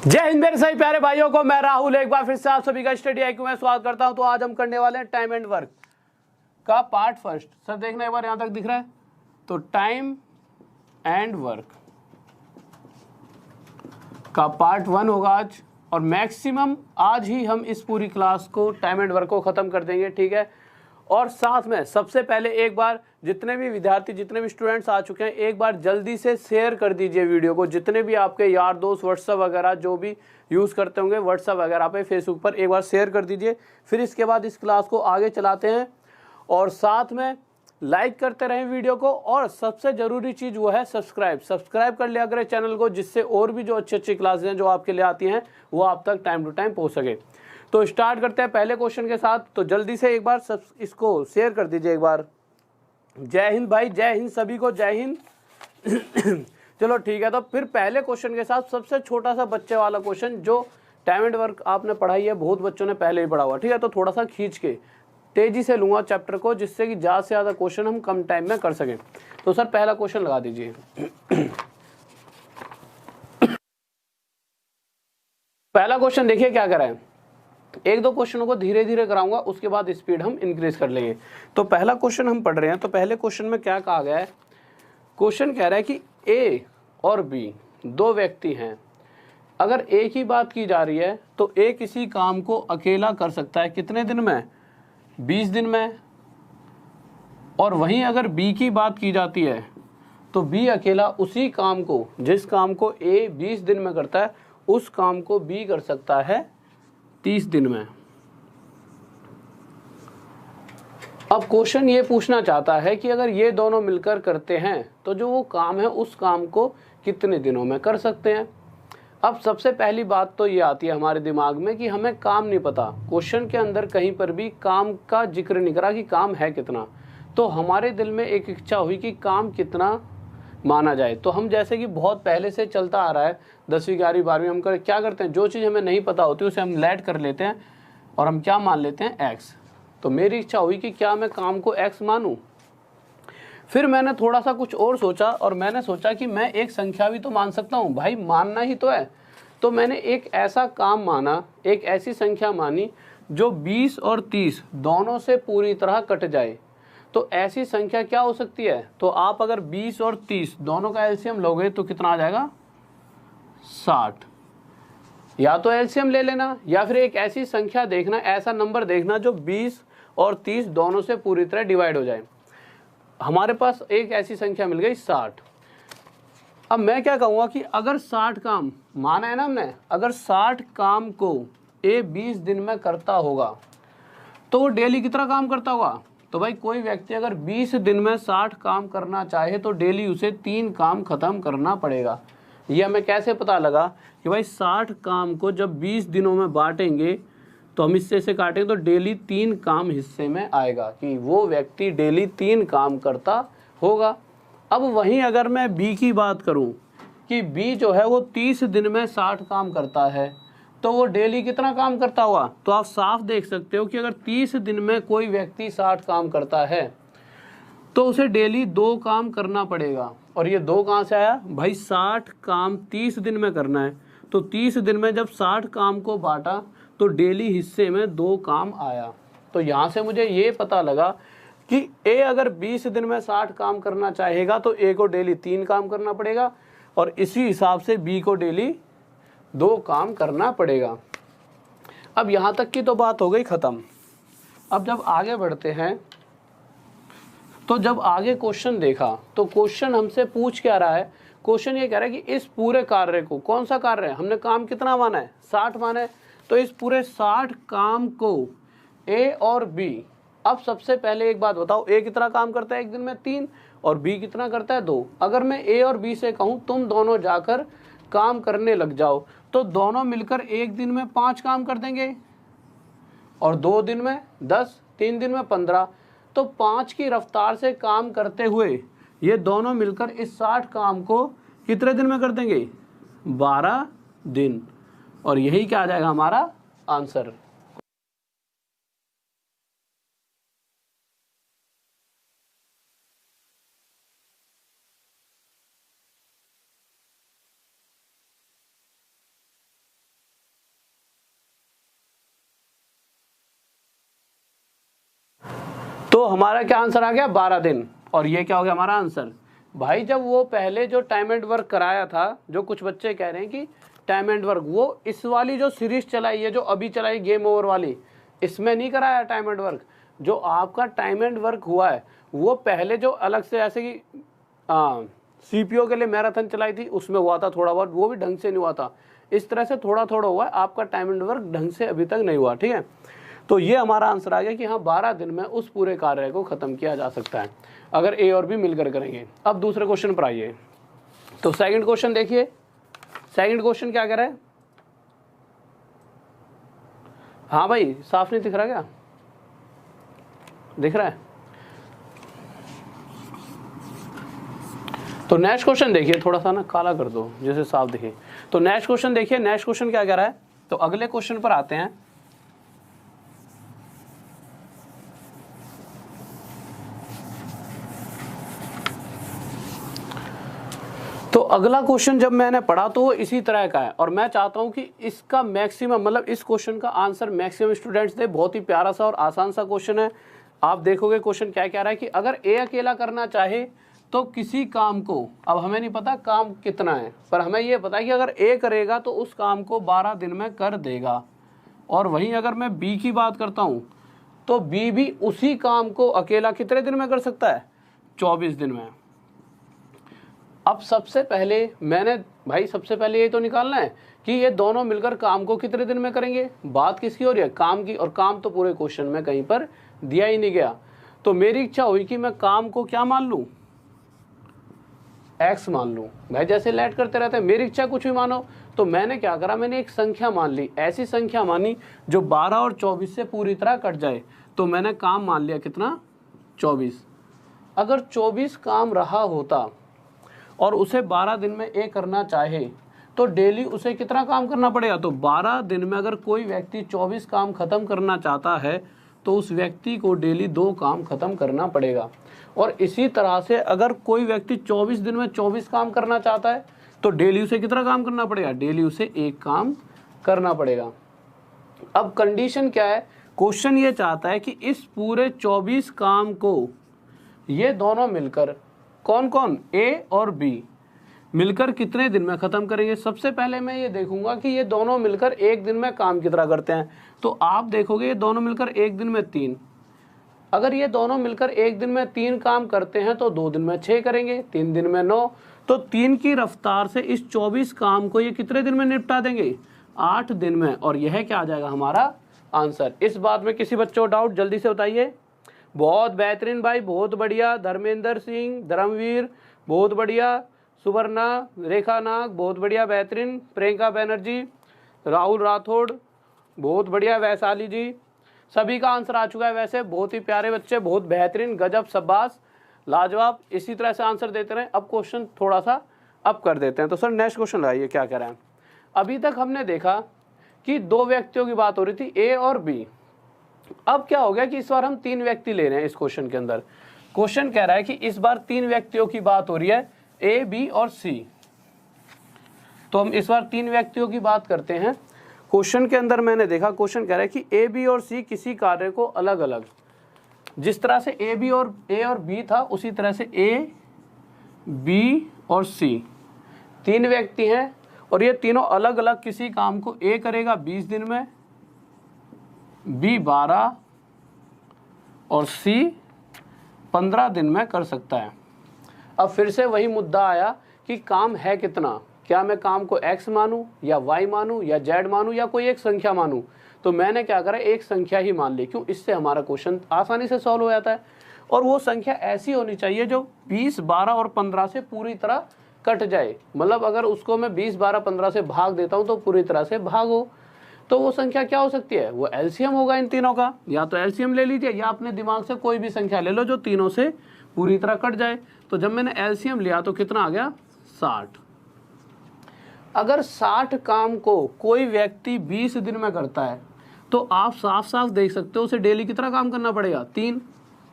जय हिंद मेरे सभी प्यारे भाइयों को, मैं राहुल एक बार फिर से आप सभी का स्टडी आईक्यू में स्वागत करता हूं। तो आज हम करने वाले हैं टाइम एंड वर्क का पार्ट फर्स्ट। सर देखना एक बार यहां तक दिख रहा है, तो टाइम एंड वर्क का पार्ट 1 होगा आज, और मैक्सिमम आज ही हम इस पूरी क्लास को टाइम एंड वर्क को खत्म कर देंगे, ठीक है। और साथ में सबसे पहले एक बार जितने भी विद्यार्थी, जितने भी स्टूडेंट्स आ चुके हैं, एक बार जल्दी से शेयर कर दीजिए वीडियो को। जितने भी आपके यार दोस्त व्हाट्सएप वगैरह जो भी यूज़ करते होंगे व्हाट्सएप वगैरह पे, फेसबुक पर, एक बार शेयर कर दीजिए। फिर इसके बाद इस क्लास को आगे चलाते हैं, और साथ में लाइक करते रहें वीडियो को। और सबसे ज़रूरी चीज़ वो है सब्सक्राइब कर लिया करें चैनल को, जिससे और भी जो अच्छी अच्छी क्लासेज हैं जो आपके लिए आती हैं वो आप तक टाइम टू टाइम पहुँच सके। तो स्टार्ट करते हैं पहले क्वेश्चन के साथ। तो जल्दी से एक बार सब इसको शेयर कर दीजिए एक बार। जय हिंद भाई, जय हिंद सभी को, जय हिंद। चलो ठीक है, तो फिर पहले क्वेश्चन के साथ सबसे छोटा सा बच्चे वाला क्वेश्चन, जो टाइम एंड वर्क आपने पढ़ाई है, बहुत बच्चों ने पहले ही पढ़ा हुआ, ठीक है। तो थोड़ा सा खींच के तेजी से लूंगा चैप्टर को, जिससे कि ज़्यादा से ज़्यादा क्वेश्चन हम कम टाइम में कर सकें। तो सर पहला क्वेश्चन लगा दीजिए। पहला क्वेश्चन देखिए क्या करें, एक दो क्वेश्चनों को धीरे धीरे कराऊंगा, उसके बाद स्पीड हम इंक्रीज कर लेंगे। तो पहला क्वेश्चन हम पढ़ रहे हैं। तो पहले क्वेश्चन में क्या कहा गया है, क्वेश्चन कह रहा है कि ए और बी दो व्यक्ति हैं। अगर ए की बात की जा रही है तो ए किसी काम को अकेला कर सकता है कितने दिन में, 20 दिन में। और वहीं अगर बी की बात की जाती है तो बी अकेला उसी काम को, जिस काम को ए 20 दिन में करता है, उस काम को बी कर सकता है 30 दिन में। अब क्वेश्चन ये पूछना चाहता है कि अगर ये दोनों मिलकर करते हैं तो जो वो काम है उस काम को कितने दिनों में कर सकते हैं। अब सबसे पहली बात तो ये आती है हमारे दिमाग में कि हमें काम नहीं पता। क्वेश्चन के अंदर कहीं पर भी काम का जिक्र नहीं करा कि काम है कितना। तो हमारे दिल में एक इच्छा हुई कि काम कितना माना जाए। तो हम जैसे कि बहुत पहले से चलता आ रहा है, 10वीं 11वीं 12वीं, हम क्या करते हैं, जो चीज़ हमें नहीं पता होती उसे हम लेट कर लेते हैं और हम क्या मान लेते हैं, एक्स। तो मेरी इच्छा हुई कि क्या मैं काम को एक्स मानूं। फिर मैंने थोड़ा सा कुछ और सोचा, और मैंने सोचा कि मैं एक संख्या भी तो मान सकता हूं, भाई मानना ही तो है। तो मैंने एक ऐसा काम माना, एक ऐसी संख्या मानी जो 20 और 30 दोनों से पूरी तरह कट जाए। तो ऐसी संख्या क्या हो सकती है, तो आप अगर 20 और 30 दोनों का एलसीएम लोगे तो कितना आ जाएगा, 60। या तो एलसीएम ले लेना, या फिर एक ऐसी संख्या देखना, ऐसा नंबर देखना जो 20 और 30 दोनों से पूरी तरह डिवाइड हो जाए। हमारे पास एक ऐसी संख्या मिल गई 60। अब मैं क्या कहूँगा कि अगर 60 काम माना है ना हमने, अगर 60 काम को ए 20 दिन में करता होगा तो वो डेली कितना काम करता होगा। तो भाई कोई व्यक्ति अगर 20 दिन में 60 काम करना चाहे तो डेली उसे 3 काम खत्म करना पड़ेगा। ये हमें कैसे पता लगा कि भाई 60 काम को जब 20 दिनों में बांटेंगे तो हम हिस्से से काटेंगे तो डेली 3 काम हिस्से में आएगा, कि वो व्यक्ति डेली 3 काम करता होगा। अब वहीं अगर मैं बी की बात करूं कि बी जो है वो 30 दिन में 60 काम करता है, तो वो डेली कितना काम करता हुआ, तो आप साफ देख सकते हो कि अगर 30 दिन में कोई व्यक्ति 60 काम करता है तो उसे डेली 2 काम करना पड़ेगा। और ये 2 कहाँ से आया भाई, 60 काम 30 दिन में करना है, तो 30 दिन में जब 60 काम को बांटा तो डेली हिस्से में 2 काम आया। तो यहाँ से मुझे ये पता लगा कि ए अगर 20 दिन में 60 काम करना चाहेगा तो ए को डेली 3 काम करना पड़ेगा, और इसी हिसाब से बी को डेली 2 काम करना पड़ेगा। अब यहाँ तक की तो बात हो गई ख़त्म। अब जब आगे बढ़ते हैं, तो जब आगे क्वेश्चन देखा तो क्वेश्चन हमसे पूछ क्या रहा है, क्वेश्चन ये कह रहा है कि इस पूरे कार्य को, कौन सा कार्य है, हमने काम कितना माना है, 60 माना है, तो इस पूरे 60 काम को ए और बी। अब सबसे पहले एक बात बताओ, ए कितना काम करता है एक दिन में, 3, और बी कितना करता है, 2। अगर मैं ए और बी से कहूँ तुम दोनों जाकर काम करने लग जाओ, तो दोनों मिलकर एक दिन में 5 काम कर देंगे, और 2 दिन में 10, 3 दिन में 15। तो 5 की रफ्तार से काम करते हुए ये दोनों मिलकर इस 60 काम को कितने दिन में कर देंगे, 12 दिन। और यही क्या आ जाएगा हमारा आंसर। तो हमारा क्या आंसर आ गया 12 दिन। और ये क्या हो गया हमारा आंसर। भाई जब वो पहले जो टाइम एंड वर्क कराया था, जो कुछ बच्चे कह रहे हैं कि टाइम एंड वर्क, वो इस वाली जो सीरीज चलाई है, जो अभी चलाई गेम ओवर वाली, इसमें नहीं कराया टाइम एंड वर्क। जो आपका टाइम एंड वर्क हुआ है वो पहले जो अलग से ऐसे कि सीपीओ के लिए मैराथन चलाई थी उसमें हुआ था थोड़ा बहुत, वो भी ढंग से नहीं हुआ था। इस तरह से थोड़ा थोड़ा हुआ है, आपका टाइम एंड वर्क ढंग से अभी तक नहीं हुआ। ठीक है, तो ये हमारा आंसर आ गया कि हाँ 12 दिन में उस पूरे कार्य को खत्म किया जा सकता है अगर ए और बी मिलकर करेंगे। अब दूसरे क्वेश्चन पर आइए। तो सेकंड क्वेश्चन देखिए, सेकंड क्वेश्चन क्या कह रहा है। हाँ भाई साफ नहीं दिख रहा क्या, दिख रहा है। तो नेक्स्ट क्वेश्चन देखिए, थोड़ा सा ना काला कर दो जैसे साफ दिखे। तो नेक्स्ट क्वेश्चन देखिए, नेक्स्ट क्वेश्चन क्या कह रहा है। तो अगले क्वेश्चन पर आते हैं। तो अगला क्वेश्चन जब मैंने पढ़ा तो वो इसी तरह का है, और मैं चाहता हूं कि इसका मैक्सिमम, मतलब इस क्वेश्चन का आंसर मैक्सिमम स्टूडेंट्स दे। बहुत ही प्यारा सा और आसान सा क्वेश्चन है। आप देखोगे क्वेश्चन क्या कह रहा है कि अगर ए अकेला करना चाहे तो किसी काम को, अब हमें नहीं पता काम कितना है, पर हमें ये पता है कि अगर ए करेगा तो उस काम को 12 दिन में कर देगा। और वहीं अगर मैं बी की बात करता हूँ तो बी भी उसी काम को अकेला कितने दिन में कर सकता है, 24 दिन में। अब सबसे पहले मैंने भाई सबसे पहले ये तो निकालना है कि ये दोनों मिलकर काम को कितने दिन में करेंगे। बात किसकी हो रही है, काम की, और काम तो पूरे क्वेश्चन में कहीं पर दिया ही नहीं गया। तो मेरी इच्छा हुई कि मैं काम को क्या मान लूं, एक्स मान लूं। भाई जैसे लेट करते रहते हैं, मेरी इच्छा कुछ भी मानो। तो मैंने क्या करा, मैंने एक संख्या मान ली, ऐसी संख्या मानी जो 12 और 24 से पूरी तरह कट जाए। तो मैंने काम मान लिया कितना, 24। अगर 24 काम रहा होता और उसे 12 दिन में ए करना चाहे तो डेली उसे कितना काम करना पड़ेगा। तो 12 दिन में अगर कोई व्यक्ति 24 काम खत्म करना चाहता है तो उस व्यक्ति को डेली 2 काम खत्म करना पड़ेगा। और इसी तरह से अगर कोई व्यक्ति 24 दिन में 24 काम करना चाहता है तो डेली उसे कितना काम करना पड़ेगा, डेली उसे 1 काम करना पड़ेगा। अब कंडीशन क्या है, क्वेश्चन ये चाहता है कि इस पूरे 24 काम को ये दोनों मिलकर, कौन कौन, ए और बी मिलकर कितने दिन में खत्म करेंगे। सबसे पहले मैं ये देखूंगा कि ये दोनों मिलकर 1 दिन में काम कितना करते हैं। तो आप देखोगे ये दोनों मिलकर 1 दिन में 3, अगर ये दोनों मिलकर 1 दिन में 3 काम करते हैं तो 2 दिन में 6 करेंगे, 3 दिन में 9। तो 3 की रफ्तार से इस 24 काम को ये कितने दिन में निपटा देंगे, 8 दिन में। और यह क्या आ जाएगा हमारा आंसर। इस बात में किसी बच्चों को डाउट, जल्दी से बताइए। बहुत बेहतरीन भाई, बहुत बढ़िया। धर्मेंद्र सिंह, धर्मवीर बहुत बढ़िया, सुवर्णा, रेखा नाग बहुत बढ़िया, बेहतरीन। प्रियंका बनर्जी, राहुल राठौड़ बहुत बढ़िया, वैशाली जी, सभी का आंसर आ चुका है। वैसे बहुत ही प्यारे बच्चे, बहुत बेहतरीन, गजब, शाबाश, लाजवाब। इसी तरह से आंसर देते रहें। अब क्वेश्चन थोड़ा सा अप कर देते हैं। तो सर नेक्स्ट क्वेश्चन लगाइए, क्या कह रहे हैं। अभी तक हमने देखा कि 2 व्यक्तियों की बात हो रही थी, ए और बी। अब क्या हो गया कि इस बार हम 3 व्यक्ति ले रहे हैं। इस क्वेश्चन के अंदर क्वेश्चन कह रहा है कि इस बार 3 व्यक्तियों की बात हो रही है, ए, बी और सी। तो हम इस बार 3 व्यक्तियों की बात करते हैं। क्वेश्चन के अंदर मैंने देखा, क्वेश्चन कह रहा है कि ए, बी और सी किसी कार्य को अलग अलग, जिस तरह से ए और बी था उसी तरह से ए, बी और सी 3 व्यक्ति हैं, और ये तीनों अलग अलग किसी काम को ए करेगा 20 दिन में, बी 12 और सी 15 दिन में कर सकता है। अब फिर से वही मुद्दा आया कि काम है कितना, क्या मैं काम को x मानूं या y मानूं या z मानूं या कोई एक संख्या मानूं। तो मैंने क्या करा, एक संख्या ही मान ली। क्यों, इससे हमारा क्वेश्चन आसानी से सॉल्व हो जाता है। और वो संख्या ऐसी होनी चाहिए जो 20, 12 और 15 से पूरी तरह कट जाए। मतलब अगर उसको मैं 20, 12, 15 से भाग देता हूं तो पूरी तरह से भाग हो। तो वो संख्या क्या हो सकती है, वो एलसीएम होगा इन तीनों का। या तो एलसीएम ले लीजिए या अपने दिमाग से कोई भी संख्या ले लो जो तीनों से पूरी तरह कट जाए। तो जब मैंने एलसीएम लिया तो कितना आ गया, 60। अगर 60 काम को कोई व्यक्ति 20 दिन में करता है तो आप साफ साफ देख सकते हो उसे डेली कितना काम करना पड़ेगा, 3।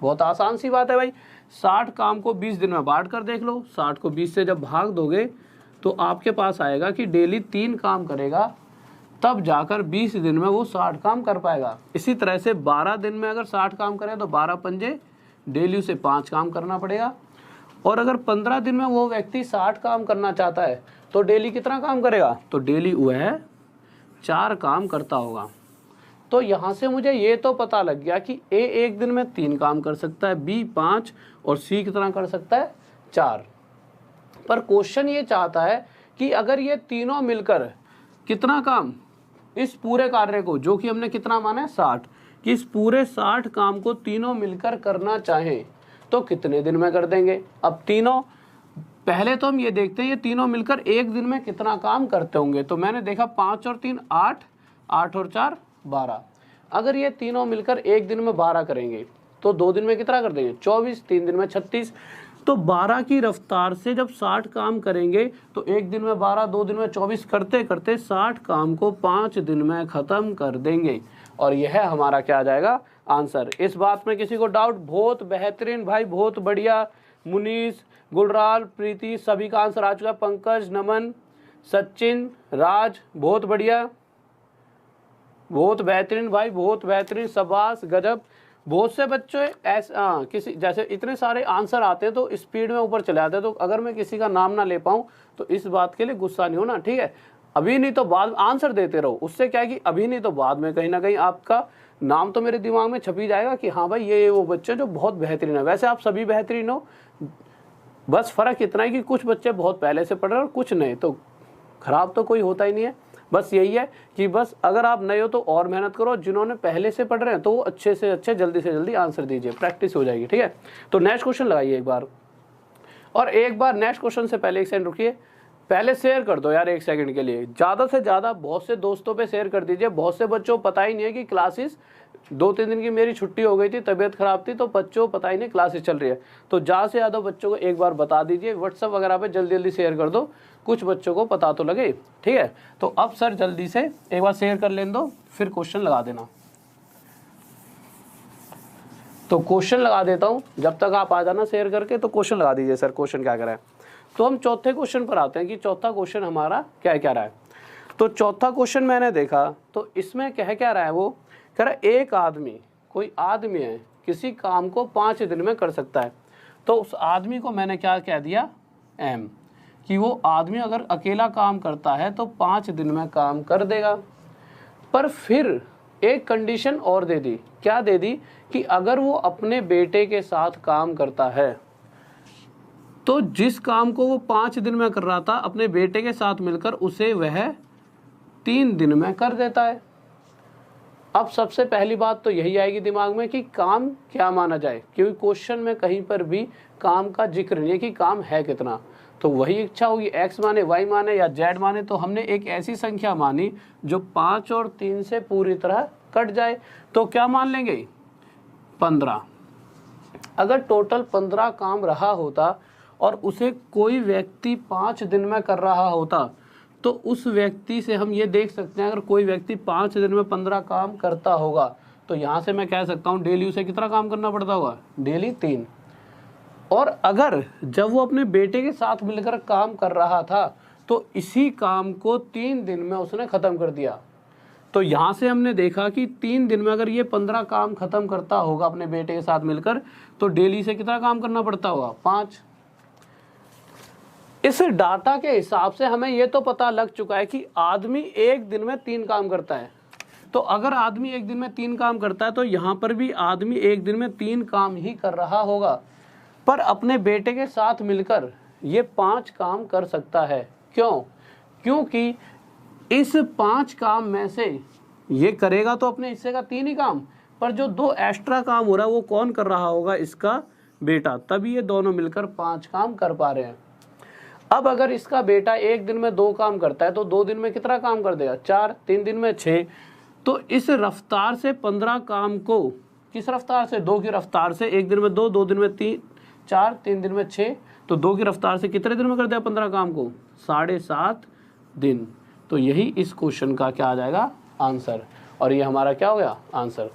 बहुत आसान सी बात है भाई। 60 काम को 20 दिन में बांट कर देख लो। 60 को 20 से जब भाग दोगे तो आपके पास आएगा कि डेली 3 काम करेगा, तब जाकर 20 दिन में वो 60 काम कर पाएगा। इसी तरह से 12 दिन में अगर 60 काम करें तो 12 पंजे डेली उसे 5 काम करना पड़ेगा। और अगर 15 दिन में वो व्यक्ति 60 काम करना चाहता है तो डेली कितना काम करेगा, तो डेली वह 4 काम करता होगा। तो यहाँ से मुझे ये तो पता लग गया कि ए एक दिन में 3 काम कर सकता है, बी 5 और सी कितना कर सकता है, 4। पर क्वेश्चन ये चाहता है कि अगर ये तीनों मिलकर कितना काम, इस पूरे कार्य को जो कि हमने कितना माना है 60, कि इस पूरे 60 काम को तीनों मिलकर करना चाहें तो कितने दिन में कर देंगे। अब तीनों, पहले तो हम ये देखते हैं ये तीनों मिलकर एक दिन में कितना काम करते होंगे। तो मैंने देखा 5 और 3 8, 8 और 4 12। अगर ये तीनों मिलकर एक दिन में 12 करेंगे तो 2 दिन में कितना कर देंगे, 24, 3 दिन में 36। तो 12 की रफ्तार से जब 60 काम करेंगे तो एक दिन में 12, 2 दिन में 24, करते करते 60 काम को 5 दिन में ख़त्म कर देंगे। और यह हमारा क्या आ जाएगा, आंसर। इस बात में किसी को डाउट? बहुत बेहतरीन भाई, बहुत बढ़िया। मुनीस, गुलराल, प्रीति, सभी का आंसर आ चुका है। पंकज, नमन, सचिन, राज, बहुत बढ़िया, बहुत बेहतरीन भाई, बहुत बेहतरीन, शाबाश, गजब। बहुत से बच्चे ऐसा किसी जैसे इतने सारे आंसर आते हैं तो स्पीड में ऊपर चले आते हैं, तो अगर मैं किसी का नाम ना ले पाऊँ तो इस बात के लिए गुस्सा नहीं होना, ठीक है। अभी नहीं तो बाद में आंसर देते रहो, उससे क्या है कि अभी नहीं तो बाद में कहीं ना कहीं आपका नाम तो मेरे दिमाग में छपी जाएगा कि हाँ भाई ये वो बच्चे जो बहुत बेहतरीन है। वैसे आप सभी बेहतरीन हो, बस फ़र्क इतना है कि कुछ बच्चे बहुत पहले से पढ़ रहे हैं और कुछ नहीं, तो खराब तो कोई होता ही नहीं है। बस यही है कि बस अगर आप नए हो तो और मेहनत करो, जिन्होंने पहले से पढ़ रहे हैं तो वो अच्छे से अच्छे जल्दी से जल्दी आंसर दीजिए, प्रैक्टिस हो जाएगी, ठीक है। तो नेक्स्ट क्वेश्चन लगाइए एक बार, और एक बार नेक्स्ट क्वेश्चन से पहले 1 सेकंड रुकिए, पहले शेयर कर दो यार 1 सेकंड के लिए, ज़्यादा से ज़्यादा बहुत से दोस्तों पे शेयर कर दीजिए। बहुत से बच्चों को पता ही नहीं है कि क्लासेस 2-3 दिन की मेरी छुट्टी हो गई थी, तबीयत खराब थी, तो बच्चों को पता ही नहीं क्लासेस चल रही है। तो ज़्यादा से ज़्यादा बच्चों को एक बार बता दीजिए, व्हाट्सअप वगैरह पे जल्दी जल्दी शेयर कर दो, कुछ बच्चों को पता तो लगे, ठीक है। तो अब सर जल्दी से एक बार शेयर कर लेने दो, फिर क्वेश्चन लगा देना। तो क्वेश्चन लगा देता हूँ, जब तक आप आ जाना शेयर करके, तो क्वेश्चन लगा दीजिए सर, क्वेश्चन क्या कह रहा है। तो हम चौथे क्वेश्चन पर आते हैं कि चौथा क्वेश्चन हमारा क्या कह रहा है। तो चौथा क्वेश्चन मैंने देखा तो इसमें क्या रहा है, वो कह रहा है एक आदमी, कोई आदमी है, किसी काम को 5 दिन में कर सकता है। तो उस आदमी को मैंने क्या कह दिया, एम, कि वो आदमी अगर अकेला काम करता है तो 5 दिन में काम कर देगा। पर फिर एक कंडीशन और दे दी, क्या दे दी, कि अगर वो अपने बेटे के साथ काम करता है तो जिस काम को वो 5 दिन में कर रहा था अपने बेटे के साथ मिलकर उसे वह 3 दिन में कर देता है। अब सबसे पहली बात तो यही आएगी दिमाग में कि काम क्या माना जाए, क्योंकि क्वेश्चन में कहीं पर भी काम का जिक्र नहीं है कि काम है कितना। तो वही इच्छा होगी x माने, y माने या z माने, तो हमने एक ऐसी संख्या मानी जो 5 और 3 से पूरी तरह कट जाए। तो क्या मान लेंगे, 15। अगर टोटल 15 काम रहा होता और उसे कोई व्यक्ति 5 दिन में कर रहा होता तो उस व्यक्ति से हम ये देख सकते हैं, अगर कोई व्यक्ति 5 दिन में 15 काम करता होगा तो यहाँ से मैं कह सकता हूँ डेली उसे कितना काम करना पड़ता होगा, डेली 3। और अगर जब वो अपने बेटे के साथ मिलकर काम कर रहा था तो इसी काम को 3 दिन में उसने ख़त्म कर दिया। तो यहाँ से हमने देखा कि 3 दिन में अगर ये 15 काम ख़त्म करता होगा अपने बेटे के साथ मिलकर तो डेली से कितना काम करना पड़ता होगा, 5। इस डाटा के हिसाब से हमें ये तो पता लग चुका है कि आदमी एक दिन में 3 काम करता है। तो अगर आदमी एक दिन में 3 काम करता है तो यहाँ पर भी आदमी एक दिन में 3 काम ही कर रहा होगा, पर अपने बेटे के साथ मिलकर ये 5 काम कर सकता है। क्यों? क्योंकि इस 5 काम में से ये करेगा तो अपने हिस्से का 3 ही काम, पर जो 2 एक्स्ट्रा काम हो रहा है वो कौन कर रहा होगा, इसका बेटा, तभी ये दोनों मिलकर 5 काम कर पा रहे हैं। अब अगर इसका बेटा एक दिन में 2 काम करता है तो 2 दिन में कितना काम कर देगा, 4, 3 दिन में 6। तो इस रफ्तार से 15 काम को, किस रफ्तार से, 2 की रफ्तार से, एक दिन में 2, 2 दिन में 3, 4, 3 दिन में 6, तो 2 की रफ्तार से कितने दिन में कर दिया 15 काम को, 7.5 दिन। तो यही इस क्वेश्चन का क्या आ जाएगा, आंसर। और ये हमारा क्या हो गया, आंसर।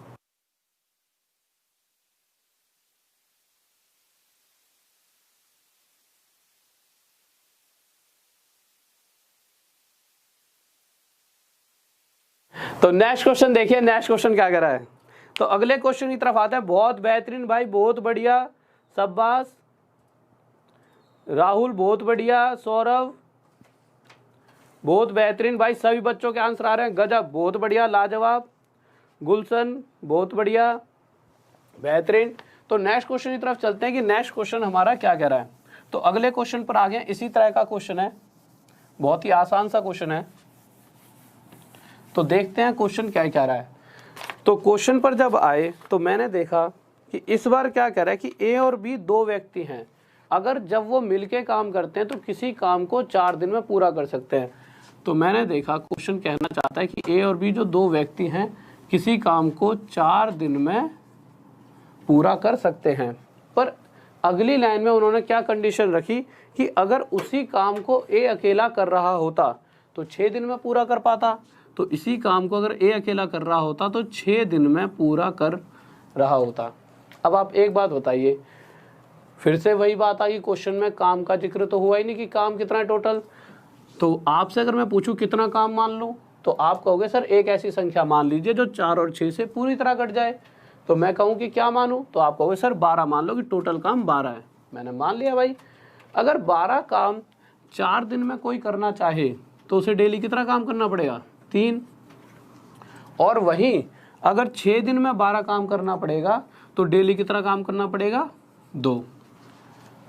तो नेक्स्ट क्वेश्चन देखिए, नेक्स्ट क्वेश्चन क्या कह रहा है। तो अगले क्वेश्चन की तरफ आते हैं। बहुत बेहतरीन भाई, बहुत बढ़िया, शाबाश। राहुल बहुत बढ़िया, सौरभ बहुत बेहतरीन भाई, सभी बच्चों के आंसर आ रहे हैं, गजब, बहुत बढ़िया, लाजवाब। गुलशन बहुत बढ़िया, बेहतरीन। तो नेक्स्ट क्वेश्चन की तरफ चलते हैं कि नेक्स्ट क्वेश्चन हमारा क्या कह रहा है। तो अगले क्वेश्चन पर आ गए, इसी तरह का क्वेश्चन है, बहुत ही आसान सा क्वेश्चन है। तो देखते हैं क्वेश्चन क्या कह रहा है। तो क्वेश्चन पर जब आए तो मैंने देखा कि इस बार क्या कह रहा है कि ए और बी दो व्यक्ति हैं, अगर जब वो मिलके काम करते हैं तो किसी काम को 4 दिन में पूरा कर सकते हैं। तो मैंने देखा क्वेश्चन कहना चाहता है कि ए और बी जो दो व्यक्ति हैं किसी काम को 4 दिन में पूरा कर सकते हैं, पर अगली लाइन में उन्होंने क्या कंडीशन रखी कि अगर उसी काम को ए अकेला कर रहा होता तो 6 दिन में पूरा कर पाता। तो इसी काम को अगर ए अकेला कर रहा होता तो 6 दिन में पूरा कर रहा होता। अब आप एक बात बताइए, फिर से वही बात आई, क्वेश्चन में काम का जिक्र तो हुआ ही नहीं कि काम कितना है टोटल। तो आपसे अगर मैं पूछूं कितना काम मान लूं तो आप कहोगे सर एक ऐसी संख्या मान लीजिए जो 4 और 6 से पूरी तरह कट जाए। तो मैं कहूँ कि क्या मानूं, तो आप कहोगे सर 12 मान लो कि टोटल काम 12 है। मैंने मान लिया भाई। अगर 12 काम 4 दिन में कोई करना चाहे तो उसे डेली कितना काम करना पड़ेगा, 3। और वहीं अगर 6 दिन में 12 काम करना पड़ेगा तो डेली कितना काम करना पड़ेगा, 2।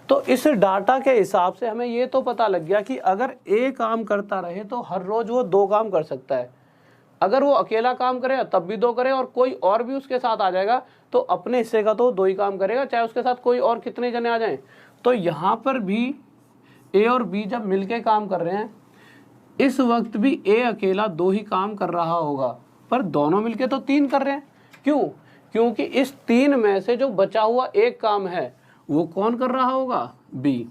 तो इस डाटा के हिसाब से हमें ये तो पता लग गया कि अगर ए काम करता रहे तो हर रोज वो 2 काम कर सकता है। अगर वो अकेला काम करे तब भी 2 करे और कोई और भी उसके साथ आ जाएगा तो अपने हिस्से का तो 2 ही काम करेगा, चाहे उसके साथ कोई और कितने जने आ जाएं। तो यहाँ पर भी ए और बी जब मिलके काम कर रहे हैं इस वक्त भी ए अकेला 2 ही काम कर रहा होगा, पर दोनों मिलके तो 3 कर रहे हैं। क्यों? क्योंकि इस 3 में से जो बचा हुआ एक काम है वो कौन कर रहा होगा, बी।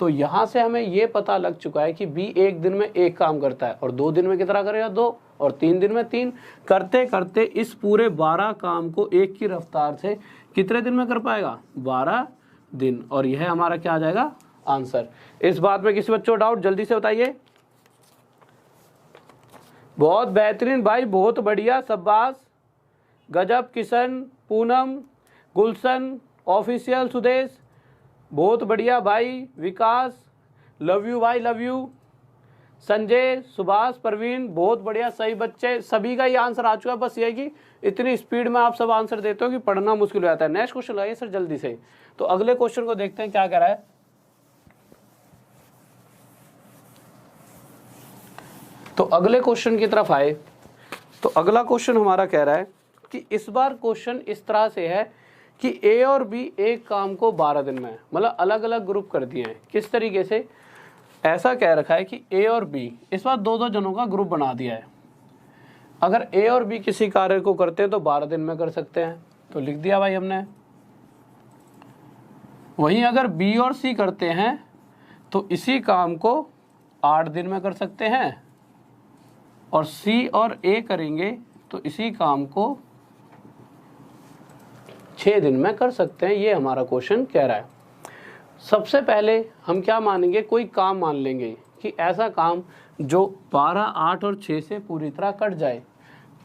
तो यहाँ से हमें ये पता लग चुका है कि बी एक दिन में एक काम करता है और 2 दिन में कितना करेगा, 2, और 3 दिन में 3। करते करते इस पूरे 12 काम को एक की रफ्तार से कितने दिन में कर पाएगा, 12 दिन। और यह हमारा क्या आ जाएगा, आंसर। इस बात में किसी बच्चों डाउट, जल्दी से बताइए। बहुत बेहतरीन भाई, बहुत बढ़िया, शाबाश, गजब। किशन, पूनम, गुलशन, ऑफिशियल सुदेश, बहुत बढ़िया भाई। विकास, लव यू भाई, लव यू। संजय, सुभाष, प्रवीण, बहुत बढ़िया, सही बच्चे, सभी का ये आंसर आ चुका है। बस ये कि इतनी स्पीड में आप सब आंसर देते हो कि पढ़ना मुश्किल हो जाता है। नेक्स्ट क्वेश्चन आइए सर जल्दी से। तो अगले क्वेश्चन को देखते हैं क्या कह रहा है। तो अगले क्वेश्चन की तरफ आए तो अगला क्वेश्चन हमारा कह रहा है कि इस बार क्वेश्चन इस तरह से है कि ए और बी एक काम को 12 दिन में, मतलब अलग अलग ग्रुप कर दिए हैं। किस तरीके से, ऐसा कह रखा है कि ए और बी इस बार 2-2 जनों का ग्रुप बना दिया है। अगर ए और बी किसी कार्य को करते हैं तो 12 दिन में कर सकते हैं, तो लिख दिया भाई हमने। वहीं अगर बी और सी करते हैं तो इसी काम को 8 दिन में कर सकते हैं, और सी और ए करेंगे तो इसी काम को 6 दिन में कर सकते हैं। ये हमारा क्वेश्चन कह रहा है। सबसे पहले हम क्या मानेंगे, कोई काम मान लेंगे कि ऐसा काम जो 12, 8 और 6 से पूरी तरह कट जाए।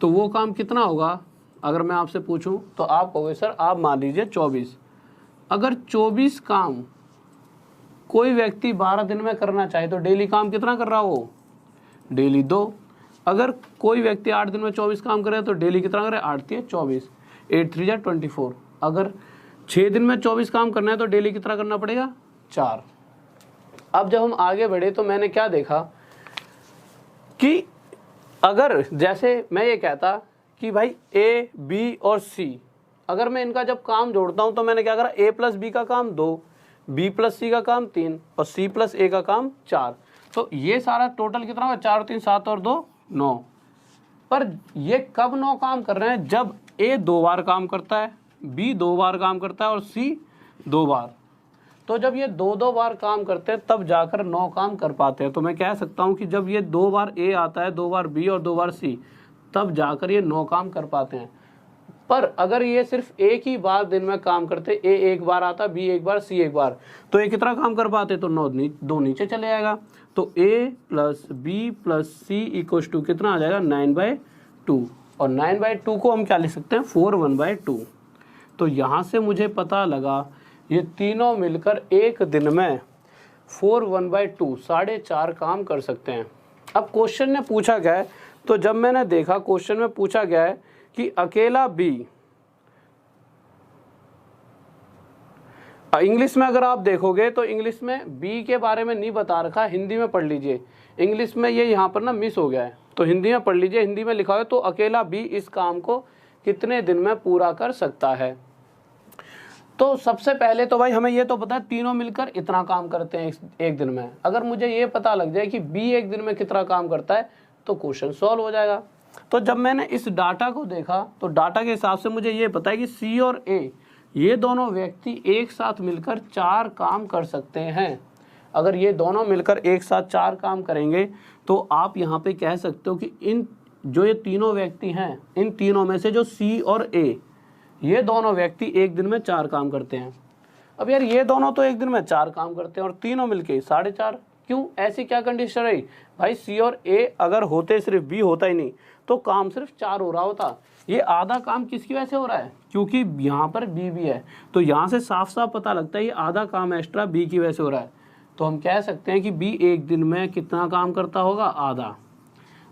तो वो काम कितना होगा, अगर मैं आपसे पूछूं तो आप कहोगे सर आप मान लीजिए 24। अगर 24 काम कोई व्यक्ति 12 दिन में करना चाहे तो डेली काम कितना कर रहा हो, डेली 2। अगर कोई व्यक्ति 8 दिन में 24 काम करे तो डेली कितना करे, 8 3 24, 8 3 24। अगर 6 दिन में 24 काम करना है तो डेली कितना करना पड़ेगा, 4। अब जब हम आगे बढ़े तो मैंने क्या देखा कि अगर जैसे मैं ये कहता कि भाई ए, बी और सी, अगर मैं इनका जब काम जोड़ता हूं तो मैंने क्या करा, ए प्लस बी का काम 2, बी प्लस सी का काम 3 और सी प्लस ए का काम 4। तो ये सारा टोटल कितना हुआ, 4 3 7 और 2 9। पर ये कब 9 काम कर रहे हैं, जब ए 2 बार काम करता है, बी 2 बार काम करता है और सी 2 बार। तो जब ये 2-2 बार काम करते हैं तब जाकर 9 काम कर पाते हैं। तो मैं कह सकता हूं कि जब ये 2 बार ए आता है, 2 बार बी और 2 बार सी, तब जाकर ये 9 काम कर पाते हैं। पर अगर ये सिर्फ एक ही बार दिन में काम करते, ए एक बार आता, बी एक बार, सी एक बार, तो ये कितना काम कर पाते, तो 2 नीचे चले जाएगा। तो A plus B plus C equals to कितना आ जाएगा, 9/2। और 9/2 को हम क्या लिख सकते हैं 4/1/2। तो यहाँ से मुझे पता लगा ये तीनों मिलकर एक दिन में 4/1/2 4.5 काम कर सकते हैं। अब क्वेश्चन में पूछा गया है, तो जब मैंने देखा क्वेश्चन में पूछा गया है कि अकेला बी, इंग्लिश में अगर आप देखोगे तो इंग्लिश में बी के बारे में नहीं बता रखा, हिंदी में पढ़ लीजिए। इंग्लिश में ये यहाँ पर ना मिस हो गया है, तो हिंदी में पढ़ लीजिए। हिंदी में लिखा है तो अकेला बी इस काम को कितने दिन में पूरा कर सकता है। तो सबसे पहले तो भाई हमें ये तो पता है तीनों मिलकर इतना काम करते हैं एक दिन में। अगर मुझे ये पता लग जाए कि बी एक दिन में कितना काम करता है तो क्वेश्चन सॉल्व हो जाएगा। तो जब मैंने इस डाटा को देखा तो डाटा के हिसाब से मुझे ये पता है कि सी और ए ये दोनों व्यक्ति एक साथ मिलकर 4 काम कर सकते हैं। अगर ये दोनों मिलकर एक साथ 4 काम करेंगे तो आप यहाँ पे कह सकते हो कि इन जो ये तीनों व्यक्ति हैं, इन तीनों में से जो सी और ए ये दोनों व्यक्ति एक दिन में 4 काम करते हैं। अब यार ये दोनों तो एक दिन में 4 काम करते हैं और तीनों मिलके 4.5, क्यों? ऐसी क्या कंडीशन रही भाई? सी और ए अगर होते सिर्फ बी होता ही नहीं तो काम सिर्फ 4 हो रहा होता। ये आधा काम किसकी वजह से हो रहा है? क्योंकि यहाँ पर बी भी है, तो यहाँ से साफ साफ पता लगता है ये आधा काम एक्स्ट्रा बी की वजह से हो रहा है। तो हम कह सकते हैं कि बी एक दिन में कितना काम करता होगा? आधा।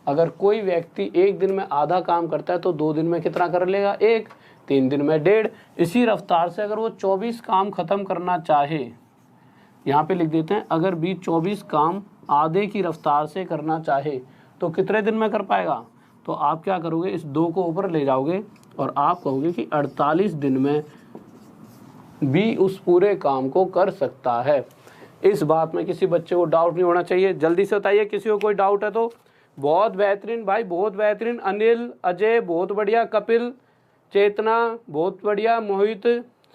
अगर कोई व्यक्ति एक दिन में आधा काम करता है तो 2 दिन में कितना कर लेगा? 1, 3 दिन में 1.5। इसी रफ्तार से अगर वो 24 काम खत्म करना चाहे, यहाँ पे लिख देते हैं, अगर बी 24 काम आधे की रफ्तार से करना चाहे तो कितने दिन में कर पाएगा? तो आप क्या करोगे, इस 2 को ऊपर ले जाओगे और आप कहोगे कि 48 दिन में बी उस पूरे काम को कर सकता है। इस बात में किसी बच्चे को डाउट नहीं होना चाहिए। जल्दी से बताइए किसी को कोई डाउट है तो। बहुत बेहतरीन भाई, बहुत बेहतरीन। अनिल, अजय बहुत बढ़िया, कपिल, चेतना बहुत बढ़िया, मोहित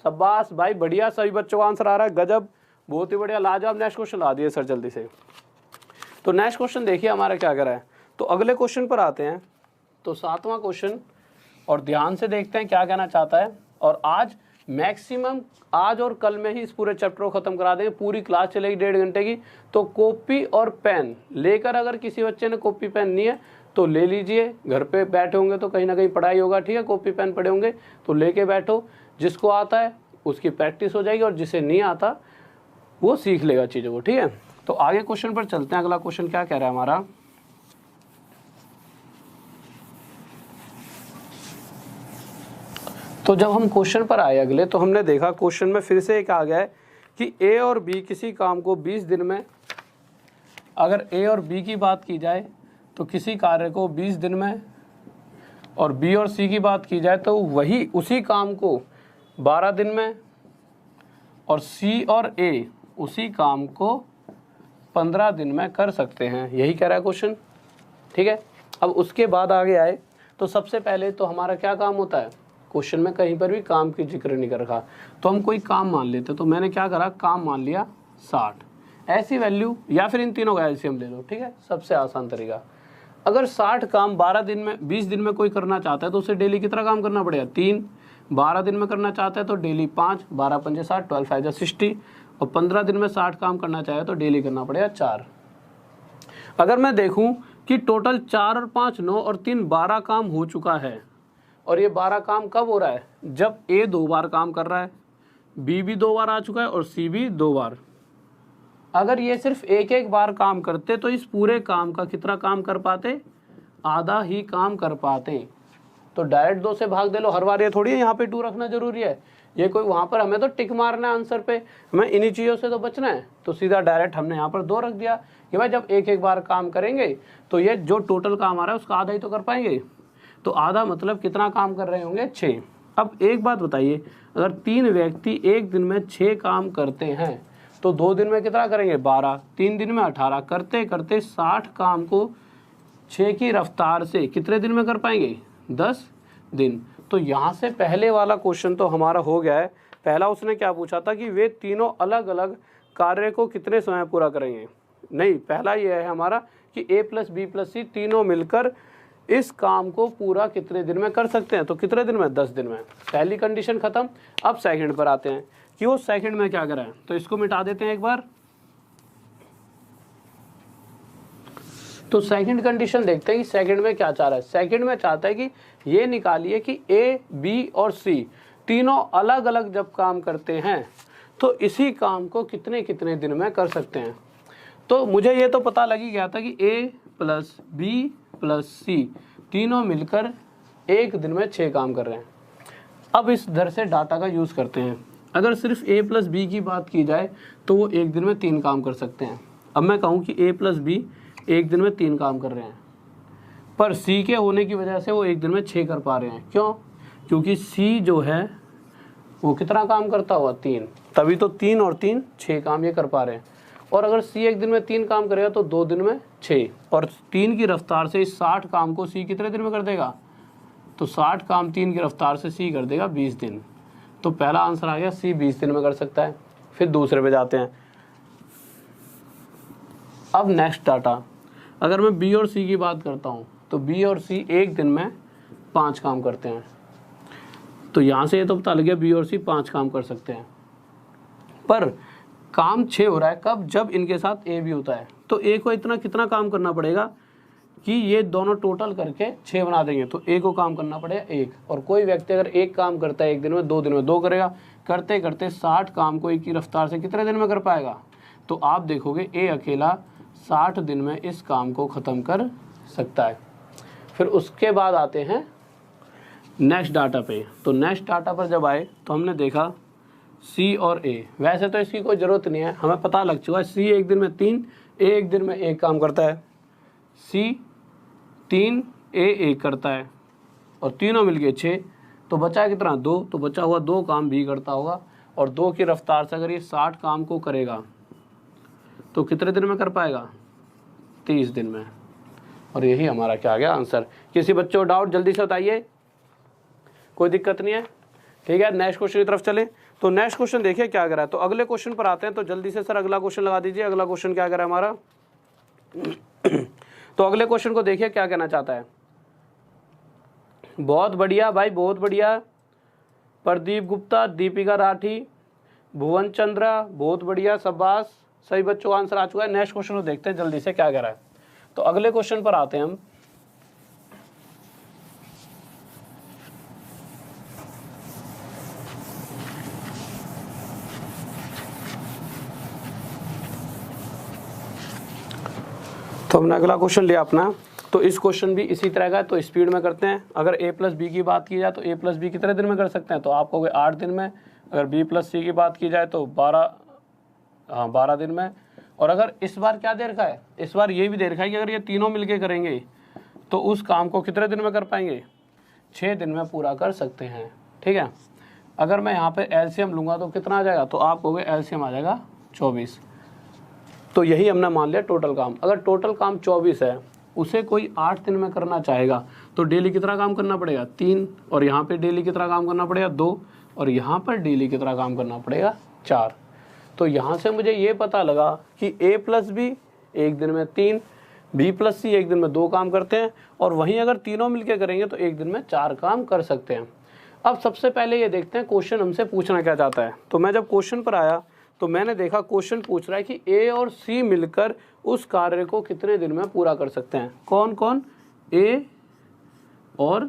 शाबाश भाई, बढ़िया, सभी बच्चों का आंसर आ रहा है, गजब, बहुत ही बढ़िया, लाजवाब। नेक्स्ट क्वेश्चन ला दिए सर जल्दी से। तो नेक्स्ट क्वेश्चन देखिए हमारा क्या कर रहा है। तो अगले क्वेश्चन पर आते हैं। तो 7वां क्वेश्चन, और ध्यान से देखते हैं क्या कहना चाहता है। और आज मैक्सिमम आज और कल में ही इस पूरे चैप्टर को खत्म करा देंगे। पूरी क्लास चलेगी 1.5 घंटे की। तो कॉपी और पेन लेकर, अगर किसी बच्चे ने कॉपी पेन नहीं है तो ले लीजिए। घर पे बैठे होंगे तो कहीं ना कहीं पढ़ाई होगा, ठीक है। कॉपी पेन पड़े होंगे तो लेके बैठो। जिसको आता है उसकी प्रैक्टिस हो जाएगी और जिसे नहीं आता वो सीख लेगा चीज़ों को, ठीक है। तो आगे क्वेश्चन पर चलते हैं। अगला क्वेश्चन क्या कह रहा है हमारा। तो जब हम क्वेश्चन पर आए अगले, तो हमने देखा क्वेश्चन में फिर से एक आ गया है कि ए और बी किसी काम को 20 दिन में, अगर ए और बी की बात की जाए तो किसी कार्य को 20 दिन में, और बी और सी की बात की जाए तो वही उसी काम को 12 दिन में, और सी और ए उसी काम को 15 दिन में कर सकते हैं। यही कह रहा है क्वेश्चन, ठीक है। अब उसके बाद आगे आए तो सबसे पहले तो हमारा क्या काम होता है, क्वेश्चन में कहीं पर भी काम की जिक्र नहीं कर रखा, तो हम कोई काम मान लेते। तो मैंने क्या करा, काम मान लिया 60, ऐसी वैल्यू, या फिर इन तीनों का एलसीएम ले लो, ठीक है, सबसे आसान तरीका। अगर 60 काम 12 दिन में 20 दिन में कोई करना चाहता है तो उसे डेली कितना काम करना पड़ेगा? 3। 12 दिन में करना चाहता है तो डेली 5, 12 पंजे 60, 12 5 60, और 15 दिन में 60 काम करना चाहे तो डेली करना पड़ेगा 4। अगर मैं देखूं कि टोटल 4 और 5 9 और 3 12 काम हो चुका है, और ये 12 काम कब हो रहा है? जब ए 2 बार काम कर रहा है, बी भी 2 बार आ चुका है और सी भी 2 बार। अगर ये सिर्फ एक बार काम करते तो इस पूरे काम का कितना काम कर पाते? आधा ही काम कर पाते। तो डायरेक्ट 2 से भाग दे लो, हर बार ये थोड़ी है यहाँ पे 2 रखना जरूरी है। ये कोई वहाँ पर हमें तो टिक मारना है आंसर पे, हमें इन्हीं चीज़ों से तो बचना है। तो सीधा डायरेक्ट हमने यहाँ पर 2 रख दिया कि भाई जब एक बार काम करेंगे तो ये जो टोटल काम आ रहा है उसका आधा ही तो कर पाएंगे। तो आधा मतलब कितना काम कर रहे होंगे? 6। अब एक बात बताइए, अगर 3 व्यक्ति एक दिन में 6 काम करते हैं तो 2 दिन में कितना करेंगे? 12, 3 दिन में 18, करते करते 60 काम को 6 की रफ्तार से कितने दिन में कर पाएंगे? 10 दिन। तो यहाँ से पहले वाला क्वेश्चन तो हमारा हो गया है। पहला उसने क्या पूछा था कि वे तीनों अलग अलग कार्य को कितने समय पूरा करेंगे? नहीं, पहला ये है हमारा कि a + b + c तीनों मिलकर इस काम को पूरा कितने दिन में कर सकते हैं? तो कितने दिन में? 10 दिन में। पहली कंडीशन खत्म। अब सेकंड पर आते हैं कि वो सेकंड में क्या करा है। तो इसको मिटा देते हैं एक बार। तो सेकंड कंडीशन देखते हैं कि सेकंड में क्या चाह रहा है। सेकंड में चाहता है कि ये निकालिए कि ए, बी और सी तीनों अलग अलग जब काम करते हैं तो इसी काम को कितने कितने दिन में कर सकते हैं। तो मुझे ये तो पता लग ही गया था कि ए प्लस बी प्लस सी तीनों मिलकर एक दिन में 6 काम कर रहे हैं। अब इस दर से डाटा का यूज़ करते हैं। अगर सिर्फ ए प्लस बी की बात की जाए तो वो एक दिन में 3 काम कर सकते हैं। अब मैं कहूँ कि ए प्लस बी एक दिन में 3 काम कर रहे हैं, पर सी के होने की वजह से वो एक दिन में 6 कर पा रहे हैं। क्यों? क्योंकि सी जो है वो कितना काम करता हुआ 3, तभी तो 3 और 3 6 काम ये कर पा रहे हैं। और अगर सी एक दिन में 3 काम करेगा तो 2 दिन में 6, और 3 की रफ्तार से इस 60 काम को सी कितने दिन में कर देगा? तो 60 काम 3 की रफ्तार से सी कर देगा 20 दिन। तो पहला आंसर आ गया, सी 20 दिन में कर सकता है। फिर दूसरे पे जाते हैं। अब नेक्स्ट डाटा, अगर मैं बी और सी की बात करता हूँ तो बी और सी एक दिन में 5 काम करते हैं। तो यहाँ से ये तो पता लग गया बी और सी 5 काम कर सकते हैं, पर काम 6 हो रहा है कब? जब इनके साथ ए भी होता है। तो ए को इतना कितना काम करना पड़ेगा कि ये दोनों टोटल करके 6 बना देंगे। तो ए को काम करना पड़ेगा 1, और कोई व्यक्ति अगर 1 काम करता है एक दिन में, 2 दिन में 2 करेगा। करते करते 60 काम को एक की रफ्तार से कितने दिन में कर पाएगा? तो आप देखोगे ए अकेला 60 दिन में इस काम को ख़त्म कर सकता है। फिर उसके बाद आते हैं नेक्स्ट डाटा पे। तो नेक्स्ट डाटा पर जब आए तो हमने देखा सी और ए, वैसे तो इसकी कोई ज़रूरत नहीं है, हमें पता लग चुका है सी एक दिन में 3, ए एक दिन में 1 काम करता है। सी 3, ए 1 करता है, और तीनों मिलके 6, तो बचा कितना? 2। तो बचा हुआ 2 काम भी करता होगा, और 2 की रफ्तार से अगर ये 60 काम को करेगा तो कितने दिन में कर पाएगा? 30 दिन में। और यही हमारा क्या आ गया आंसर। किसी बच्चों को डाउट जल्दी से बताइए, कोई दिक्कत नहीं है? ठीक है, नेक्स्ट क्वेश्चन की तरफ चले। तो नेक्स्ट क्वेश्चन देखिए क्या कर रहा है। तो अगले क्वेश्चन पर आते हैं। तो जल्दी से सर अगला क्वेश्चन लगा दीजिए। अगला क्वेश्चन क्या कर रहा है हमारा? तो अगले क्वेश्चन को देखिए क्या कहना चाहता है। बहुत बढ़िया भाई, बहुत बढ़िया। प्रदीप गुप्ता, दीपिका राठी, भुवन चंद्रा, बहुत बढ़िया, शाबाश, सही बच्चों का आंसर आ चुका है। नेक्स्ट क्वेश्चन को देखते हैं जल्दी से क्या कह रहा है। तो अगले क्वेश्चन पर आते हैं हम। तो हमने अगला क्वेश्चन लिया अपना। तो इस क्वेश्चन भी इसी तरह का है, तो स्पीड में करते हैं। अगर ए प्लस बी की बात की जाए तो ए प्लस बी कितने दिन में कर सकते हैं? तो आप कहोगे 8 दिन में। अगर बी प्लस सी की बात की जाए तो 12 दिन में। और अगर इस बार क्या दे रखा है? इस बार ये भी दे रखा है कि अगर ये तीनों मिलके करेंगे तो उस काम को कितने दिन में कर पाएंगे? 6 दिन में पूरा कर सकते हैं। ठीक है, अगर मैं यहाँ पे एलसीएम लूँगा तो कितना आ जाएगा? तो आप कहोगे एलसीएम आ जाएगा 24। तो यही हमने मान लिया टोटल काम। अगर टोटल काम 24 है, उसे कोई 8 दिन में करना चाहेगा तो डेली कितना काम करना पड़ेगा? 3, और यहाँ पे डेली कितना काम करना पड़ेगा? 2, और यहाँ पर डेली कितना काम करना पड़ेगा? 4। तो यहाँ से मुझे ये पता लगा कि ए प्लस बी एक दिन में 3, बी प्लस सी एक दिन में 2 काम करते हैं, और वहीं अगर तीनों मिलके करेंगे तो एक दिन में 4 काम कर सकते हैं। अब सबसे पहले ये देखते हैं क्वेश्चन हमसे पूछना क्या चाहता है। तो मैं जब क्वेश्चन पर आया तो मैंने देखा क्वेश्चन पूछ रहा है कि ए और सी मिलकर उस कार्य को कितने दिन में पूरा कर सकते हैं। कौन कौन? ए और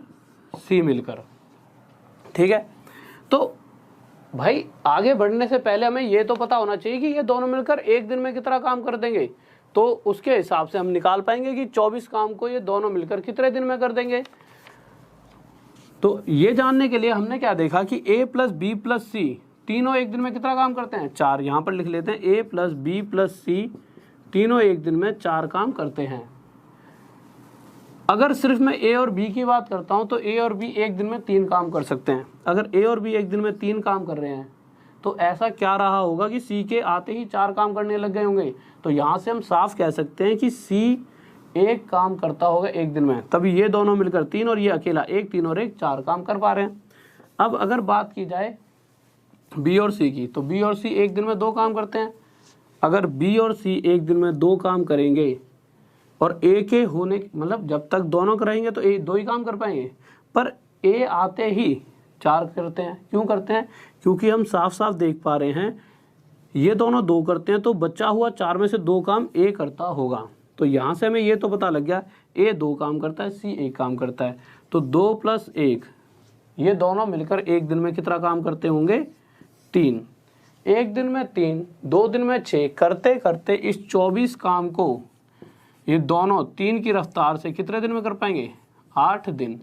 सी मिलकर। ठीक है, तो भाई आगे बढ़ने से पहले हमें ये तो पता होना चाहिए कि ये दोनों मिलकर एक दिन में कितना काम कर देंगे। तो उसके हिसाब से हम निकाल पाएंगे कि 24 काम को ये दोनों मिलकर कितने दिन में कर देंगे। तो ये जानने के लिए हमने क्या देखा कि ए प्लस बी प्लस सी तीनों एक दिन में कितना काम करते हैं? 4। यहाँ पर लिख लेते हैं ए प्लस बी प्लस सी तीनों एक दिन में 4 काम करते हैं। अगर सिर्फ मैं ए और बी की बात करता हूँ तो ए और बी एक दिन में 3 काम कर सकते हैं। अगर ए और बी एक दिन में 3 काम कर रहे हैं तो ऐसा क्या रहा होगा कि सी के आते ही 4 काम करने लग गए होंगे। तो यहाँ से हम साफ कह सकते हैं कि सी 1 काम करता होगा एक दिन में, तभी ये दोनों मिलकर 3 और ये अकेला 1, 3 और 1 4 काम कर पा रहे हैं। अब अगर बात की जाए बी और सी की, तो बी और सी एक दिन में 2 काम करते हैं। अगर बी और सी एक दिन में 2 काम करेंगे और ए के होने मतलब जब तक दोनों कराएंगे तो ए 2 ही काम कर पाएंगे, पर ए आते ही 4 करते हैं। क्यों करते हैं? क्योंकि हम साफ साफ देख पा रहे हैं ये दोनों 2 करते हैं तो बचा हुआ 4 में से 2 काम ए करता होगा। तो यहाँ से हमें ये तो पता लग गया ए 2 काम करता है, सी 1 काम करता है। तो 2 + 1 ये दोनों मिलकर एक दिन में कितना काम करते होंगे? 3। एक दिन में 3, 2 दिन में 6, करते करते इस 24 काम को ये दोनों 3 की रफ्तार से कितने दिन में कर पाएंगे? 8 दिन।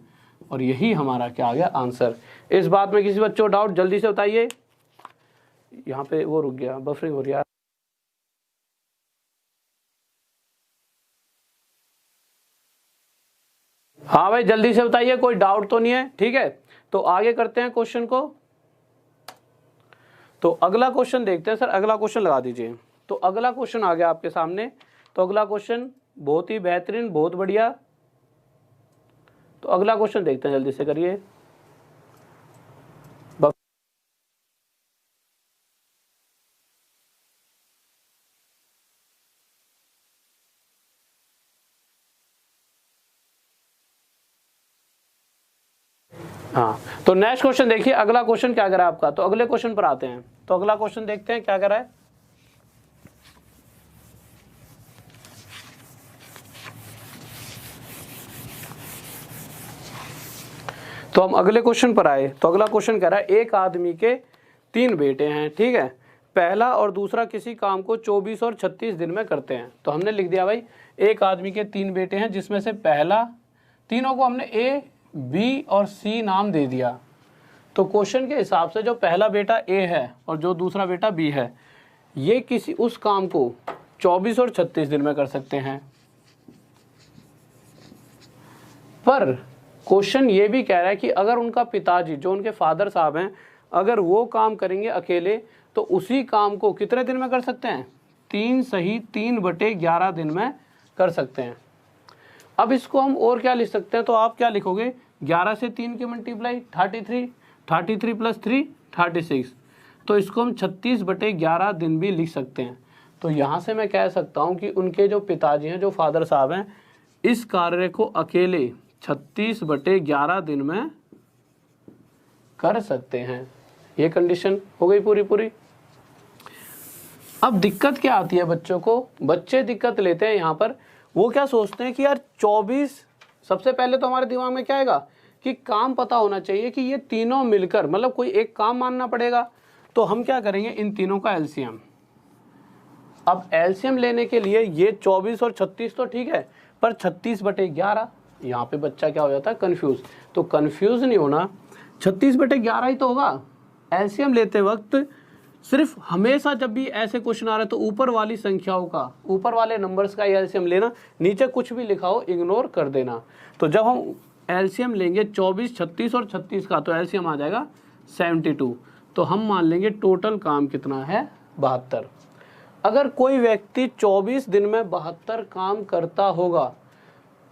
और यही हमारा क्या आ गया? आंसर। इस बात में किसी बच्चों डाउट? जल्दी से बताइए। यहाँ पे वो रुक गया, बफरिंग हो रही है। हाँ भाई जल्दी से बताइए, कोई डाउट तो नहीं है? ठीक है, तो आगे करते हैं क्वेश्चन को। तो अगला क्वेश्चन देखते हैं। सर अगला क्वेश्चन लगा दीजिए। तो अगला क्वेश्चन आ गया आपके सामने। तो अगला क्वेश्चन बहुत ही बेहतरीन, बहुत बढ़िया। तो अगला क्वेश्चन देखते हैं, जल्दी से करिए। हाँ, तो नेक्स्ट क्वेश्चन देखिए, अगला क्वेश्चन क्या करा है आपका। तो अगले क्वेश्चन पर आते हैं। तो अगला क्वेश्चन देखते हैं क्या करा है। तो हम अगले क्वेश्चन पर आए। तो अगला क्वेश्चन कह रहा है एक आदमी के 3 बेटे हैं, ठीक है। पहला और दूसरा किसी काम को 24 और 36 दिन में करते हैं। तो हमने लिख दिया भाई एक आदमी के 3 बेटे हैं, जिसमें से पहला, तीनों को हमने ए, बी और सी नाम दे दिया। तो क्वेश्चन के हिसाब से जो पहला बेटा ए है और जो दूसरा बेटा बी है, ये किसी उस काम को 24 और 36 दिन में कर सकते हैं। पर क्वेश्चन ये भी कह रहा है कि अगर उनका पिताजी, जो उनके फादर साहब हैं, अगर वो काम करेंगे अकेले तो उसी काम को कितने दिन में कर सकते हैं? 3 सही 3/11 दिन में कर सकते हैं। अब इसको हम और क्या लिख सकते हैं? तो आप क्या लिखोगे? 11 से 3 की मल्टीप्लाई 33, 33 + 3 36। तो इसको हम 36/11 दिन भी लिख सकते हैं। तो यहाँ से मैं कह सकता हूँ कि उनके जो पिताजी हैं, जो फादर साहब हैं, इस कार्य को अकेले 36/11 दिन में कर सकते हैं। ये कंडीशन हो गई पूरी पूरी। अब दिक्कत क्या आती है बच्चों को? बच्चे दिक्कत लेते हैं यहाँ पर। वो क्या सोचते हैं कि यार 24, सबसे पहले तो हमारे दिमाग में क्या आएगा कि काम पता होना चाहिए कि ये तीनों मिलकर, मतलब कोई एक काम मानना पड़ेगा। तो हम क्या करेंगे, इन तीनों का एलसीएम। अब एलसीएम लेने के लिए ये 24 और 36 तो ठीक है, पर 36/11, यहाँ पे बच्चा क्या हो जाता है? कंफ्यूज। तो कंफ्यूज नहीं होना, 36/11 ही तो होगा। एलसीएम लेते वक्त सिर्फ हमेशा जब भी ऐसे क्वेश्चन आ रहे तो ऊपर वाली संख्याओं का, ऊपर वाले नंबर्स का एलसीएम लेना, नीचे कुछ भी लिखा हो इग्नोर कर देना। तो जब हम एलसीएम लेंगे 24, 36 और 36 का, तो एलसीएम आ जाएगा 72। तो हम मान लेंगे टोटल काम कितना है? 72। अगर कोई व्यक्ति 24 दिन में 72 काम करता होगा,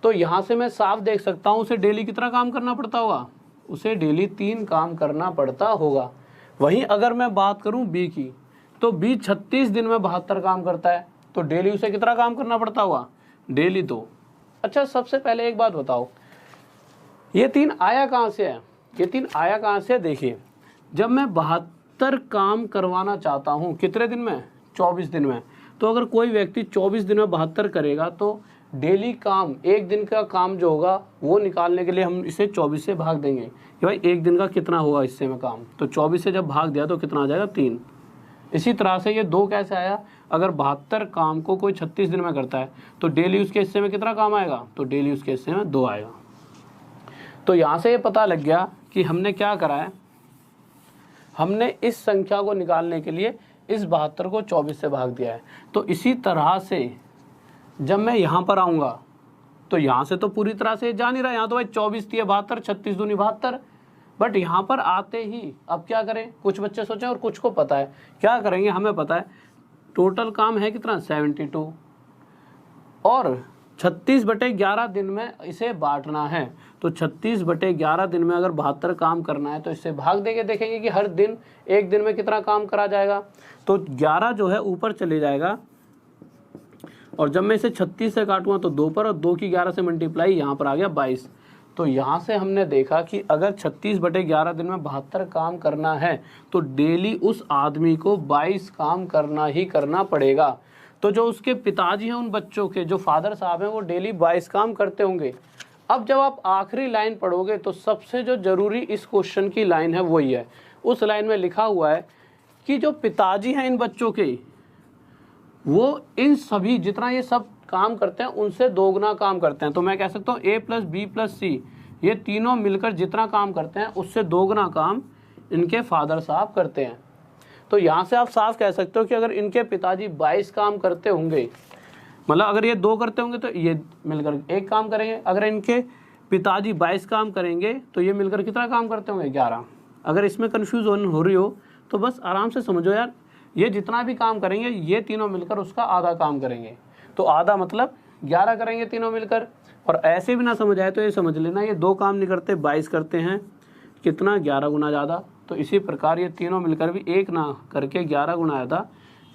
तो यहाँ से मैं साफ देख सकता हूँ उसे डेली कितना काम करना पड़ता होगा? उसे डेली 3 काम करना पड़ता होगा। वहीं अगर मैं बात करूं बी की, तो बी 36 दिन में 72 काम करता है, तो डेली उसे कितना काम करना पड़ता होगा? डेली 2। अच्छा, सबसे पहले एक बात बताओ, ये 3 आया कहाँ से है? ये 3 आया कहाँ से? देखिए, जब मैं 72 काम करवाना चाहता हूँ कितने दिन में? 24 दिन में। तो अगर कोई व्यक्ति 24 दिन में 72 करेगा, तो डेली काम, एक दिन का काम जो होगा वो निकालने के लिए हम इसे 24 से भाग देंगे कि भाई एक दिन का कितना होगा हिस्से में काम। तो 24 से जब भाग दिया तो कितना आ जाएगा? 3। इसी तरह से ये 2 कैसे आया? अगर 72 काम को कोई 36 दिन में करता है, तो डेली उसके हिस्से में कितना काम आएगा? तो डेली उसके हिस्से में 2 आएगा। तो यहाँ से ये पता लग गया कि हमने क्या करा है, हमने इस संख्या को निकालने के लिए इस 72 को 24 से भाग दिया है। तो इसी तरह से जब मैं यहाँ पर आऊँगा, तो यहाँ से तो पूरी तरह से जा नहीं रहा, यहाँ तो भाई 24 × 72, 36 दूनी 72। बट यहाँ पर आते ही अब क्या करें? कुछ बच्चे सोचें और कुछ को पता है क्या करेंगे, हमें पता है टोटल काम है कितना? 72, और 36/11 दिन में इसे बांटना है। तो 36/11 दिन में अगर 72 काम करना है, तो इससे भाग देके देखेंगे कि हर दिन एक दिन में कितना काम करा जाएगा। तो 11 जो है ऊपर चले जाएगा, और जब मैं इसे 36 से काटूंगा तो 2 पर, और 2 की 11 से मल्टीप्लाई, यहाँ पर आ गया 22। तो यहाँ से हमने देखा कि अगर 36/11 दिन में 72 काम करना है, तो डेली उस आदमी को 22 काम करना ही करना पड़ेगा। तो जो उसके पिताजी हैं उन बच्चों के, जो फादर साहब हैं, वो डेली 22 काम करते होंगे। अब जब आप आखिरी लाइन पढ़ोगे तो सबसे जो जरूरी इस क्वेश्चन की लाइन है वही है। उस लाइन में लिखा हुआ है कि जो पिताजी हैं इन बच्चों के, वो इन सभी जितना ये सब काम करते हैं उनसे दोगुना काम करते हैं। तो मैं कह सकता हूँ A+B+C ये तीनों मिलकर जितना काम करते हैं उससे दोगुना काम इनके फादर साहब करते हैं। तो यहाँ से आप साफ कह सकते हो कि अगर इनके पिताजी 22 काम करते होंगे, मतलब अगर ये 2 करते होंगे तो ये मिलकर 1 काम करेंगे। अगर इनके पिताजी 22 काम करेंगे तो ये मिलकर कितना काम करते होंगे? 11। अगर इसमें कन्फ्यूजन हो रही हो तो बस आराम से समझो यार, ये जितना भी काम करेंगे ये तीनों मिलकर उसका आधा काम करेंगे। तो आधा मतलब 11 करेंगे तीनों मिलकर। और ऐसे भी ना समझ आए तो ये समझ लेना ये 2 काम नहीं करते, 22 करते हैं, कितना? 11 गुना ज़्यादा। तो इसी प्रकार ये तीनों मिलकर भी 1 ना करके 11 गुना ज़्यादा,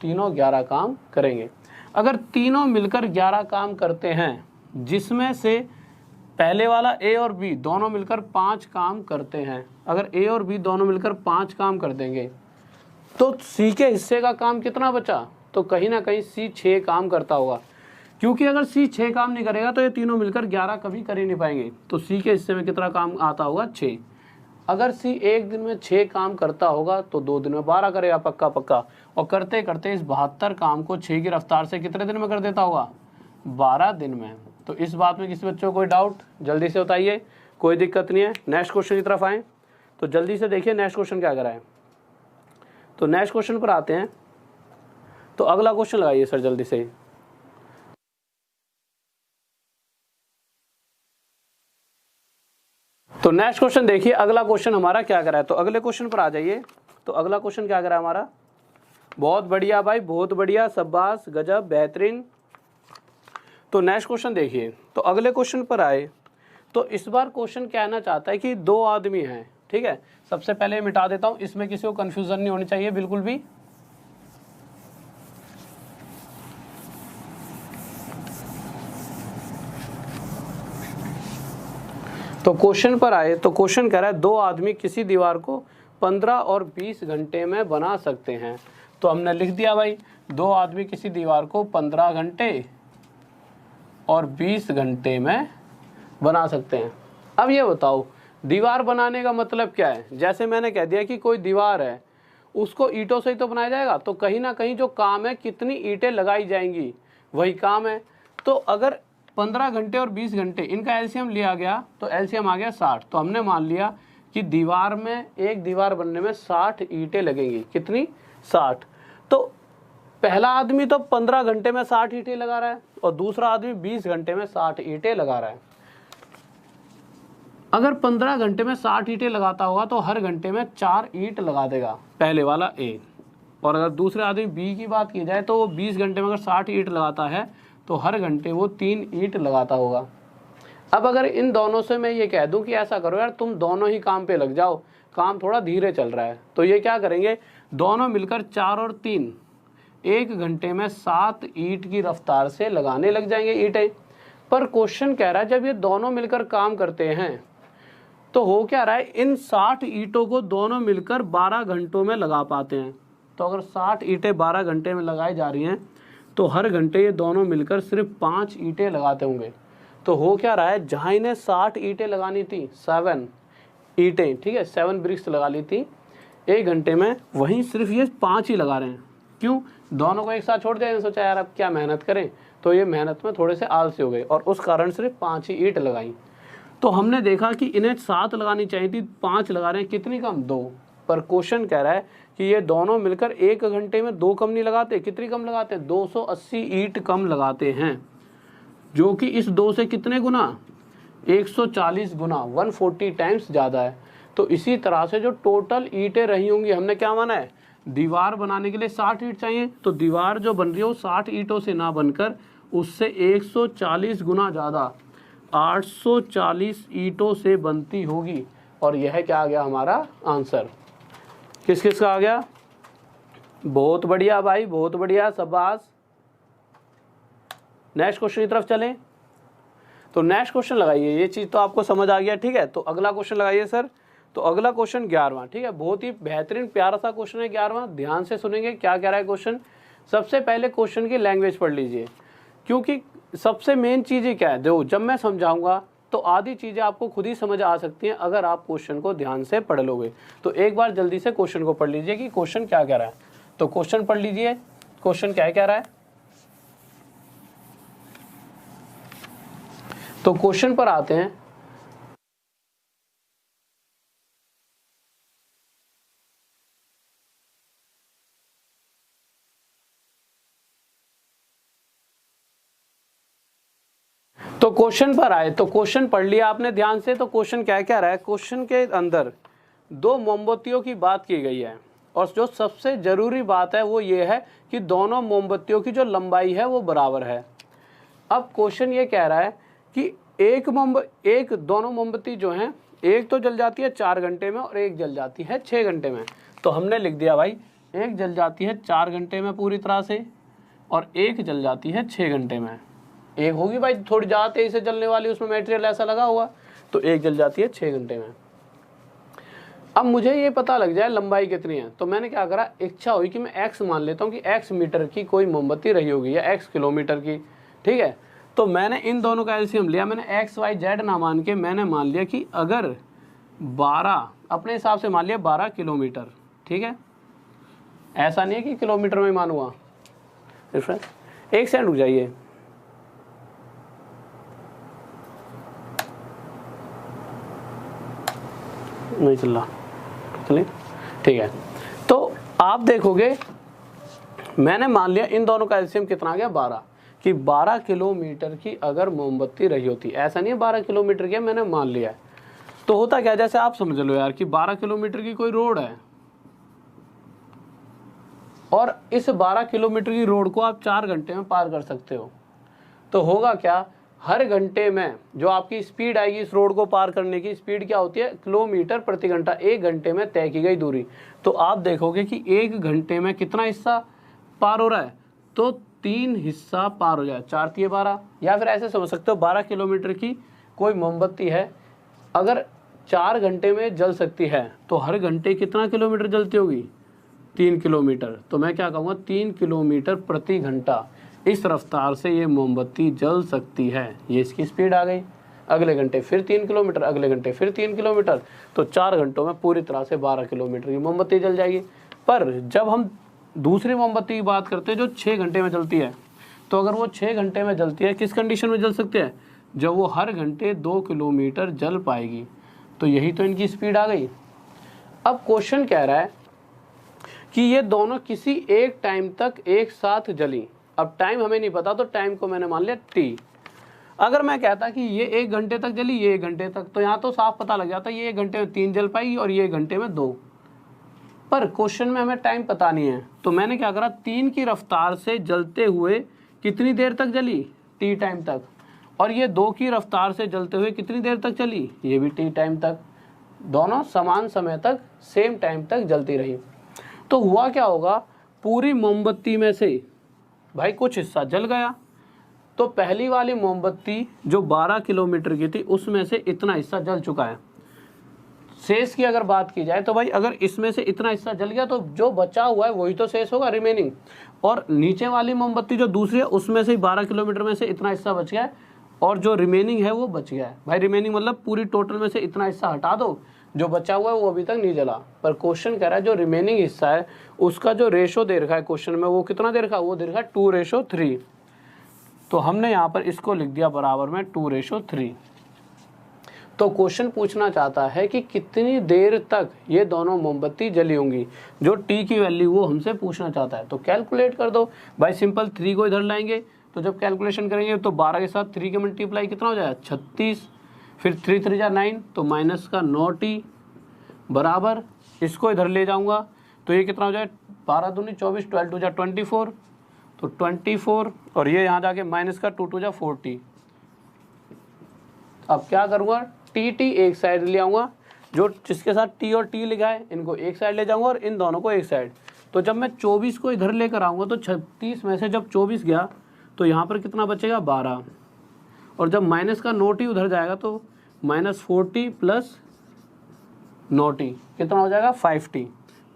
तीनों 11 काम करेंगे। अगर तीनों मिलकर 11 काम करते हैं, जिसमें से पहले वाला A और B दोनों मिलकर 5 काम करते हैं, अगर A और B दोनों मिलकर 5 काम कर देंगे तो C के हिस्से का काम कितना बचा? तो कहीं ना कहीं C 6 काम करता होगा, क्योंकि अगर C 6 काम नहीं करेगा तो ये तीनों मिलकर 11 कभी कर ही नहीं पाएंगे। तो C के हिस्से में कितना काम आता होगा? 6। अगर C एक दिन में 6 काम करता होगा तो 2 दिन में 12 करेगा पक्का पक्का। और करते करते इस 72 काम को 6 की रफ्तार से कितने दिन में कर देता होगा? 12 दिन में। तो इस बात में किसी बच्चों को कोई डाउट? जल्दी से बताइए, कोई दिक्कत नहीं है। नेक्स्ट क्वेश्चन की तरफ आएँ तो जल्दी से देखिए नेक्स्ट क्वेश्चन क्या कराए। तो नेक्स्ट क्वेश्चन पर आते हैं। तो अगला क्वेश्चन लगाइए सर जल्दी से। तो नेक्स्ट क्वेश्चन देखिए, अगला क्वेश्चन हमारा क्या करा है। तो अगले क्वेश्चन पर आ जाइए। तो अगला क्वेश्चन क्या करा है हमारा? बहुत बढ़िया भाई, बहुत बढ़िया, शाबाश, गजब, बेहतरीन। तो नेक्स्ट क्वेश्चन देखिए। तो अगले क्वेश्चन पर आए तो इस बार क्वेश्चन कहना चाहता है कि 2 आदमी हैं, ठीक है। सबसे पहले मिटा देता हूं, इसमें किसी को कंफ्यूजन नहीं होनी चाहिए बिल्कुल भी। तो क्वेश्चन पर आए तो क्वेश्चन कह रहा है 2 आदमी किसी दीवार को 15 और 20 घंटे में बना सकते हैं। तो हमने लिख दिया भाई 2 आदमी किसी दीवार को 15 घंटे और 20 घंटे में बना सकते हैं। अब ये बताओ दीवार बनाने का मतलब क्या है? जैसे मैंने कह दिया कि कोई दीवार है उसको ईंटों से ही तो बनाया जाएगा, तो कहीं ना कहीं जो काम है कितनी ईंटें लगाई जाएंगी वही काम है। तो अगर 15 घंटे और 20 घंटे इनका एलसीएम लिया गया तो एलसीएम आ गया 60। तो हमने मान लिया कि दीवार में, एक दीवार बनने में 60 ईंटें लगेंगी। कितनी? 60। तो पहला आदमी तो 15 घंटे में 60 ईंटें लगा रहा है और दूसरा आदमी 20 घंटे में 60 ईंटें लगा रहा है। अगर 15 घंटे में 60 ईंटें लगाता होगा तो हर घंटे में 4 ईंट लगा देगा पहले वाला ए। और अगर दूसरे आदमी बी की बात की जाए तो वो 20 घंटे में अगर 60 ईंट लगाता है तो हर घंटे वो 3 ईंट लगाता होगा। अब अगर इन दोनों से मैं ये कह दूं कि ऐसा करो यार तुम दोनों ही काम पे लग जाओ, काम थोड़ा धीरे चल रहा है, तो ये क्या करेंगे? दोनों मिलकर 4 और 3 1 घंटे में 7 ईंट की रफ्तार से लगाने लग जाएंगे ईंटें। पर क्वेश्चन कह रहा है जब ये दोनों मिलकर काम करते हैं तो हो क्या रहा है? इन 60 ईंटों को दोनों मिलकर 12 घंटों में लगा पाते हैं। तो अगर 60 ईंटें 12 घंटे में लगाई जा रही हैं तो हर घंटे ये दोनों मिलकर सिर्फ 5 ईंटें लगाते होंगे। तो हो क्या रहा है? जहाँ इन्हें 60 ईंटें लगानी थी, 7 ईंटें, ठीक है, 7 ब्रिक्स लगा ली थी 1 घंटे में, वहीं सिर्फ ये 5 ही लगा रहे हैं। क्यों? दोनों को एक साथ छोड़ दिया, सोचा यार अब क्या मेहनत करें, तो ये मेहनत में थोड़े से आलसी हो गए और उस कारण सिर्फ 5 ही ईंट लगाई। तो हमने देखा कि इन्हें 7 लगानी चाहिए थी, 5 लगा रहे हैं, कितनी कम? 2। पर क्वेश्चन कह रहा है कि ये दोनों मिलकर 1 घंटे में 2 कम नहीं लगाते, कितनी कम लगाते हैं? 280 ईंट कम लगाते हैं, जो कि इस 2 से कितने गुना? 140 गुना, 140 टाइम्स ज़्यादा है। तो इसी तरह से जो टोटल ईंटें रही होंगी, हमने क्या माना है? दीवार बनाने के लिए 60 ईंट चाहिए, तो दीवार जो बन रही है वो 60 ईंटों से ना बनकर उससे 140 गुना ज़्यादा 840 ईंटों से बनती होगी। और यह क्या आ गया हमारा आंसर? किस किस का आ गया? बहुत बढ़िया भाई, बहुत बढ़िया, शाबाश। नेक्स्ट क्वेश्चन की तरफ चलें। तो नेक्स्ट क्वेश्चन लगाइए, ये चीज़ तो आपको समझ आ गया, ठीक है। तो अगला क्वेश्चन लगाइए सर। तो अगला क्वेश्चन 11वां, ठीक है, बहुत ही बेहतरीन प्यारा सा क्वेश्चन है 11वां। ध्यान से सुनेंगे क्या कह रहा है क्वेश्चन। सबसे पहले क्वेश्चन की लैंग्वेज पढ़ लीजिए, क्योंकि सबसे मेन चीज़ें क्या है, देखो जब मैं समझाऊंगा तो आधी चीज़ें आपको खुद ही समझ आ सकती हैं अगर आप क्वेश्चन को ध्यान से पढ़ लोगे। तो एक बार जल्दी से क्वेश्चन को पढ़ लीजिए कि क्वेश्चन क्या कह रहा है। तो क्वेश्चन पढ़ लीजिए, क्वेश्चन क्या कह रहा है। तो क्वेश्चन पर आते हैं। तो क्वेश्चन पर आए, तो क्वेश्चन पढ़ लिया आपने ध्यान से। तो क्वेश्चन क्या कह रहा है, क्वेश्चन के अंदर दो मोमबत्तियों की बात की गई है, और जो सबसे जरूरी बात है वो ये है कि दोनों मोमबत्तियों की जो लंबाई है वो बराबर है। अब क्वेश्चन ये कह रहा है कि दोनों मोमबत्ती जो हैं, एक तो जल जाती है 4 घंटे में और एक जल जाती है 6 घंटे में। तो हमने लिख दिया भाई, एक जल जाती है 4 घंटे में पूरी तरह से और एक जल जाती है 6 घंटे में। एक होगी भाई थोड़ी ज़्यादा तेजी से जलने वाली, उसमें मटेरियल ऐसा लगा हुआ, तो एक जल जाती है 6 घंटे में। अब मुझे ये पता लग जाए लंबाई कितनी है, तो मैंने क्या करा, इच्छा हुई कि मैं x मान लेता हूँ कि x मीटर की कोई मोमबत्ती रही होगी या x किलोमीटर की, ठीक है। तो मैंने इन दोनों का एलसीएम लिया, मैंने x y z ना मान के मैंने मान लिया कि अगर 12 अपने हिसाब से मान लिया 12 किलोमीटर, ठीक है। ऐसा नहीं है कि किलोमीटर में मानूंगा, एक सेकंड रुक जाइए। नहीं चल रहा, चलिए ठीक है। तो आप देखोगे मैंने मान लिया इन दोनों का एलसीएम कितना आ गया 12, कि 12 किलोमीटर की अगर मोमबत्ती रही होती, ऐसा नहीं है 12 किलोमीटर की मैंने मान लिया है। तो होता क्या, जैसे आप समझ लो यार कि 12 किलोमीटर की कोई रोड है और इस 12 किलोमीटर की रोड को आप 4 घंटे में पार कर सकते हो। तो होगा क्या, हर घंटे में जो आपकी स्पीड आएगी इस रोड को पार करने की स्पीड क्या होती है, किलोमीटर प्रति घंटा, 1 घंटे में तय की गई दूरी। तो आप देखोगे कि 1 घंटे में कितना हिस्सा पार हो रहा है, तो 3 हिस्सा पार हो जाए, 4 3 12। या फिर ऐसे समझ सकते हो 12 किलोमीटर की कोई मोमबत्ती है, अगर 4 घंटे में जल सकती है तो हर घंटे कितना किलोमीटर जलती होगी, 3 किलोमीटर। तो मैं क्या कहूँगा, 3 किलोमीटर प्रति घंटा इस रफ्तार से ये मोमबत्ती जल सकती है। ये इसकी स्पीड आ गई। अगले घंटे फिर 3 किलोमीटर, अगले घंटे फिर 3 किलोमीटर, तो 4 घंटों में पूरी तरह से 12 किलोमीटर की मोमबत्ती जल जाएगी। पर जब हम दूसरी मोमबत्ती की बात करते हैं जो 6 घंटे में जलती है, तो अगर वो 6 घंटे में जलती है, किस कंडीशन में जल सकते हैं, जब वो हर घंटे 2 किलोमीटर जल पाएगी। तो यही तो इनकी स्पीड आ गई। अब क्वेश्चन कह रहा है कि ये दोनों किसी एक टाइम तक एक साथ जली। अब टाइम हमें नहीं पता, तो टाइम को मैंने मान लिया t। अगर मैं कहता कि ये 1 घंटे तक जली, ये 1 घंटे तक, तो यहाँ तो साफ पता लग जाता ये 1 घंटे में 3 जल पाएगी और ये 1 घंटे में 2। पर क्वेश्चन में हमें टाइम पता नहीं है, तो मैंने क्या करा, 3 की रफ्तार से जलते हुए कितनी देर तक जली, t टाइम तक, और ये 2 की रफ्तार से जलते हुए कितनी देर तक चली, ये भी t टाइम तक। दोनों समान समय तक सेम टाइम तक जलती रही। तो हुआ क्या होगा, पूरी मोमबत्ती में से भाई कुछ हिस्सा जल गया। तो पहली वाली मोमबत्ती जो 12 किलोमीटर की थी उसमें से इतना हिस्सा जल चुका है। शेष की अगर बात की जाए तो भाई अगर इसमें से इतना हिस्सा जल गया तो जो बचा हुआ है वही तो शेष होगा, रिमेनिंग। और नीचे वाली मोमबत्ती जो दूसरी है उसमें से 12 किलोमीटर में से इतना हिस्सा बच गया है और जो रिमेनिंग है वो बच गया है। भाई रिमेनिंग मतलब पूरी टोटल में से इतना हिस्सा हटा दो, जो बचा हुआ है वो अभी तक नहीं जला। पर क्वेश्चन कह रहा है जो रिमेनिंग हिस्सा है उसका जो रेशो दे रखा है क्वेश्चन में, वो कितना दे रखा है, वो दे रखा है 2:3। तो हमने यहाँ पर इसको लिख दिया बराबर में 2:3। तो क्वेश्चन पूछना चाहता है कि कितनी देर तक ये दोनों मोमबत्ती जली होंगी, जो टी की वैल्यू वो हमसे पूछना चाहता है। तो कैलकुलेट कर दो भाई, सिंपल 3 को इधर लाएंगे, तो जब कैलकुलेशन करेंगे तो 12 के साथ 3 के मल्टीप्लाई कितना हो जाएगा 36, फिर 3 3 जा 9, तो माइनस का 9t बराबर, इसको इधर ले जाऊंगा तो ये कितना हो जाए 12 दूनी 24, 12 2 जा 24, तो 24, और ये यहाँ जाके माइनस का 2 2 जा 40। अब क्या करूँगा, टी एक साइड ले आऊँगा, जो जिसके साथ टी और टी लिखा है इनको एक साइड ले जाऊँगा और इन दोनों को एक साइड। तो जब मैं 24 को इधर लेकर आऊँगा तो 36 में से जब 24 गया तो यहाँ पर कितना बचेगा 12, और जब माइनस का 9t उधर जाएगा तो -40 प्लस 9t कितना हो जाएगा 5t।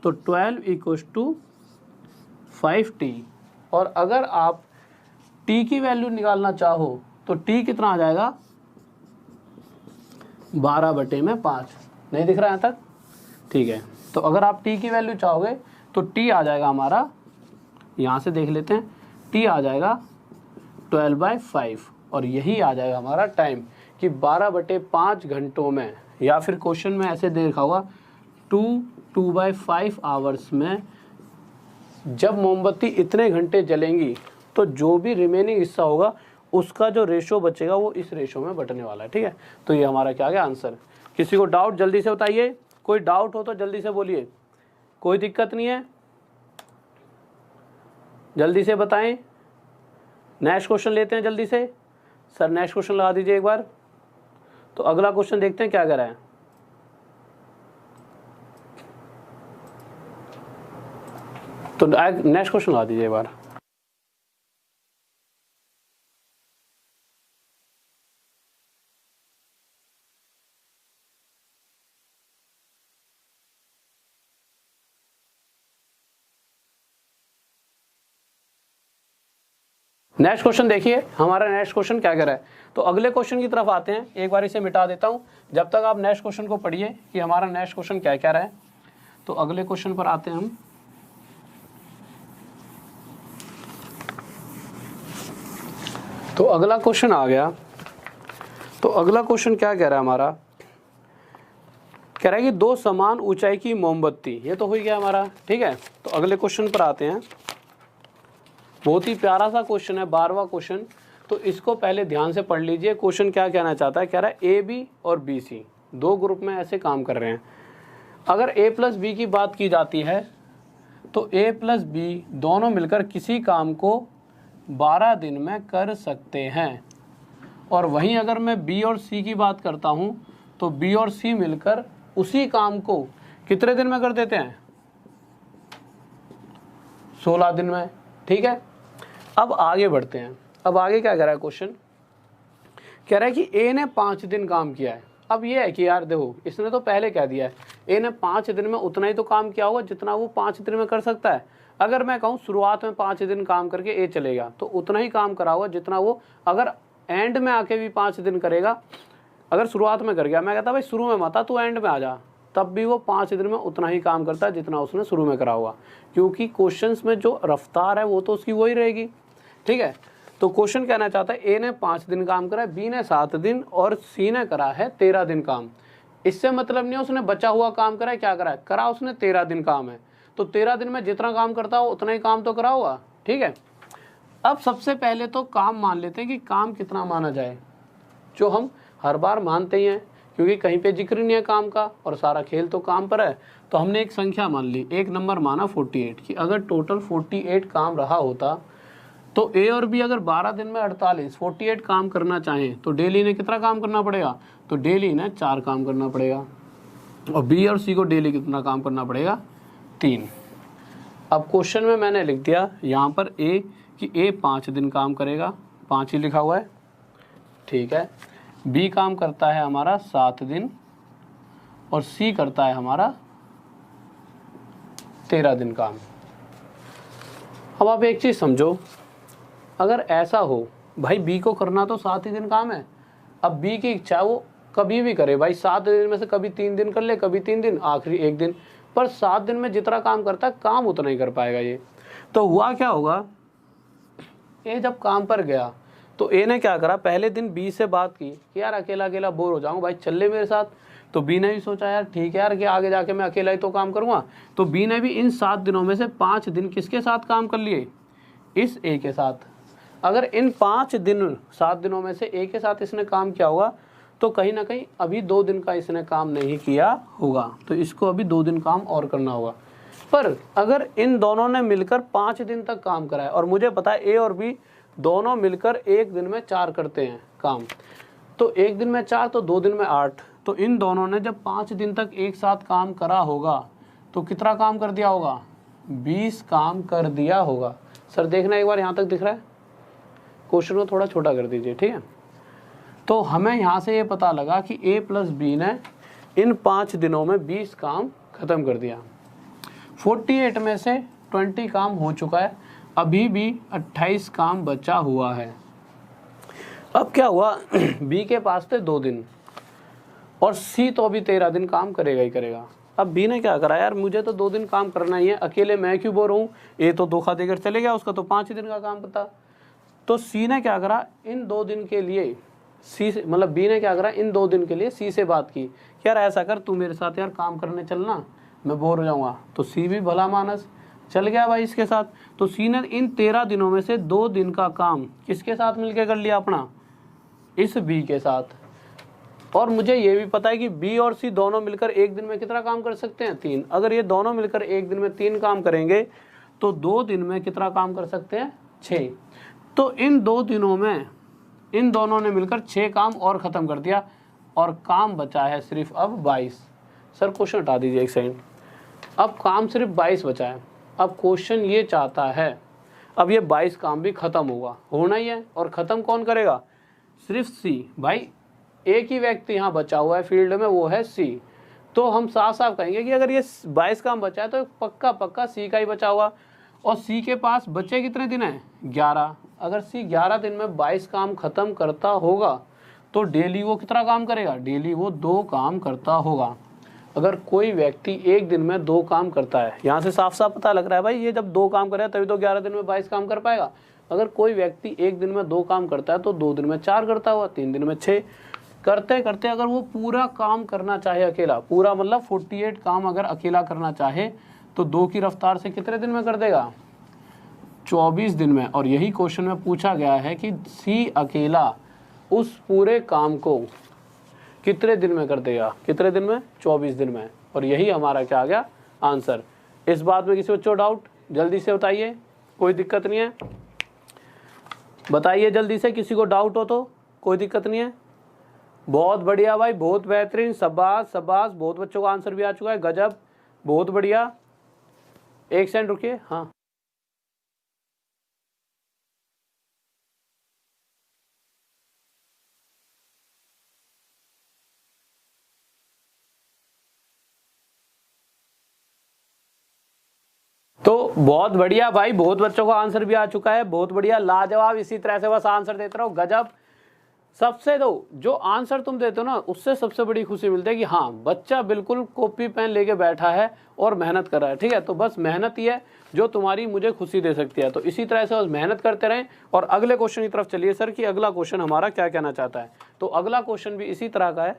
तो 12 = 5t। और अगर आप t की वैल्यू निकालना चाहो तो t कितना आ जाएगा 12/5। नहीं दिख रहा है यहाँ तक? ठीक है, तो अगर आप t की वैल्यू चाहोगे तो t आ जाएगा हमारा, यहाँ से देख लेते हैं, t आ जाएगा 12/5 और यही आ जाएगा हमारा टाइम कि 12/5 घंटों में, या फिर क्वेश्चन में ऐसे दे रखा होगा 2/5 आवर्स में जब मोमबत्ती इतने घंटे जलेंगी तो जो भी रिमेनिंग हिस्सा होगा उसका जो रेशो बचेगा वो इस रेशो में बटने वाला है। ठीक है, तो ये हमारा क्या आ गया आंसर। किसी को डाउट जल्दी से बताइए, कोई डाउट हो तो जल्दी से बोलिए, कोई दिक्कत नहीं है, जल्दी से बताएं। नेक्स्ट क्वेश्चन लेते हैं जल्दी से। सर नेक्स्ट क्वेश्चन लगा दीजिए एक बार। तो अगला क्वेश्चन देखते हैं क्या कह रहा है। तो नेक्स्ट क्वेश्चन लगा दीजिए एक बार। नेक्स्ट क्वेश्चन देखिए, हमारा नेक्स्ट क्वेश्चन क्या कह रहा है। तो अगले क्वेश्चन की तरफ आते हैं, एक बार इसे मिटा देता हूं जब तक आप नेक्स्ट क्वेश्चन को पढ़िए कि हमारा नेक्स्ट क्वेश्चन क्या कह रहा है। तो अगले क्वेश्चन पर आते हैं हम। तो अगला क्वेश्चन आ गया। तो अगला क्वेश्चन क्या कह रहा है हमारा, कह रहा है कि 2 समान ऊंचाई की मोमबत्ती, ये तो हो गया हमारा। ठीक है, तो अगले क्वेश्चन पर आते हैं। बहुत ही प्यारा सा क्वेश्चन है, 12वां क्वेश्चन। तो इसको पहले ध्यान से पढ़ लीजिए। क्वेश्चन क्या कहना चाहता है, कह रहा है AB और BC 2 ग्रुप में ऐसे काम कर रहे हैं। अगर A + B की बात की जाती है तो A + B दोनों मिलकर किसी काम को 12 दिन में कर सकते हैं। और वहीं अगर मैं B और C की बात करता हूं तो B और C मिलकर उसी काम को कितने दिन में कर देते हैं, 16 दिन में। ठीक है, अब आगे बढ़ते हैं। अब आगे क्या कह रहा है क्वेश्चन, कह रहा है कि A ने 5 दिन काम किया है। अब ये है कि यार देखो, इसने तो पहले कह दिया है A ने 5 दिन में उतना ही तो काम किया होगा जितना वो 5 दिन में कर सकता है। अगर मैं कहूँ शुरुआत में 5 दिन काम करके A चलेगा तो उतना ही काम करा होगा जितना वो अगर एंड में आके भी 5 दिन करेगा। अगर शुरुआत में कर गया, मैं कहता भाई शुरू में मत आ, तू एंड में आ जा, तब भी वो 5 दिन में उतना ही काम करता है जितना उसने शुरू में करा होगा, क्योंकि क्वेश्चंस में जो रफ्तार है वो तो उसकी वही रहेगी। ठीक है, तो क्वेश्चन कहना चाहता है A ने 5 दिन काम करा है, B ने 7 दिन और C ने करा है 13 दिन काम। इससे मतलब नहीं है उसने बचा हुआ काम करा है, क्या करा है, करा उसने 13 दिन काम है। तो 13 दिन में जितना काम करता हो उतना ही काम तो करा होगा। ठीक है, अब सबसे पहले तो काम मान लेते हैं कि काम कितना माना जाए, जो हम हर बार मानते ही हैं, क्योंकि कहीं पे जिक्र नहीं है काम का और सारा खेल तो काम पर है। तो हमने एक संख्या मान ली, एक नंबर माना 48, कि अगर टोटल 48 काम रहा होता तो A और B अगर 12 दिन में 48 काम करना चाहें तो डेली ने कितना काम करना पड़ेगा, तो डेली ने 4 काम करना पड़ेगा। और B और C को डेली कितना काम करना पड़ेगा, 3। अब क्वेश्चन में मैंने लिख दिया यहाँ पर A कि A 5 दिन काम करेगा, 5 ही लिखा हुआ है। ठीक है, B काम करता है हमारा 7 दिन और C करता है हमारा 13 दिन काम। अब आप एक चीज़ समझो, अगर ऐसा हो भाई B को करना तो 7 ही दिन काम है, अब B की इच्छा वो कभी भी करे भाई, 7 दिन में से कभी 3 दिन कर ले, कभी 3 दिन, आखिरी 1 दिन, पर 7 दिन में जितना काम करता है काम उतना ही कर पाएगा ये। तो हुआ क्या होगा, A जब काम पर गया तो A ने क्या करा, पहले दिन B से बात की कि यार अकेला अकेला बोर हो जाऊंगा भाई, चल ले मेरे साथ। तो B ने भी सोचा यार ठीक है यार कि आगे जाके मैं अकेला ही तो काम करूंगा। तो B ने भी इन 7 दिनों में से 5 दिन किसके साथ काम कर लिए, इस A के साथ। अगर इन 5 दिन 7 दिनों में से A के साथ इसने काम किया होगा तो कहीं ना कहीं अभी 2 दिन का इसने काम नहीं किया होगा, तो इसको अभी 2 दिन काम और करना होगा। पर अगर इन दोनों ने मिलकर 5 दिन तक काम करा है और मुझे पता है A और B दोनों मिलकर 1 दिन में 4 करते हैं काम, तो 1 दिन में 4 तो 2 दिन में 8, तो इन दोनों ने जब 5 दिन तक एक साथ काम करा होगा तो कितना काम कर दिया होगा, 20 काम कर दिया होगा। सर देखना एक बार, यहाँ तक दिख रहा है, क्वेश्चन को थोड़ा छोटा कर दीजिए। ठीक है, तो हमें यहाँ से ये पता लगा कि A + B ने इन 5 दिनों में 20 काम खत्म कर दिया। 48 में से 20 काम हो चुका है। अभी भी 28 काम बचा हुआ है। अब क्या हुआ, बी के पास थे 2 दिन और सी तो अभी 13 दिन काम करेगा ही करेगा। अब बी ने क्या करा, यार मुझे तो 2 दिन काम करना ही है, अकेले मैं क्यों बोर हूँ, ए तो धोखा देकर चले गया, उसका तो 5 ही दिन का काम था। तो सी ने क्या करा, इन 2 दिन के लिए सी से, मतलब बी ने क्या करा, इन 2 दिन के लिए सी से बात की, यार ऐसा कर तू मेरे साथ यार काम करने चलना, मैं बोर हो जाऊंगा। तो सी भी भला मानस चल गया भाई इसके साथ। तो सी ने इन 13 दिनों में से 2 दिन का काम किसके साथ मिलकर कर लिया, अपना इस बी के साथ। और मुझे ये भी पता है कि बी और सी दोनों मिलकर एक दिन में कितना काम कर सकते हैं, 3। अगर ये दोनों मिलकर एक दिन में 3 काम करेंगे तो 2 दिन में कितना काम कर सकते हैं, 6। तो इन 2 दिनों में इन दोनों ने मिलकर 6 काम और ख़त्म कर दिया और काम बचा है सिर्फ अब 22। सर क्वेश्चन हटा दीजिए एक सेकंड। अब काम सिर्फ 22 बचा है। अब क्वेश्चन ये चाहता है, अब ये 22 काम भी ख़त्म होना ही है, और ख़त्म कौन करेगा, सिर्फ सी। भाई एक ही व्यक्ति यहाँ बचा हुआ है फील्ड में, वो है सी। तो हम साफ साफ कहेंगे कि अगर ये 22 काम बचा है तो पक्का सी का ही बचा हुआ। और सी के पास बचे कितने दिन हैं, 11। अगर सी 11 दिन में 22 काम खत्म करता होगा तो डेली वो कितना काम करेगा, डेली वो 2 काम करता होगा। अगर कोई व्यक्ति एक दिन में 2 काम करता है, यहाँ से साफ साफ पता लग रहा है भाई, ये जब 2 काम करेगा तभी तो 11 दिन में 22 काम कर पाएगा। अगर कोई व्यक्ति एक दिन में 2 काम करता है तो 2 दिन में 4 करता हुआ, 3 दिन में 6 करते करते अगर वो पूरा काम करना चाहे अकेला, पूरा मतलब 48 काम अगर अकेला करना चाहे तो 2 की रफ्तार से कितने दिन में कर देगा, 24 दिन में। और यही क्वेश्चन में पूछा गया है कि सी अकेला उस पूरे काम को कितने दिन में कर देगा, कितने दिन में, 24 दिन में। और यही हमारा क्या आ गया आंसर। इस बात में किसी बच्चों डाउट, जल्दी से बताइए, कोई दिक्कत नहीं है, बताइए जल्दी से, किसी को डाउट हो तो, कोई दिक्कत नहीं है। बहुत बढ़िया भाई, बहुत बेहतरीन, शाबाश शाबाश, बहुत बच्चों का आंसर भी आ चुका है, गजब, बहुत बढ़िया। एक सेकंड रुकिए, हाँ तो बहुत बढ़िया भाई, बहुत बच्चों का आंसर भी आ चुका है, बहुत बढ़िया, लाजवाब। इसी तरह से बस आंसर देते रहो, गजब। सबसे जो आंसर तुम देते हो ना, उससे सबसे बड़ी खुशी मिलती है कि हाँ बच्चा बिल्कुल कॉपी पेन लेके बैठा है और मेहनत कर रहा है। ठीक है, तो बस मेहनत ही है जो तुम्हारी मुझे खुशी दे सकती है। तो इसी तरह से बस मेहनत करते रहें। और अगले क्वेश्चन की तरफ चलिए सर, कि अगला क्वेश्चन हमारा क्या कहना चाहता है। तो अगला क्वेश्चन भी इसी तरह का है।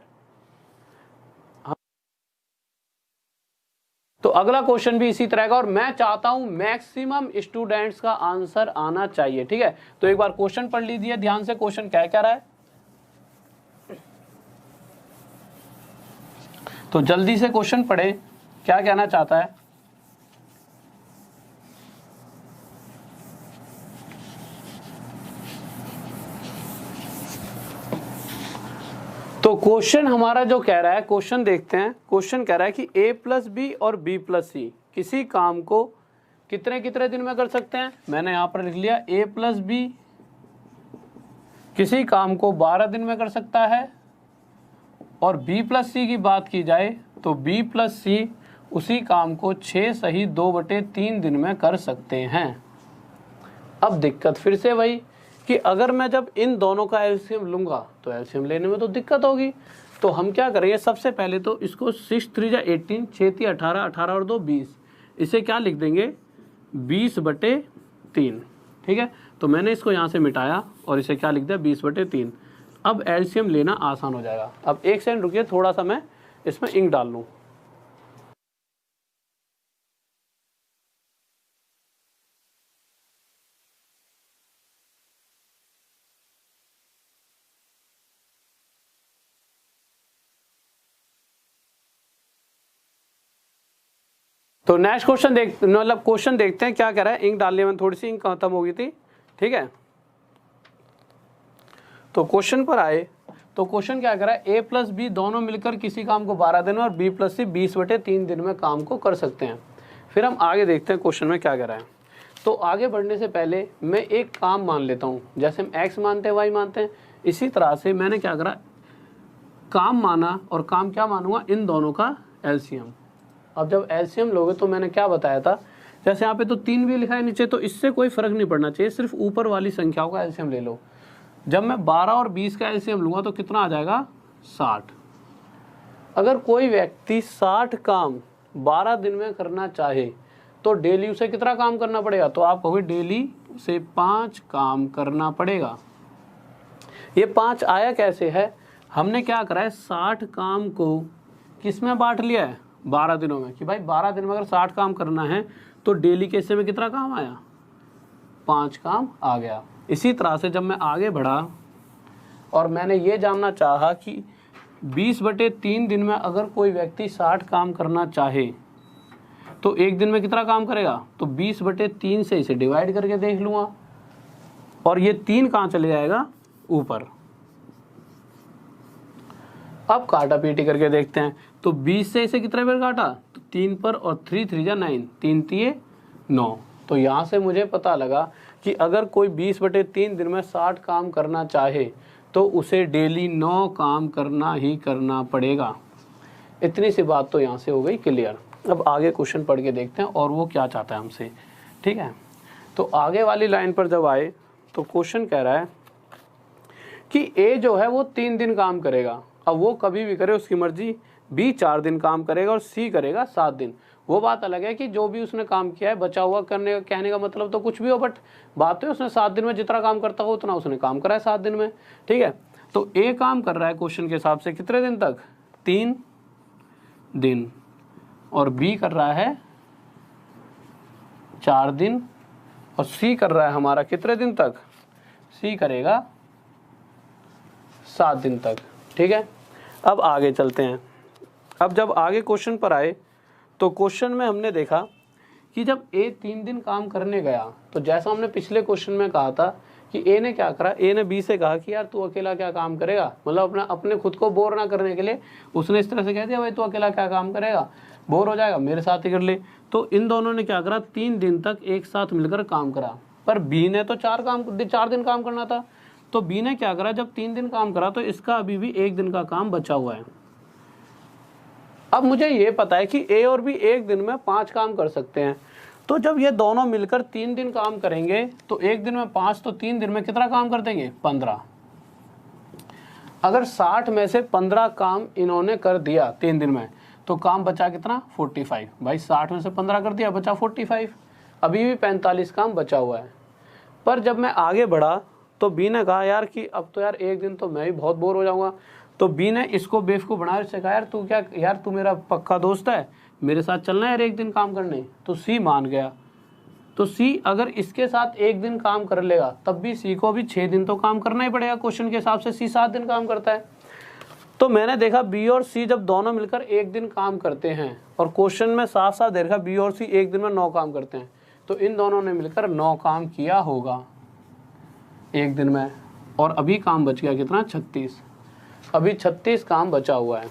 तो अगला क्वेश्चन भी इसी तरह का, और मैं चाहता हूं मैक्सिमम स्टूडेंट्स का आंसर आना चाहिए। ठीक है, तो एक बार क्वेश्चन पढ़ लीजिए ध्यान से, क्वेश्चन क्या कह रहा है। तो जल्दी से क्वेश्चन पढ़े, क्या कहना चाहता है। तो क्वेश्चन हमारा जो कह रहा है, क्वेश्चन देखते हैं। क्वेश्चन कह रहा है कि a प्लस बी और b प्लस सी किसी काम को कितने कितने दिन में कर सकते हैं। मैंने यहाँ पर लिख लिया a प्लस बी किसी काम को 12 दिन में कर सकता है, और b प्लस सी की बात की जाए तो b प्लस सी उसी काम को 6 सही 2/3 दिन में कर सकते हैं। अब दिक्कत फिर से वही कि अगर मैं जब इन दोनों का एलसीएम लूंगा तो एलसीएम लेने में तो दिक्कत होगी। तो हम क्या करेंगे, सबसे पहले तो इसको 6 3 जा 18, 6 3 18, 18 और 2 20, इसे क्या लिख देंगे 20/3। ठीक है, तो मैंने इसको यहाँ से मिटाया और इसे क्या लिख दिया 20/3। अब एलसीएम लेना आसान हो जाएगा। अब एक सेकंड रुकिए, थोड़ा सा मैं इसमें इंक डाल लूँ। तो नेक्स्ट क्वेश्चन क्वेश्चन देखते हैं क्या कह रहा है। इंक डालने में थोड़ी सी इंक खत्म हो गई थी। ठीक है, तो क्वेश्चन पर आए तो क्वेश्चन क्या कह रहा है, ए प्लस बी दोनों मिलकर किसी काम को 12 दिन में और बी प्लस सी 20/3 दिन में काम को कर सकते हैं। फिर हम आगे देखते हैं क्वेश्चन में क्या कह रहा है। तो आगे बढ़ने से पहले मैं एक काम मान लेता हूँ, जैसे हम एक्स मानते हैं वाई मानते हैं, इसी तरह से मैंने क्या करा, काम माना, और काम क्या मानूंगा, इन दोनों का एलसीएम। अब जब एलसीएम लोगे तो मैंने क्या बताया था जैसे यहाँ पे तो 3 भी लिखा है नीचे, तो इससे कोई फर्क नहीं पड़ना चाहिए, सिर्फ ऊपर वाली संख्याओं का एलसीएम ले लो। जब मैं 12 और 20 का एलसीएम लूँगा तो कितना आ जाएगा 60। अगर कोई व्यक्ति 60 काम 12 दिन में करना चाहे तो डेली उसे कितना काम करना पड़ेगा, तो आप कहोगे डेली उसे 5 काम करना पड़ेगा। ये 5 आया कैसे है, हमने क्या करा है 60 काम को किस में बांट लिया है 12 दिनों में, कि भाई 12 दिन में अगर 60 काम करना है तो डेली के हिस्से में कितना काम आया 5 काम आ गया। इसी तरह से जब मैं आगे बढ़ा और मैंने ये जानना चाहा कि 20/3 दिन में अगर कोई व्यक्ति 60 काम करना चाहे तो एक दिन में कितना काम करेगा, तो 20/3 से इसे डिवाइड करके देख लूँगा और ये 3 कहाँ चले जाएगा ऊपर। अब काटा पीटी करके देखते हैं, तो 20 से इसे कितने बार काटा, तो 3 पर, और 3 3 जा 9, 3 3 9। तो यहाँ से मुझे पता लगा कि अगर कोई 20/3 दिन में 60 काम करना चाहे तो उसे डेली 9 काम करना ही करना पड़ेगा। इतनी सी बात तो यहाँ से हो गई क्लियर। अब आगे क्वेश्चन पढ़ के देखते हैं और वो क्या चाहता है हमसे, ठीक है। तो आगे वाली लाइन पर जब आए तो क्वेश्चन कह रहा है कि ए जो है वो 3 दिन काम करेगा, अब वो कभी भी करे उसकी मर्जी, बी 4 दिन काम करेगा और सी करेगा 7 दिन। वो बात अलग है कि जो भी उसने काम किया है बचा हुआ करने का, कहने का मतलब तो कुछ भी हो, बट बात है उसने 7 दिन में जितना काम करता हो उतना उसने काम करा है 7 दिन में, ठीक है। तो ए काम कर रहा है क्वेश्चन के हिसाब से कितने दिन तक, 3 दिन, और बी कर रहा है 4 दिन, और सी कर रहा है हमारा कितने दिन तक, सी करेगा 7 दिन तक, ठीक है। अब आगे चलते हैं। अब जब आगे क्वेश्चन पर आए तो क्वेश्चन में हमने देखा कि जब ए 3 दिन काम करने गया तो जैसा हमने पिछले क्वेश्चन में कहा था कि ए ने क्या करा, ए ने बी से कहा कि यार तू अकेला क्या काम करेगा, मतलब अपने खुद को बोर ना करने के लिए उसने इस तरह से कह दिया भाई तू अकेला क्या काम करेगा, बोर हो जाएगा, मेरे साथ ही कर ले। तो इन दोनों ने क्या करा, 3 दिन तक एक साथ मिलकर काम करा। पर बी ने तो 4 दिन काम करना था, तो बी ने क्या करा, जब 3 दिन काम करा तो इसका अभी भी 1 दिन का काम बचा हुआ है। अब मुझे ये पता है कि ए और बी एक दिन में 5 काम कर सकते हैं, तो जब ये दोनों मिलकर 3 दिन काम करेंगे तो एक दिन में 5, तो 3 दिन में कितना काम कर देंगे 15। अगर 60 में से 15 काम इन्होंने कर दिया 3 दिन में तो काम बचा कितना 45। भाई 60 में से 15 कर दिया बचा 45, अभी भी 45 काम बचा हुआ है। पर जब मैं आगे बढ़ा तो बी ने कहा यार कि अब तो यार एक दिन तो मैं भी बहुत बोर हो जाऊंगा, तो बी ने इसको बेवकूफ़ बनाया, उससे कहा यार तू मेरा पक्का दोस्त है, मेरे साथ चलना है यार एक दिन काम करने। तो सी मान गया। तो सी अगर इसके साथ एक दिन काम कर लेगा तब भी सी को भी 6 दिन तो काम करना ही पड़ेगा, क्वेश्चन के हिसाब से सी 7 दिन काम करता है। तो मैंने देखा बी और सी जब दोनों मिलकर एक दिन काम करते हैं और क्वेश्चन में साफ साफ देखा बी और सी एक दिन में 9 काम करते हैं, तो इन दोनों ने मिलकर 9 काम किया होगा एक दिन में, और अभी काम बच गया कितना 36। अभी 36 काम बचा हुआ है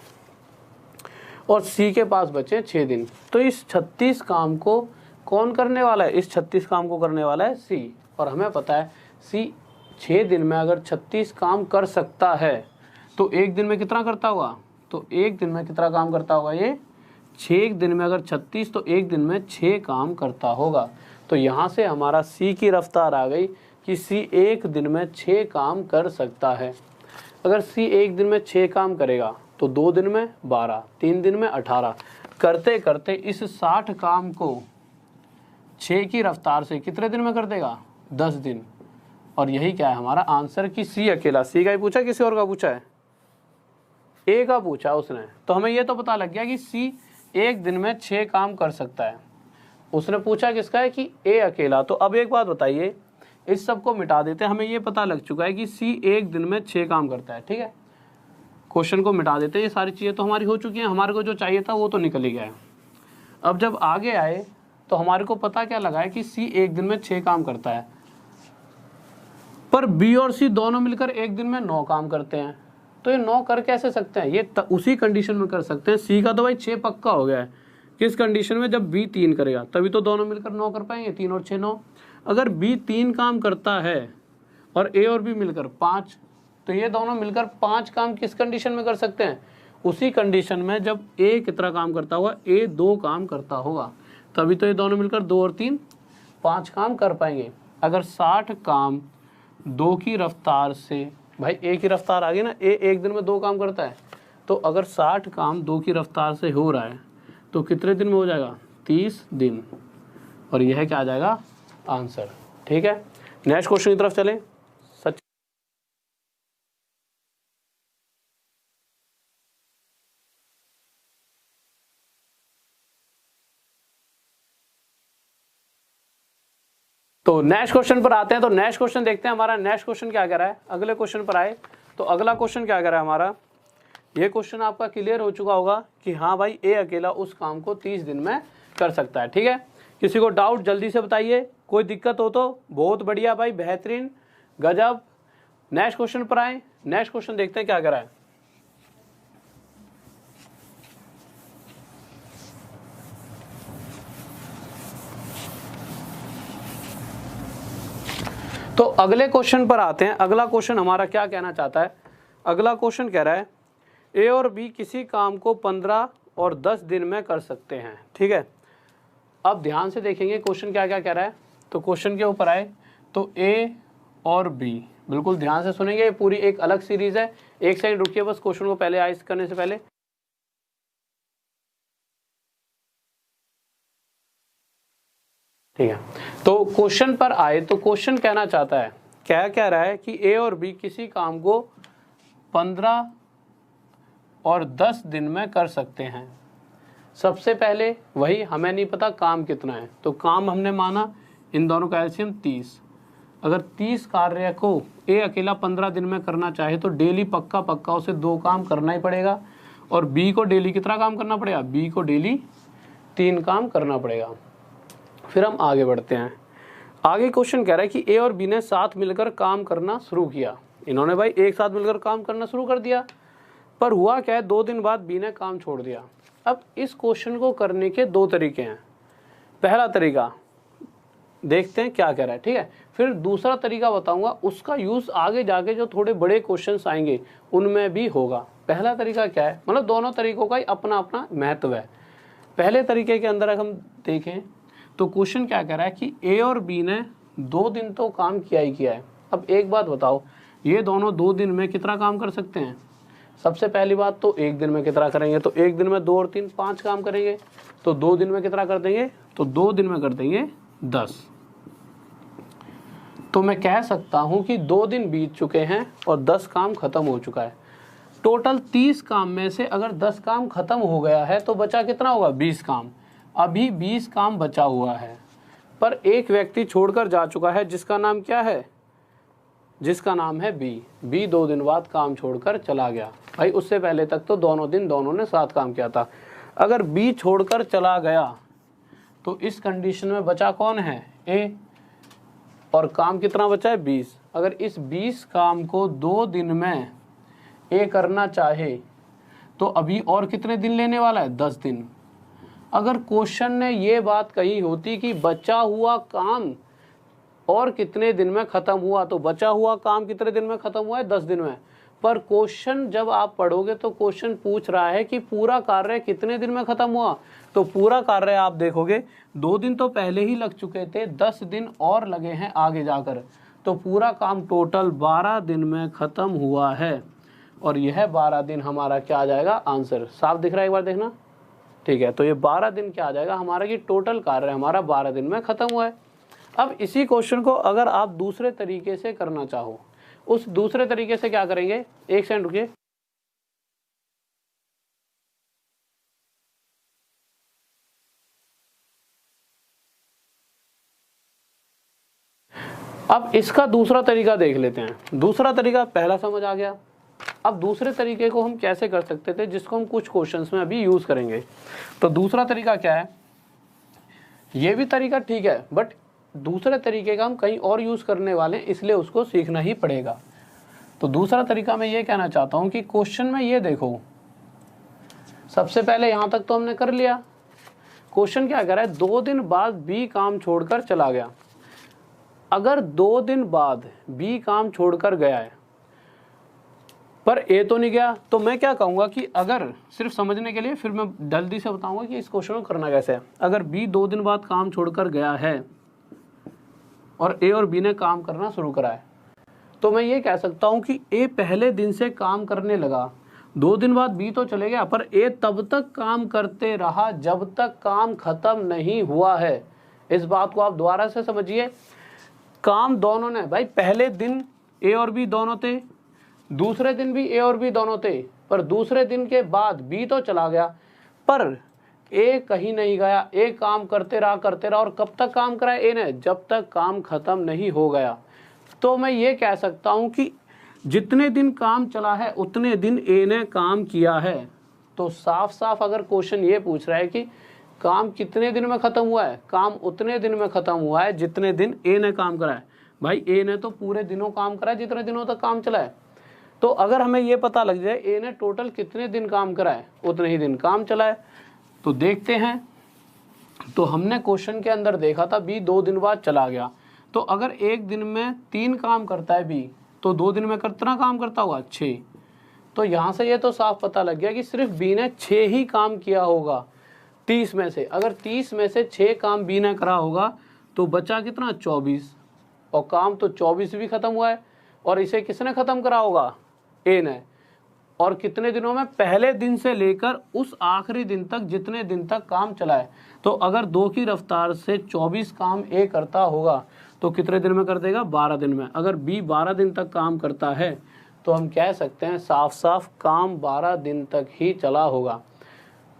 और सी के पास बचे 6 दिन। तो इस 36 काम को कौन करने वाला है, इस 36 काम को करने वाला है सी, और हमें पता है सी 6 दिन में अगर 36 काम कर सकता है तो एक दिन में कितना करता होगा, तो एक दिन में कितना काम करता होगा ये 6 दिन में अगर 36 तो एक दिन में 6 काम करता होगा। तो यहाँ से हमारा सी की रफ्तार आ गई कि सी एक दिन में 6 काम कर सकता है। अगर सी एक दिन में 6 काम करेगा तो 2 दिन में 12, 3 दिन में 18, करते करते इस 60 काम को 6 की रफ्तार से कितने दिन में कर देगा 10 दिन। और यही क्या है हमारा आंसर कि सी अकेला, सी का ही पूछा किसी और का पूछा है, ए का पूछा उसने। तो हमें ये तो पता लग गया कि सी एक दिन में 6 काम कर सकता है। उसने पूछा किसका है कि ए अकेला। तो अब एक बात बताइए, इस सब को मिटा देते हैं, हमें ये पता लग चुका है कि सी एक दिन में 6 काम करता है, ठीक है। क्वेश्चन को मिटा देते हैं, ये सारी चीज़ें तो हमारी हो चुकी हैं, हमारे को जो चाहिए था वो तो निकल ही गया है। अब जब आगे आए तो हमारे को पता क्या लगा है कि सी एक दिन में 6 काम करता है, पर बी और सी दोनों मिलकर एक दिन में 9 काम करते हैं। तो ये 9 कर कैसे सकते हैं, ये उसी कंडीशन में कर सकते हैं। सी का तो भाई 6 पक्का हो गया है, किस कंडीशन में, जब बी 3 करेगा तभी तो दोनों मिलकर 9 कर पाएंगे, 3 और 6 9। अगर बी 3 काम करता है और ए और बी मिलकर 5, तो ये दोनों मिलकर 5 काम किस कंडीशन में कर सकते हैं, उसी कंडीशन में जब ए कितना काम करता होगा, ए 2 काम करता होगा। तभी तो ये दोनों मिलकर 2 और 3 5 काम कर पाएंगे। अगर 60 काम 2 की रफ्तार से, भाई ए की रफ्तार आ गई ना, ए एक दिन में 2 काम करता है, तो अगर 60 काम 2 की रफ्तार से हो रहा है तो कितने दिन में हो जाएगा? 30 दिन। और यह क्या आ जाएगा? आंसर। ठीक है, नेक्स्ट क्वेश्चन की तरफ चलें। सच तो नेक्स्ट क्वेश्चन पर आते हैं। तो नेक्स्ट क्वेश्चन देखते हैं हमारा नेक्स्ट क्वेश्चन क्या कह रहा है। अगले क्वेश्चन पर आए तो अगला क्वेश्चन क्या कह रहा है हमारा, ये क्वेश्चन आपका क्लियर हो चुका होगा कि हाँ भाई ए अकेला उस काम को 30 दिन में कर सकता है। ठीक है, किसी को डाउट जल्दी से बताइए, कोई दिक्कत हो तो। बहुत बढ़िया भाई, बेहतरीन, गजब। नेक्स्ट क्वेश्चन पर आए। नेक्स्ट क्वेश्चन देखते हैं क्या कह रहा है। तो अगले क्वेश्चन पर आते हैं। अगला क्वेश्चन हमारा क्या कहना चाहता है। अगला क्वेश्चन कह रहा है ए और बी किसी काम को 15 और 10 दिन में कर सकते हैं। ठीक है, अब ध्यान से देखेंगे क्वेश्चन क्या क्या कह रहा है। तो क्वेश्चन के ऊपर आए तो ए और बी, बिल्कुल ध्यान से सुनेंगे, ये पूरी एक अलग सीरीज है। एक सेकंड रुकिए बस, क्वेश्चन को पहले आइस करने से पहले। ठीक है, तो क्वेश्चन पर आए तो क्वेश्चन कहना चाहता है, क्या कह रहा है कि ए और बी किसी काम को 15 और 10 दिन में कर सकते हैं। सबसे पहले वही, हमें नहीं पता काम कितना है, तो काम हमने माना इन दोनों का एलसीएम 30। अगर 30 कार्य को ए अकेला 15 दिन में करना चाहे तो डेली पक्का पक्का उसे 2 काम करना ही पड़ेगा। और बी को डेली कितना काम करना पड़ेगा? बी को डेली 3 काम करना पड़ेगा। फिर हम आगे बढ़ते हैं। आगे क्वेश्चन कह रहा है कि ए और बी ने साथ मिलकर काम करना शुरू किया। इन्होंने भाई एक साथ मिलकर काम करना शुरू कर दिया, पर हुआ क्या है, 2 दिन बाद बी ने काम छोड़ दिया। अब इस क्वेश्चन को करने के 2 तरीके हैं। पहला तरीका देखते हैं क्या कह रहा है, ठीक है। फिर दूसरा तरीका बताऊंगा, उसका यूज आगे जाके जो थोड़े बड़े क्वेश्चंस आएंगे उनमें भी होगा। पहला तरीका क्या है, मतलब दोनों तरीकों का ही अपना अपना महत्व है। पहले तरीके के अंदर अगर हम देखें तो क्वेश्चन क्या कह रहा है कि ए और बी ने 2 दिन तो काम किया ही किया है। अब एक बात बताओ, ये दोनों 2 दिन में कितना काम कर सकते हैं? सबसे पहली बात तो एक दिन में कितना करेंगे, तो एक दिन में 2 और 3 5 काम करेंगे। तो 2 दिन में कितना कर देंगे, तो 2 दिन में कर देंगे 10। तो मैं कह सकता हूं कि 2 दिन बीत चुके हैं और 10 काम खत्म हो चुका है। टोटल 30 काम में से अगर 10 काम खत्म हो गया है तो बचा कितना होगा? 20 काम। अभी 20 काम बचा हुआ है, पर एक व्यक्ति छोड़कर जा चुका है जिसका नाम क्या है? जिसका नाम है बी। बी 2 दिन बाद काम छोड़कर चला गया। भाई उससे पहले तक तो दोनों दिन दोनों ने साथ काम किया था। अगर बी छोड़कर चला गया तो इस कंडीशन में बचा कौन है? ए। और काम कितना बचा है? 20। अगर इस 20 काम को 2 दिन में ए करना चाहे तो अभी और कितने दिन लेने वाला है? 10 दिन। अगर क्वेश्चन ने ये बात कही होती कि बचा हुआ काम और कितने दिन में खत्म हुआ, तो बचा हुआ काम कितने दिन में खत्म हुआ है? 10 दिन में। पर क्वेश्चन जब आप पढ़ोगे तो क्वेश्चन पूछ रहा है कि पूरा कार्य कितने दिन में खत्म हुआ। तो पूरा कार्य आप देखोगे 2 दिन तो पहले ही लग चुके थे, 10 दिन और लगे हैं आगे जाकर, तो पूरा काम टोटल 12 दिन में खत्म हुआ है। और यह 12 दिन हमारा क्या आ जाएगा? आंसर। साफ दिख रहा है, एक बार देखना, ठीक है। तो ये 12 दिन क्या आ जाएगा हमारा, कि टोटल कार्य हमारा 12 दिन में खत्म हुआ है। अब इसी क्वेश्चन को अगर आप दूसरे तरीके से करना चाहो, उस दूसरे तरीके से क्या करेंगे? एक सेकंड रुकिए। अब इसका दूसरा तरीका देख लेते हैं। दूसरा तरीका पहला समझ आ गया। अब दूसरे तरीके को हम कैसे कर सकते थे, जिसको हम कुछ क्वेश्चंस में अभी यूज करेंगे। तो दूसरा तरीका क्या है? ये भी तरीका ठीक है, बट दूसरे तरीके का हम कहीं और यूज करने वाले, इसलिए उसको सीखना ही पड़ेगा। तो दूसरा तरीका मैं ये कहना चाहता हूं कि क्वेश्चन में ये देखो, सबसे पहले यहां तक तो हमने कर लिया। क्वेश्चन क्या कह रहा है? 2 दिन बाद बी काम छोड़कर चला गया। अगर 2 दिन बाद बी काम छोड़कर गया है पर ए तो नहीं गया। तो मैं क्या कहूँगा कि अगर सिर्फ समझने के लिए फिर मैं जल्दी से बताऊंगा कि इस क्वेश्चन को करना कैसे है। अगर बी 2 दिन बाद काम छोड़कर गया है और ए और बी ने काम करना शुरू करा है, तो मैं ये कह सकता हूँ कि ए पहले दिन से काम करने लगा, 2 दिन बाद बी तो चले गया, पर ए तब तक काम करते रहा जब तक काम खत्म नहीं हुआ है। इस बात को आप दोबारा से समझिए। काम दोनों ने, भाई पहले दिन ए और बी दोनों थे, दूसरे दिन भी ए और बी दोनों थे, पर दूसरे दिन के बाद बी तो चला गया, पर ए कहीं नहीं गया। ए काम करते रहा और कब तक काम करा ए ने? जब तक काम खत्म नहीं हो गया। तो मैं ये कह सकता हूं कि जितने दिन काम चला है उतने दिन ए ने काम किया है। तो साफ साफ अगर क्वेश्चन ये पूछ रहा है कि काम कितने दिन में खत्म हुआ है, काम उतने दिन में खत्म हुआ है जितने दिन ए ने काम करा है। भाई ए ने तो पूरे दिनों काम करा है जितने दिनों तक काम चला है। तो अगर हमें ये पता लग जाए ए ने टोटल कितने दिन काम करा है, उतने ही दिन काम चला है। तो देखते हैं। तो हमने क्वेश्चन के अंदर देखा था बी 2 दिन बाद चला गया। तो अगर एक दिन में 3 काम करता है बी, तो 2 दिन में कितना काम करता होगा? 6। तो यहाँ से ये तो साफ पता लग गया कि सिर्फ बी ने 6 ही काम किया होगा 30 में से। अगर 30 में से 6 काम बी ने करा होगा तो बचा कितना? 24। और काम तो 24 भी खत्म हुआ है। और इसे किसने खत्म करा होगा? ए ने। और कितने दिनों में? पहले दिन से लेकर उस आखिरी दिन तक जितने दिन तक काम चला है। तो अगर 2 की रफ्तार से 24 काम ए करता होगा तो कितने दिन में कर देगा? 12 दिन में। अगर बी 12 दिन तक काम करता है तो हम कह सकते हैं साफ साफ काम 12 दिन तक ही चला होगा।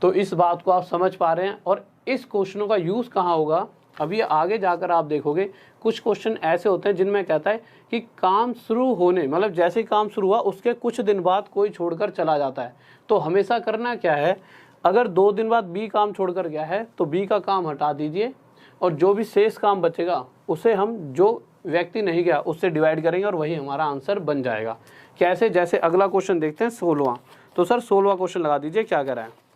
तो इस बात को आप समझ पा रहे हैं। और इस क्वेश्चनों का यूज़ कहाँ होगा? अभी आगे जाकर आप देखोगे कुछ क्वेश्चन ऐसे होते हैं जिनमें कहता है कि काम शुरू होने, मतलब जैसे ही काम शुरू हुआ उसके कुछ दिन बाद कोई छोड़कर चला जाता है। तो हमेशा करना क्या है, अगर 2 दिन बाद बी काम छोड़कर गया है तो बी का काम हटा दीजिए और जो भी शेष काम बचेगा उसे हम जो व्यक्ति नहीं गया उससे डिवाइड करेंगे और वही हमारा आंसर बन जाएगा। कैसे? जैसे अगला क्वेश्चन देखते हैं 16वां। तो सर 16वां क्वेश्चन लगा दीजिए क्या कह रहा है।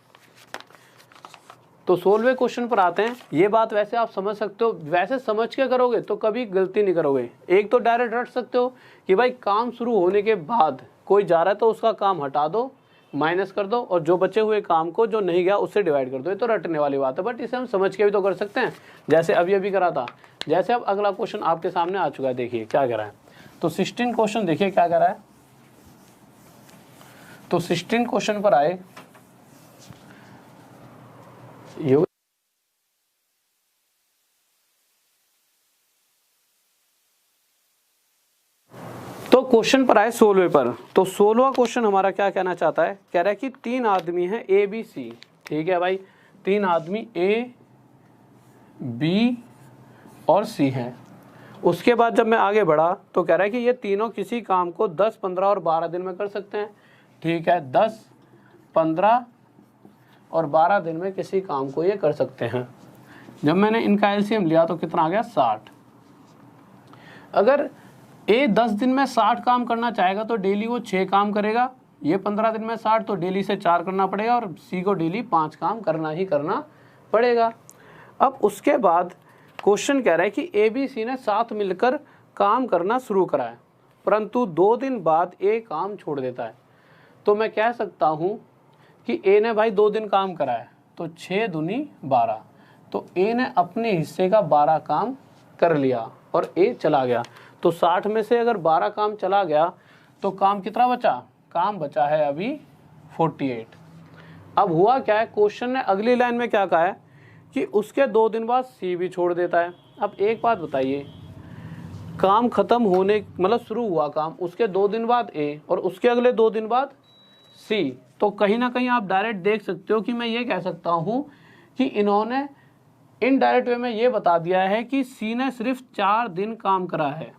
तो 16वें क्वेश्चन पर आते हैं। ये बात वैसे आप समझ सकते हो, वैसे समझ के करोगे तो कभी गलती नहीं करोगे। एक तो डायरेक्ट रट सकते हो कि भाई काम शुरू होने के बाद कोई जा रहा है तो उसका काम हटा दो, माइनस कर दो और जो बचे हुए काम को जो नहीं गया उससे डिवाइड कर दो। ये तो रटने वाली बात है, बट इसे हम समझ के भी तो कर सकते हैं जैसे अभी अभी करा था। जैसे अब अगला क्वेश्चन आपके सामने आ चुका है, देखिए क्या कह रहा है। तो 16 क्वेश्चन देखिए क्या कह रहा है। तो 16 क्वेश्चन पर आए, तो क्वेश्चन पर आए 16वें पर। तो 16वां क्वेश्चन हमारा क्या कहना चाहता है, कह रहा है कि 3 आदमी हैं ए बी सी। ठीक है भाई, 3 आदमी ए बी और सी हैं। उसके बाद जब मैं आगे बढ़ा तो कह रहा है कि ये तीनों किसी काम को 10, 15 और 12 दिन में कर सकते हैं। ठीक है, 10, 15 और 12 दिन में किसी काम को ये कर सकते हैं। जब मैंने इनका एलसीएम लिया तो कितना आ गया? 60। अगर ए 10 दिन में 60 काम करना चाहेगा तो डेली वो 6 काम करेगा। ये 15 दिन में 60 तो डेली से 4 करना पड़ेगा और सी को डेली 5 काम करना ही करना पड़ेगा। अब उसके बाद क्वेश्चन कह रहा है कि ए बी सी ने साथ मिलकर काम करना शुरू करा है, परंतु 2 दिन बाद ए काम छोड़ देता है। तो मैं कह सकता हूँ कि ए ने भाई 2 दिन काम करा है तो 6 दूनी 12। तो ए ने अपने हिस्से का 12 काम कर लिया और ए चला गया। तो 60 में से अगर 12 काम चला गया तो काम कितना बचा? काम बचा है अभी 48। अब हुआ क्या है, क्वेश्चन ने अगली लाइन में क्या कहा है कि उसके 2 दिन बाद सी भी छोड़ देता है। अब एक बात बताइए, काम खत्म होने मतलब शुरू हुआ काम, उसके 2 दिन बाद ए और उसके अगले 2 दिन बाद सी। तो कहीं ना कहीं आप डायरेक्ट देख सकते हो कि मैं ये कह सकता हूँ कि इन्होंने इनडायरेक्ट वे में ये बता दिया है कि सी ने सिर्फ 4 दिन काम करा है।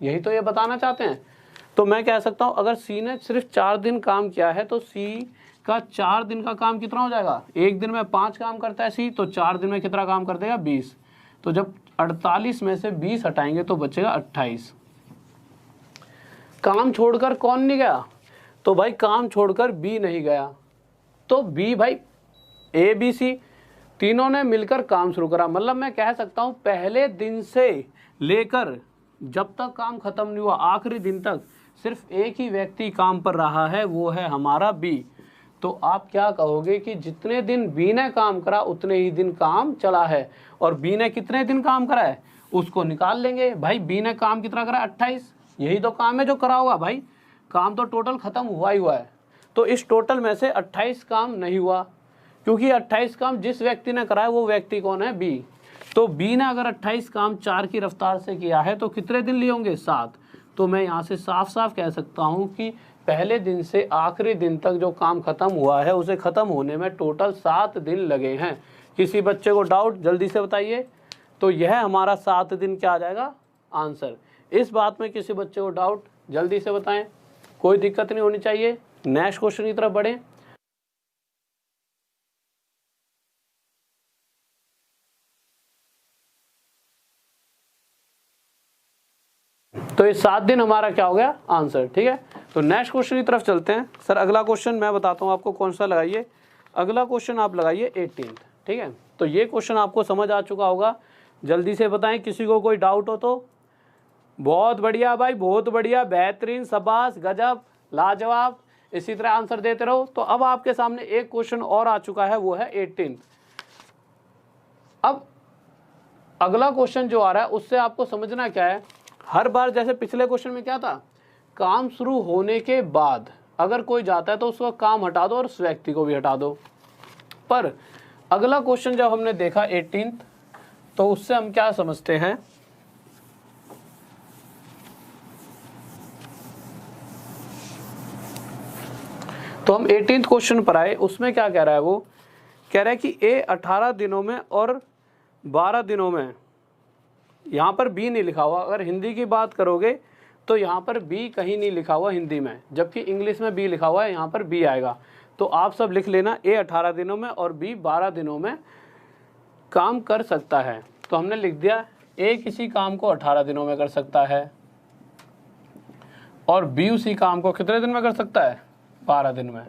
यही तो ये बताना चाहते हैं। तो मैं कह सकता हूँ अगर सी ने सिर्फ 4 दिन काम किया है तो सी का 4 दिन का काम कितना हो जाएगा? एक दिन में 5 काम करता है सी, तो 4 दिन में कितना काम कर देगा? 20। तो जब 48 में से 20 हटाएंगे तो बचेगा 28। काम छोड़कर कौन नहीं गया? तो भाई काम छोड़कर बी नहीं गया। तो बी भाई ए बी सी तीनों ने मिलकर काम शुरू करा। मतलब मैं कह सकता हूँ पहले दिन से लेकर जब तक काम खत्म नहीं हुआ आखिरी दिन तक सिर्फ एक ही व्यक्ति काम पर रहा है, वो है हमारा बी। तो आप क्या कहोगे कि जितने दिन बी ने काम करा उतने ही दिन काम चला है, और बी ने कितने दिन काम करा है उसको निकाल लेंगे। भाई बी ने काम कितना करा, 28, यही तो काम है जो करा होगा। भाई काम तो टोटल खत्म हुआ ही हुआ है, तो इस टोटल में से 28 काम नहीं हुआ, क्योंकि 28 काम जिस व्यक्ति ने करा है वो व्यक्ति कौन है, बी। तो बी ने अगर 28 काम 4 की रफ्तार से किया है तो कितने दिन लिए होंगे, 7। तो मैं यहाँ से साफ साफ कह सकता हूँ कि पहले दिन से आखिरी दिन तक जो काम खत्म हुआ है उसे खत्म होने में टोटल 7 दिन लगे हैं। किसी बच्चे को डाउट, जल्दी से बताइए। तो यह हमारा 7 दिन क्या आ जाएगा, आंसर। इस बात में किसी बच्चे को डाउट, जल्दी से बताएं, कोई दिक्कत नहीं होनी चाहिए। नेक्स्ट क्वेश्चन की तरफ बढ़े। तो ये 7 दिन हमारा क्या हो गया, आंसर। ठीक है, तो नेक्स्ट क्वेश्चन की तरफ चलते हैं। सर अगला क्वेश्चन मैं बताता हूँ आपको कौन सा लगाइए। अगला क्वेश्चन आप लगाइए 18। ठीक है, तो ये क्वेश्चन आपको समझ आ चुका होगा, जल्दी से बताएं किसी को कोई डाउट हो तो। बहुत बढ़िया भाई, बहुत बढ़िया, बेहतरीन, शाबाश, गजब, लाजवाब, इसी तरह आंसर देते रहो। तो अब आपके सामने एक क्वेश्चन और आ चुका है, वो है 18। अब अगला क्वेश्चन जो आ रहा है उससे आपको समझना क्या है, हर बार जैसे पिछले क्वेश्चन में क्या था, काम शुरू होने के बाद अगर कोई जाता है तो उसका काम हटा दो और उस व्यक्ति को भी हटा दो। पर अगला क्वेश्चन जब हमने देखा 18, तो उससे हम क्या समझते हैं, तो हम 18 क्वेश्चन पर आए। उसमें क्या कह रहा है, वो कह रहा है कि ए 18 दिनों में और 12 दिनों में, यहाँ पर बी नहीं लिखा हुआ। अगर हिंदी की बात करोगे तो यहाँ पर बी कहीं नहीं लिखा हुआ हिंदी में, जबकि इंग्लिश में बी लिखा हुआ है, यहाँ पर बी आएगा। तो आप सब लिख लेना, ए 18 दिनों में और बी 12 दिनों में काम कर सकता है। तो हमने लिख दिया ए किसी काम को 18 दिनों में कर सकता है और बी उसी काम को कितने दिन में कर सकता है, 12 दिन में।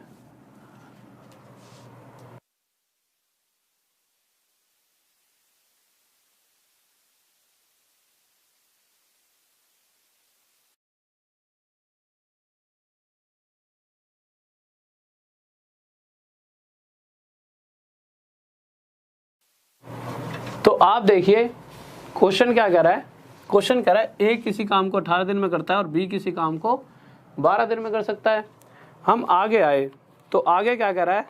तो आप देखिए क्वेश्चन क्या कह रहा है, क्वेश्चन कह रहा है ए किसी काम को 18 दिन में करता है और बी किसी काम को 12 दिन में कर सकता है। हम आगे आए तो आगे क्या कह रहा है,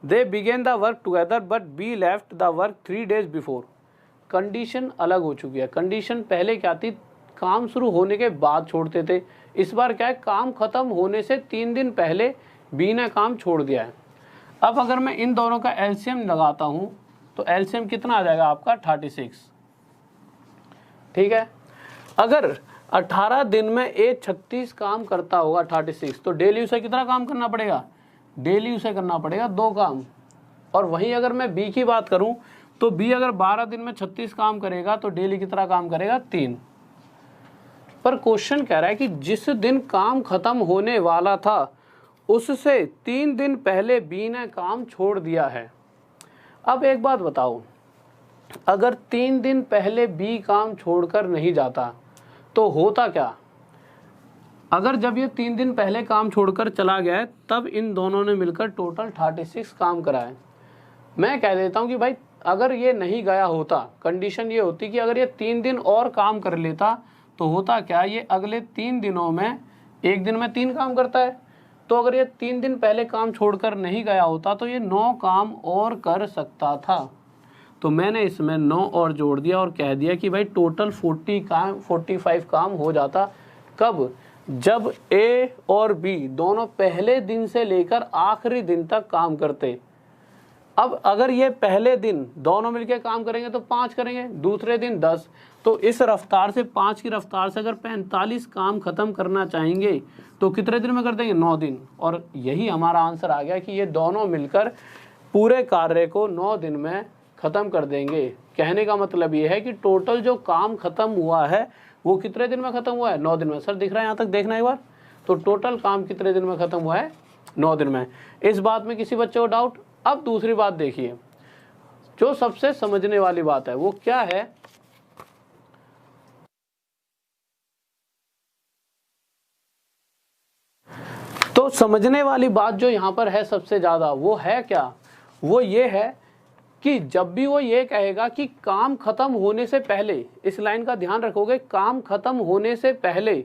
they began the work together but be left the work 3 days before. Condition अलग हो चुकी है। कंडीशन पहले क्या थी, काम शुरू होने के बाद छोड़ते थे। इस बार क्या है, काम खत्म होने से 3 दिन पहले बी ने काम छोड़ दिया है। अब अगर मैं इन दोनों का एलसीएम लगाता हूं तो एलसीएम कितना आ जाएगा आपका, 36। ठीक है, अगर 18 दिन में ए 36 काम करता होगा, 36, तो डेली उसे कितना काम करना पड़ेगा, डेली उसे करना पड़ेगा 2 काम। और वहीं अगर मैं बी की बात करूं तो बी अगर 12 दिन में 36 काम करेगा तो डेली कितना काम करेगा, 3। पर क्वेश्चन कह रहा है कि जिस दिन काम खत्म होने वाला था उससे 3 दिन पहले बी ने काम छोड़ दिया है। अब एक बात बताओ, अगर 3 दिन पहले बी काम छोड़कर नहीं जाता तो होता क्या, अगर जब ये 3 दिन पहले काम छोड़कर चला गया है तब इन दोनों ने मिलकर टोटल 36 काम कराए। मैं कह देता हूं कि भाई अगर ये नहीं गया होता, कंडीशन ये होती कि अगर ये 3 दिन और काम कर लेता तो होता क्या, ये अगले 3 दिनों में, एक दिन में 3 काम करता है, तो अगर ये 3 दिन पहले काम छोड़कर नहीं गया होता तो ये 9 काम और कर सकता था। तो मैंने इसमें 9 और जोड़ दिया और कह दिया कि भाई टोटल 45 काम हो जाता। कब, जब ए और बी दोनों पहले दिन से लेकर आखिरी दिन तक काम करते। अब अगर ये पहले दिन दोनों मिलकर काम करेंगे तो 5 करेंगे, दूसरे दिन 10, तो इस रफ्तार से 5 की रफ्तार से अगर 45 काम खत्म करना चाहेंगे तो कितने दिन में कर देंगे, 9 दिन। और यही हमारा आंसर आ गया कि ये दोनों मिलकर पूरे कार्य को 9 दिन में खत्म कर देंगे। कहने का मतलब ये है कि टोटल जो काम खत्म हुआ है वो कितने दिन में खत्म हुआ है, 9 दिन में। सर दिख रहा है यहाँ तक, देखना एक बार। तो टोटल काम कितने दिन में खत्म हुआ है, 9 दिन में। इस बात में किसी बच्चे को डाउट। अब दूसरी बात देखिए, जो सबसे समझने वाली बात है वो क्या है, समझने वाली बात जो यहाँ पर है सबसे ज़्यादा वो है क्या, वो ये है कि जब भी वो ये कहेगा कि काम खत्म होने से पहले, इस लाइन का ध्यान रखोगे, काम खत्म होने से पहले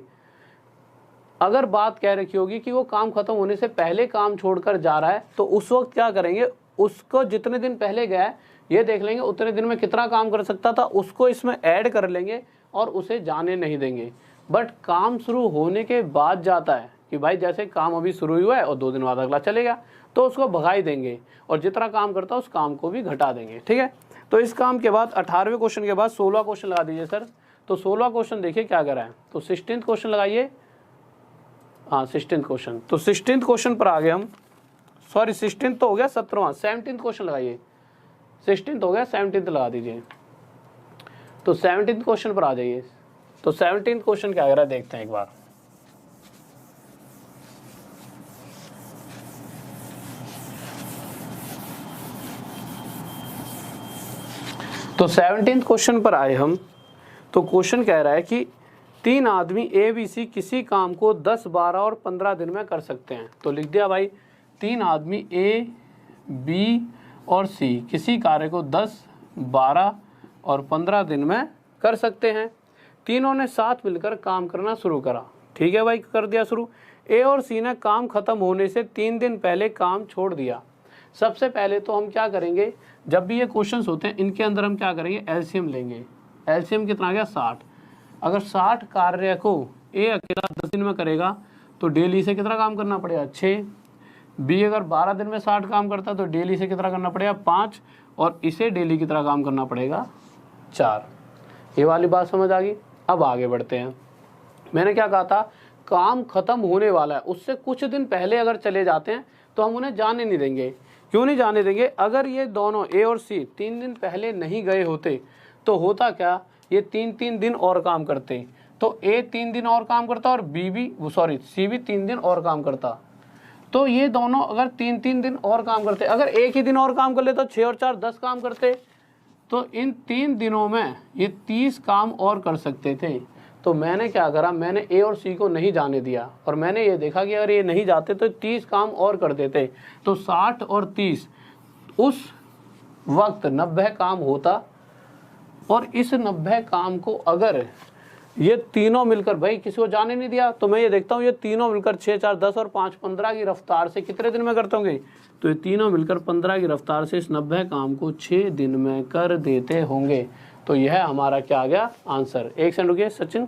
अगर बात कह रखी होगी कि वो काम खत्म होने से पहले काम छोड़कर जा रहा है, तो उस वक्त क्या करेंगे, उसको जितने दिन पहले गया है ये देख लेंगे उतने दिन में कितना काम कर सकता था, उसको इसमें ऐड कर लेंगे और उसे जाने नहीं देंगे। बट काम शुरू होने के बाद जाता है कि भाई जैसे काम अभी शुरू हुआ है और 2 दिन बाद अगला चलेगा, तो उसको भगाई देंगे और जितना काम करता है उस काम को भी घटा देंगे। ठीक है, तो इस काम के बाद 18वें क्वेश्चन के बाद 16वां क्वेश्चन लगा दीजिए सर। तो 16वां क्वेश्चन देखिए क्या करा है, तो 16th क्वेश्चन लगाइए। हाँ 16th क्वेश्चन, तो 16th क्वेश्चन पर आ गए हम, सॉरी 16th तो हो गया, 17वां 17th क्वेश्चन लगाइए। 16th हो गया, 17th लगा दीजिए। तो 17th क्वेश्चन पर आ जाइए। तो 17th क्वेश्चन क्या कह रहा है देखते हैं एक बार। तो 17th क्वेश्चन पर आए हम, तो क्वेश्चन कह रहा है कि 3 आदमी ए बी सी किसी काम को 10, 12 और 15 दिन में कर सकते हैं। तो लिख दिया भाई, 3 आदमी ए बी और सी किसी कार्य को 10, 12 और 15 दिन में कर सकते हैं। तीनों ने साथ मिलकर काम करना शुरू करा। ठीक है भाई, कर दिया शुरू। ए और सी ने काम खत्म होने से 3 दिन पहले काम छोड़ दिया। सबसे पहले तो हम क्या करेंगे, जब भी ये क्वेश्चंस होते हैं इनके अंदर हम क्या करेंगे, एलसीएम लेंगे। एलसीएम कितना आ गया, 60। अगर 60 कार्य को ए अकेला 10 दिन में करेगा तो डेली से कितना काम करना पड़ेगा, 6। बी अगर 12 दिन में 60 काम करता है तो डेली से कितना करना पड़ेगा, 5। और इसे डेली कितना काम करना पड़ेगा, 4। ये वाली बात समझ आ गई। अब आगे बढ़ते हैं। मैंने क्या कहा था, काम खत्म होने वाला है उससे कुछ दिन पहले अगर चले जाते हैं तो हम उन्हें जाने नहीं देंगे। क्यों नहीं जाने देंगे, अगर ये दोनों ए और सी 3 दिन पहले नहीं गए होते तो होता क्या, ये 3-3 दिन और काम करते। तो ए 3 दिन और काम करता और सी भी 3 दिन और काम करता। तो ये दोनों अगर 3-3 दिन और काम करते, अगर एक ही दिन और काम कर ले तो 6 और 4 10 काम करते। तो इन 3 दिनों में ये 30 काम और कर सकते थे। तो मैंने क्या करा, मैंने ए और सी को नहीं जाने दिया और मैंने ये देखा कि अगर ये नहीं जाते तो 30 काम और कर देते। तो 60 और 30 उस वक्त 90 काम होता। और इस 90 काम को अगर ये तीनों मिलकर, भाई किसी को जाने नहीं दिया, तो मैं ये देखता हूँ ये तीनों मिलकर 6, 4, 10 और 5, 15 की रफ्तार से कितने दिन में करते होंगे, तो ये तीनों मिलकर 15 की रफ्तार से इस 90 काम को 6 दिन में कर देते होंगे। तो यह हमारा क्या आ गया, आंसर। एक सेकंड रुकिए सचिन।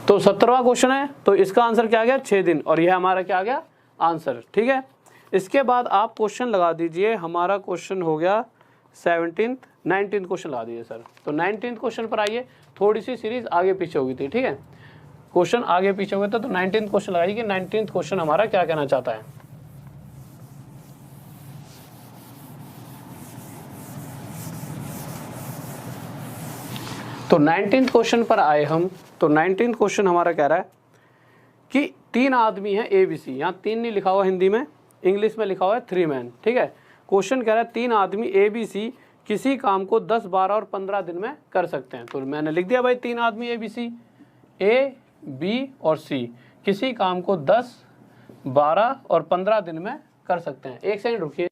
तो 17वां क्वेश्चन है, तो इसका आंसर क्या आ गया, 6 दिन। और यह हमारा क्या आ गया, आंसर। ठीक है, इसके बाद आप क्वेश्चन लगा दीजिए। हमारा क्वेश्चन हो गया 17th, 19th क्वेश्चन लगा दीजिए सर। तो 19th क्वेश्चन पर आइए, थोड़ी सी सीरीज आगे पीछे हो गई थी। ठीक है, क्वेश्चन आगे पीछे हो गए थे। तो 19th क्वेश्चन लगाइए कि 19th क्वेश्चन हमारा क्या कहना चाहता है। तो 19th क्वेश्चन पर आए हम। तो 19th क्वेश्चन हमारा कह रहा है कि 3 आदमी हैं ए बी सी। यहाँ 3 नहीं लिखा हुआ हिंदी में, इंग्लिश में लिखा हुआ है 3 मैन। ठीक है, क्वेश्चन कह रहा है 3 आदमी ए बी सी किसी काम को 10, 12 और 15 दिन में कर सकते हैं। तो मैंने लिख दिया भाई 3 आदमी A B C, A B और सी किसी काम को 10, 12 और 15 दिन में कर सकते हैं। एक सेकंड रुकिए।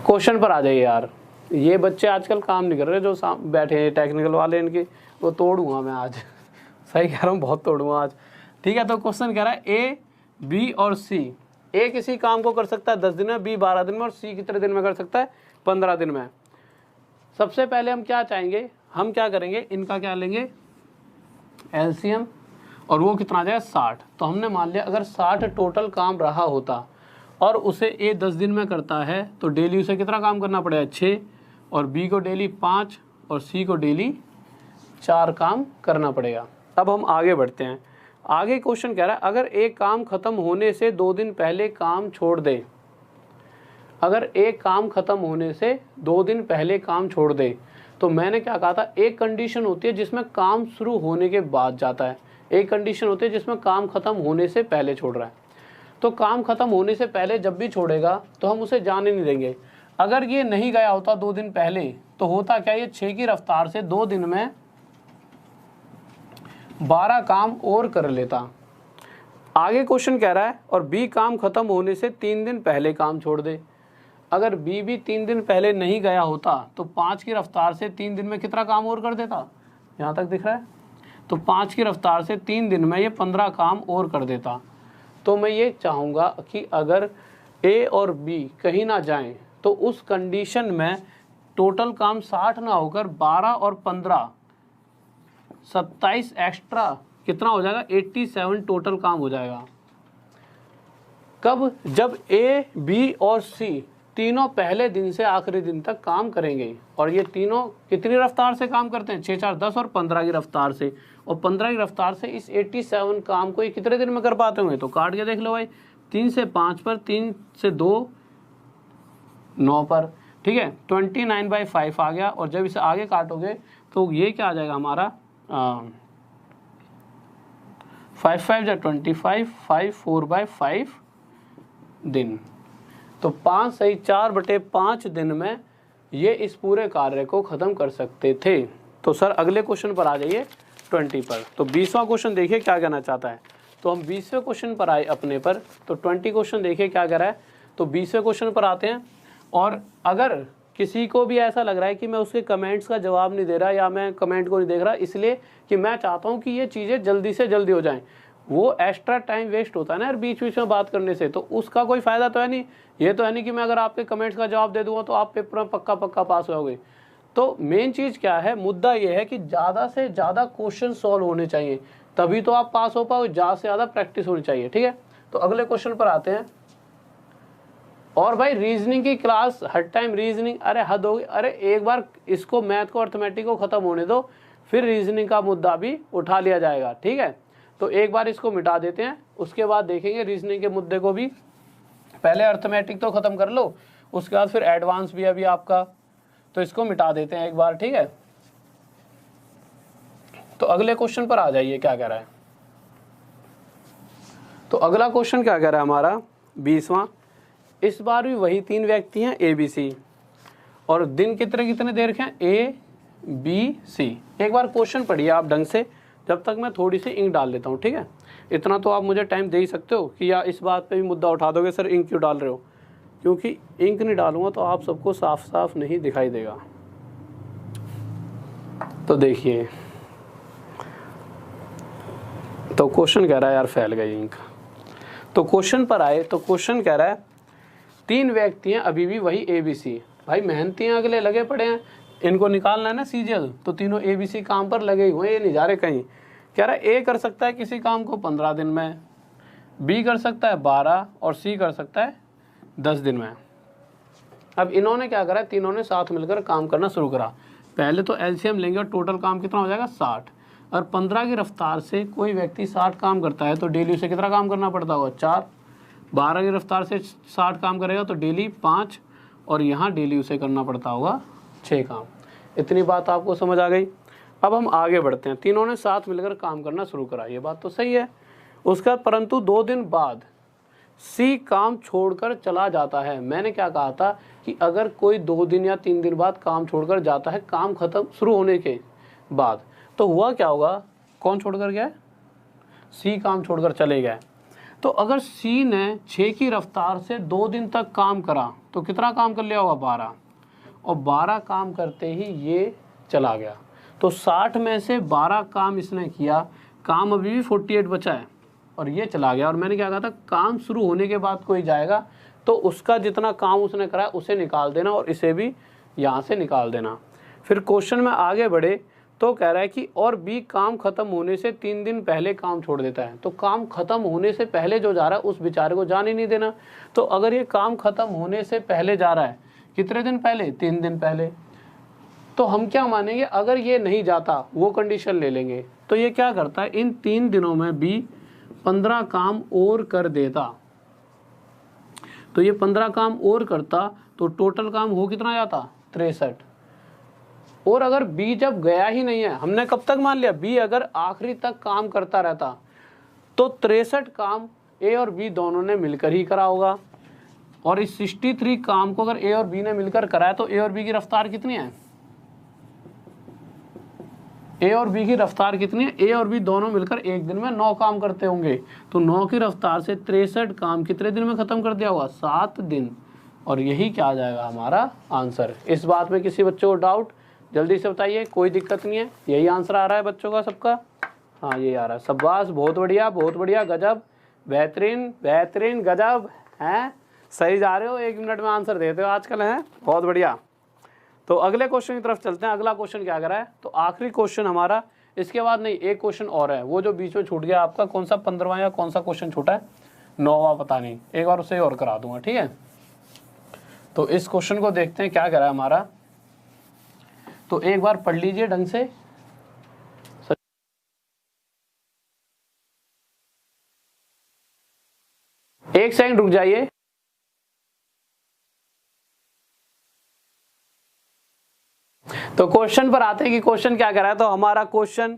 क्वेश्चन पर आ जाइए यार। ये बच्चे आजकल काम नहीं कर रहे जो बैठे हैं टेक्निकल वाले, इनके वो तोड़ूंगा मैं आज। सही कह रहा हूँ, बहुत तोड़ूंगा आज। ठीक है, तो क्वेश्चन कह रहा है ए बी और सी, ए किसी काम को कर सकता है 10 दिन में, बी 12 दिन में और सी कितने दिन में कर सकता है, 15 दिन में। सबसे पहले हम क्या चाहेंगे, हम क्या करेंगे, इनका क्या लेंगे, एलसीएम, और वो कितना आ जाएगा 60। तो हमने मान लिया अगर 60 टोटल काम रहा होता और उसे ए 10 दिन में करता है तो डेली उसे कितना काम करना पड़ेगा, 6, और बी को डेली 5 और सी को डेली 4 काम करना पड़ेगा। अब हम आगे बढ़ते हैं। आगे क्वेश्चन कह रहा है अगर एक काम खत्म होने से 2 दिन पहले काम छोड़ दे, अगर एक काम खत्म होने से 2 दिन पहले काम छोड़ दे, तो मैंने क्या कहा था, एक कंडीशन होती है जिसमें काम शुरू होने के बाद जाता है, एक कंडीशन होती है जिसमें काम खत्म होने से पहले छोड़ रहा है। तो काम खत्म होने से पहले जब भी छोड़ेगा तो हम उसे जाने नहीं देंगे। अगर ये नहीं गया होता 2 दिन पहले, तो होता क्या, ये 6 की रफ्तार से 2 दिन में 12 काम और कर लेता। आगे क्वेश्चन कह रहा है और बी काम खत्म होने से 3 दिन पहले काम छोड़ दे। अगर बी भी 3 दिन पहले नहीं गया होता तो 5 की रफ्तार से 3 दिन में कितना काम और कर देता, यहाँ तक दिख रहा है। तो 5 की रफ्तार से 3 दिन में ये 15 काम और कर देता। तो मैं ये चाहूँगा कि अगर ए और बी कहीं ना जाएं तो उस कंडीशन में टोटल काम 60 ना होकर 12 और 15 27 एक्स्ट्रा कितना हो जाएगा, 87 टोटल काम हो जाएगा। कब, जब ए बी और सी तीनों पहले दिन से आखिरी दिन तक काम करेंगे। और ये तीनों कितनी रफ्तार से काम करते हैं, 6 4 10 और 15 की रफ्तार से। और 15 की रफ्तार से इस 87 काम को ये कितने दिन में कर पाते होंगे, तो काट के देख लो भाई, 3 से 5 पर, 3 से 2 9 पर, ठीक है, 29/5 आ गया। और जब इसे आगे काटोगे तो ये क्या आ जाएगा हमारा, 5 5 जा 25, 5 4/5 दिन। तो 5 सही 4/5 दिन में ये इस पूरे कार्य को ख़त्म कर सकते थे। तो सर अगले क्वेश्चन पर आ जाइए 20 पर। तो 20वां क्वेश्चन देखिए क्या कहना चाहता है। तो हम 20वें क्वेश्चन पर आए अपने पर। तो 20 क्वेश्चन देखिए क्या कह रहा है। तो 20वें क्वेश्चन पर आते हैं। और अगर किसी को भी ऐसा लग रहा है कि मैं उसके कमेंट्स का जवाब नहीं दे रहा या मैं कमेंट को नहीं देख रहा, इसलिए कि मैं चाहता हूँ कि ये चीज़ें जल्दी से जल्दी हो जाएं, वो एक्स्ट्रा टाइम वेस्ट होता है ना यार बीच बीच में बात करने से, तो उसका कोई फ़ायदा तो है नहीं। ये तो है नहीं कि मैं अगर आपके कमेंट्स का जवाब दे दूंगा तो आप पेपर में पक्का पक्का पास होगे। तो मेन चीज़ क्या है, मुद्दा ये है कि ज़्यादा से ज़्यादा क्वेश्चन सॉल्व होने चाहिए, तभी तो आप पास हो पाओ। ज़्यादा से ज़्यादा प्रैक्टिस होनी चाहिए, ठीक है। तो अगले क्वेश्चन पर आते हैं। और भाई रीजनिंग की क्लास हर टाइम रीजनिंग, अरे हद होगी। अरे एक बार इसको मैथ को अर्थमेटिक को ख़त्म होने दो, फिर रीजनिंग का मुद्दा भी उठा लिया जाएगा, ठीक है। तो एक बार इसको मिटा देते हैं, उसके बाद देखेंगे रीजनिंग के मुद्दे को भी। पहले अर्थमेटिक तो ख़त्म कर लो, उसके बाद फिर एडवांस भी अभी आपका, तो इसको मिटा देते हैं एक बार, ठीक है। तो अगले क्वेश्चन पर आ जाइए क्या कह रहा है। तो अगला क्वेश्चन क्या कह रहा है हमारा 20वां। इस बार भी वही 3 व्यक्ति हैं ए बी सी, और दिन कितने कितने देर के हैं, ए बी सी। एक बार क्वेश्चन पढ़िए आप ढंग से, जब तक मैं थोड़ी सी इंक डाल लेता हूँ, ठीक है। इतना तो आप मुझे टाइम दे ही सकते हो कि या इस बात पे भी मुद्दा उठा दोगे सर इंक क्यों डाल रहे हो, क्योंकि इंक नहीं डालूंगा तो आप सबको साफ साफ नहीं दिखाई देगा। तो देखिए, तो क्वेश्चन कह रहा है यार फैल गई इंक। तो क्वेश्चन पर आए तो क्वेश्चन कह रहा है 3 व्यक्ति हैं अभी भी वही ए बी सी। भाई मेहनती हैं, अगले लगे पड़े हैं, इनको निकालना है ना सीजीएल, तो तीनों ए बी सी काम पर लगे हुए हैं, ये नहीं जा रहे कहीं। कह रहा है ए कर सकता है किसी काम को 15 दिन में, बी कर सकता है 12 और सी कर सकता है 10 दिन में। अब इन्होंने क्या करा, तीनों ने साथ मिलकर काम करना शुरू करा। पहले तो एलसीएम लेंगे और टोटल काम कितना हो जाएगा 60। और 15 की रफ्तार से कोई व्यक्ति 60 काम करता है तो डेली उसे कितना काम करना पड़ता होगा 4। 12 की रफ्तार से 60 काम करेगा तो डेली 5, और यहाँ डेली उसे करना पड़ता होगा 6 काम। इतनी बात आपको समझ आ गई। अब हम आगे बढ़ते हैं। तीनों ने साथ मिलकर काम करना शुरू करा, ये बात तो सही है। उसका परंतु 2 दिन बाद सी काम छोड़कर चला जाता है। मैंने क्या कहा था कि अगर कोई 2 दिन या 3 दिन बाद काम छोड़कर जाता है काम खत्म शुरू होने के बाद, तो हुआ क्या होगा, कौन छोड़कर गया, सी काम छोड़कर चले गए। तो अगर सी ने 6 की रफ्तार से 2 दिन तक काम करा तो कितना काम कर लिया होगा 12, और 12 काम करते ही ये चला गया। तो 60 में से 12 काम इसने किया, काम अभी भी 48 बचा है, और ये चला गया। और मैंने क्या कहा था, काम शुरू होने के बाद कोई जाएगा तो उसका जितना काम उसने करा उसे निकाल देना और इसे भी यहाँ से निकाल देना। फिर क्वेश्चन में आगे बढ़े तो कह रहा है कि और बी काम खत्म होने से 3 दिन पहले काम छोड़ देता है। तो काम खत्म होने से पहले जो जा रहा है उस बेचारे को जाने नहीं देना। तो अगर ये काम खत्म होने से पहले जा रहा है, कितने दिन पहले, 3 दिन पहले, तो हम क्या मानेंगे, अगर ये नहीं जाता वो कंडीशन ले लेंगे। तो ये क्या करता है, इन 3 दिनों में बी 15 काम और कर देता। तो ये 15 काम और करता तो टोटल काम हो कितना जाता 63। और अगर बी जब गया ही नहीं है, हमने कब तक मान लिया बी अगर आखिरी तक काम करता रहता तो 63 काम ए और बी दोनों ने मिलकर ही करा होगा। और इस 63 काम को अगर ए और बी ने मिलकर कराया तो ए और बी की रफ्तार कितनी है, ए और बी की रफ्तार कितनी है, ए और बी दोनों मिलकर एक दिन में 9 काम करते होंगे। तो 9 की रफ्तार से 63 काम कितने दिन में खत्म कर दिया होगा 7 दिन। और यही क्या आ जाएगा हमारा आंसर। इस बात में किसी बच्चों को डाउट जल्दी से बताइए, कोई दिक्कत नहीं है, यही आंसर आ रहा है बच्चों का सबका। हाँ यही आ रहा है, शाबाश, बहुत बढ़िया, गजब, बेहतरीन बेहतरीन, गजब हैं, सही जा रहे हो, 1 मिनट में आंसर देते हो आजकल, हैं, बहुत बढ़िया। तो अगले क्वेश्चन की तरफ चलते हैं। अगला क्वेश्चन क्या कर रहा है, तो आखिरी क्वेश्चन हमारा, इसके बाद नहीं एक क्वेश्चन और है, वो जो बीच में छूट गया आपका, कौन सा 15वां या कौन सा क्वेश्चन छूटा है, 9वां पता नहीं, एक बार उसे और करा दूंगा, ठीक है। तो इस क्वेश्चन को देखते हैं क्या कर रहा है हमारा, तो एक बार पढ़ लीजिए ढंग से। एक सेकंड रुक जाइए। तो क्वेश्चन पर आते हैं कि क्वेश्चन क्या कह रहा है। तो हमारा क्वेश्चन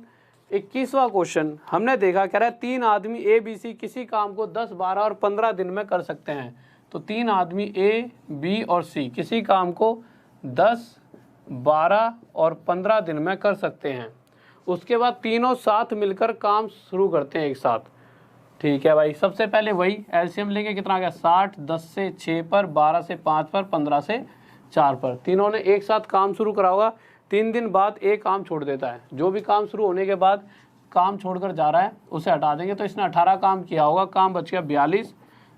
21वां क्वेश्चन हमने देखा, कह रहा है 3 आदमी ए बी सी किसी काम को 10, 12 और 15 दिन में कर सकते हैं। तो 3 आदमी ए बी और सी किसी काम को 10, 12 और 15 दिन में कर सकते हैं। उसके बाद तीनों साथ मिलकर काम शुरू करते हैं एक साथ, ठीक है भाई। सबसे पहले वही एलसीएम लेंगे, कितना आ गया 60, 10 से 6 पर, 12 से 5 पर, 15 से 4 पर। तीनों ने एक साथ काम शुरू करा होगा। 3 दिन बाद एक काम छोड़ देता है, जो भी काम शुरू होने के बाद काम छोड़कर जा रहा है उसे हटा देंगे। तो इसने 18 काम किया होगा, काम बच गया 42,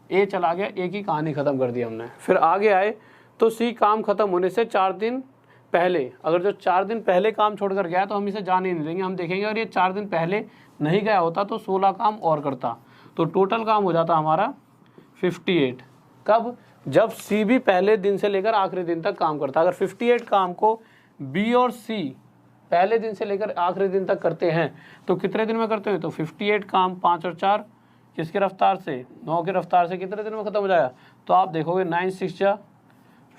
ए चला गया, ए की कहानी खत्म कर दी हमने। फिर आगे आए तो सी काम खत्म होने से 4 दिन पहले, अगर जो 4 दिन पहले काम छोड़कर गया तो हम इसे जाने नहीं देंगे, हम देखेंगे अगर ये 4 दिन पहले नहीं गया होता तो 16 काम और करता, तो टोटल काम हो जाता हमारा 58। कब, जब सी भी पहले दिन से लेकर आखिरी दिन तक काम करता। अगर 58 काम को बी और सी पहले दिन से लेकर आखिरी दिन तक करते हैं तो कितने दिन में करते हैं, तो 58 काम 5 और 4 किसकी रफ्तार से, 9 की रफ्तार से कितने दिन में खत्म हो जाएगा। तो आप देखोगे 9 6 जा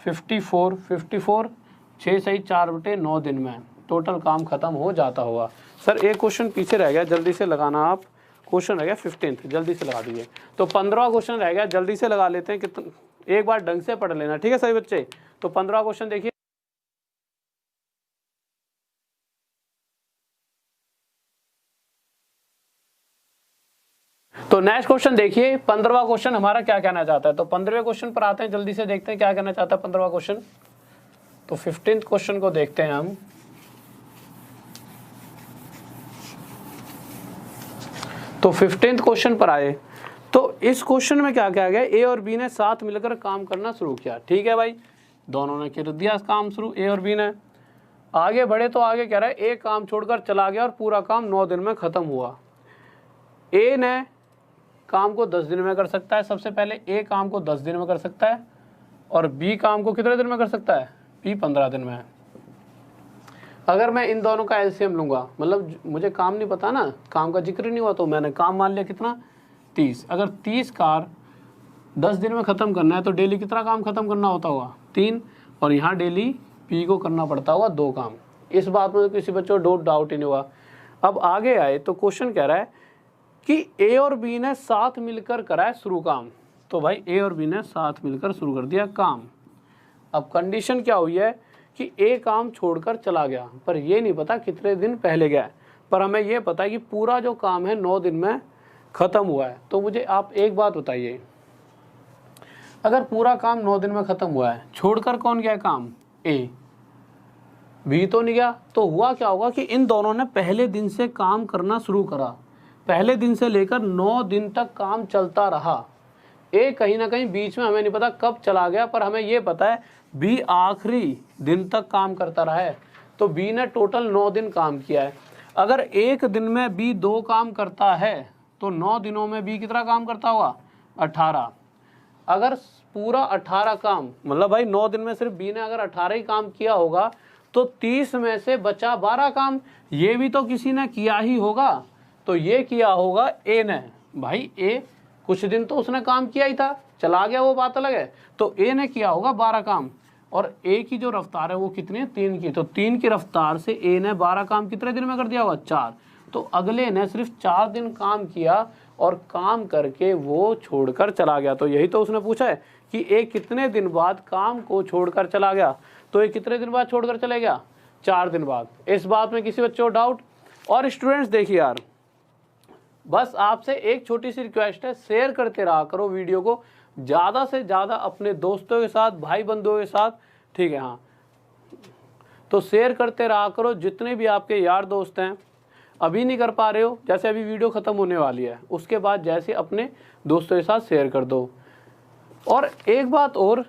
54, 54 6 सही 4/9 दिन में टोटल काम खत्म हो जाता होगा। सर एक क्वेश्चन पीछे रह गया, जल्दी से लगाना आप, क्वेश्चन रह गया 15th, जल्दी से लगा दीजिए। तो 15वां क्वेश्चन रह गया, जल्दी से लगा लेते हैं, कितना एक बार ढंग से पढ़ लेना, ठीक है सभी बच्चे। तो 15वां क्वेश्चन देखिए, तो नेक्स्ट क्वेश्चन देखिए 15वां क्वेश्चन हमारा क्या कहना चाहता है। तो 15वें क्वेश्चन पर आते हैं, जल्दी से देखते हैं क्या कहना चाहता है 15वां क्वेश्चन। तो 15th क्वेश्चन को देखते हैं हम। तो 15th क्वेश्चन पर आए तो इस क्वेश्चन में क्या कहा गया, ए और बी ने साथ मिलकर काम करना शुरू किया, ठीक है भाई, दोनों ने कर दिया काम शुरू, ए और बी ने। आगे बढ़े तो आगे कह रहा है ए काम छोड़कर चला गया और पूरा काम 9 दिन में खत्म हुआ। ए ने काम को 10 दिन में कर सकता है, सबसे पहले ए काम को 10 दिन में कर सकता है, और बी काम को कितने दिन में कर सकता है, बी 15 दिन में। अगर मैं इन दोनों का एलसीएम लूंगा, मतलब मुझे काम नहीं पता ना, काम का जिक्र नहीं हुआ, तो मैंने काम मान लिया कितना 30। अगर 30 कार 10 दिन में ख़त्म करना है तो डेली कितना काम ख़त्म करना होता होगा 3, और यहाँ डेली बी को करना पड़ता होगा 2 काम। इस बात में तो किसी बच्चों को डाउट ही नहीं हुआ। अब आगे आए तो क्वेश्चन कह रहा है कि ए और बी ने साथ मिलकर कराए शुरू काम। तो भाई ए और बी ने साथ मिलकर शुरू कर दिया काम। अब कंडीशन क्या हुई है कि ए काम छोड़कर चला गया, पर ये नहीं पता कितने दिन पहले गया, पर हमें ये पता है कि पूरा जो काम है 9 दिन में ख़त्म हुआ है। तो मुझे आप एक बात बताइए, अगर पूरा काम 9 दिन में ख़त्म हुआ है, छोड़कर कौन गया काम, ए, बी तो नहीं गया, तो हुआ क्या होगा कि इन दोनों ने पहले दिन से काम करना शुरू करा, पहले दिन से लेकर 9 दिन तक काम चलता रहा। ए कहीं ना कहीं बीच में, हमें नहीं पता कब चला गया, पर हमें ये पता है बी आखिरी दिन तक काम करता रहा है। तो बी ने टोटल 9 दिन काम किया है। अगर एक दिन में बी 2 काम करता है तो 9 दिनों में बी कितना काम करता होगा 18। अगर पूरा 18 काम, मतलब भाई 9 दिन में सिर्फ बी ने अगर 18 ही काम किया होगा तो 30 में से बचा 12 काम, ये भी तो किसी ने किया ही होगा। तो ये किया होगा ए ने। भाई ए कुछ दिन तो उसने काम किया ही था, चला गया वो बात अलग है। तो ए ने किया होगा 12 काम, और ए की जो रफ्तार है वो कितनी है, 3 की। तो 3 की रफ्तार से ए ने 12 काम कितने दिन में कर दिया होगा, 4। तो अगले ने सिर्फ 4 दिन काम किया और काम करके वो छोड़कर चला गया। तो यही तो उसने पूछा है कि ए कितने दिन बाद काम को छोड़कर चला गया। तो ये कितने दिन बाद छोड़कर चले गया, 4 दिन बाद। इस बात में किसी बच्चे को डाउट? और स्टूडेंट्स देखिए यार, बस आपसे एक छोटी सी रिक्वेस्ट है, शेयर करते रहा करो वीडियो को ज़्यादा से ज़्यादा अपने दोस्तों के साथ, भाई बंधुओं के साथ, ठीक है। हाँ, तो शेयर करते रहा करो, जितने भी आपके यार दोस्त हैं। अभी नहीं कर पा रहे हो, जैसे अभी वीडियो ख़त्म होने वाली है, उसके बाद जैसे अपने दोस्तों के साथ शेयर कर दो। और एक बात और,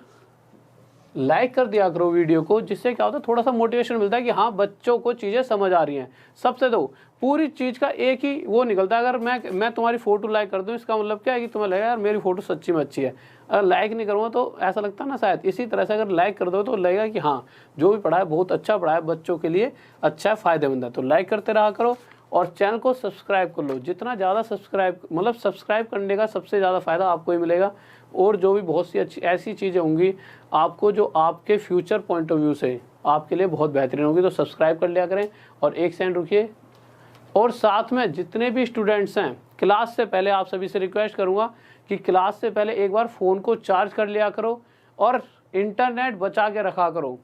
लाइक कर दिया करो वीडियो को, जिससे क्या होता है, थोड़ा सा मोटिवेशन मिलता है कि हाँ बच्चों को चीज़ें समझ आ रही हैं। सबसे तो पूरी चीज़ का एक ही वो निकलता है, अगर मैं तुम्हारी फ़ोटो लाइक कर दूँ, इसका मतलब क्या है कि तुम्हें लगेगा यार मेरी फ़ोटो सच्ची में अच्छी है। अगर लाइक नहीं करूँगा तो ऐसा लगता है ना, शायद इसी तरह से अगर लाइक कर दो तो लगेगा कि हाँ जो भी पढ़ा है बहुत अच्छा पढ़ा है, बच्चों के लिए अच्छा है, फ़ायदेमंद है। तो लाइक करते रहा करो और चैनल को सब्सक्राइब कर लो। जितना ज़्यादा सब्सक्राइब करने का सबसे ज़्यादा फ़ायदा आपको ही मिलेगा। और जो भी बहुत सी अच्छी ऐसी चीज़ें होंगी आपको, जो आपके फ्यूचर पॉइंट ऑफ व्यू से आपके लिए बहुत बेहतरीन होगी। तो सब्सक्राइब कर लिया करें। और एक सेकंड रुकिए, और साथ में जितने भी स्टूडेंट्स हैं, क्लास से पहले आप सभी से रिक्वेस्ट करूँगा कि क्लास से पहले एक बार फ़ोन को चार्ज कर लिया करो और इंटरनेट बचा के रखा करो,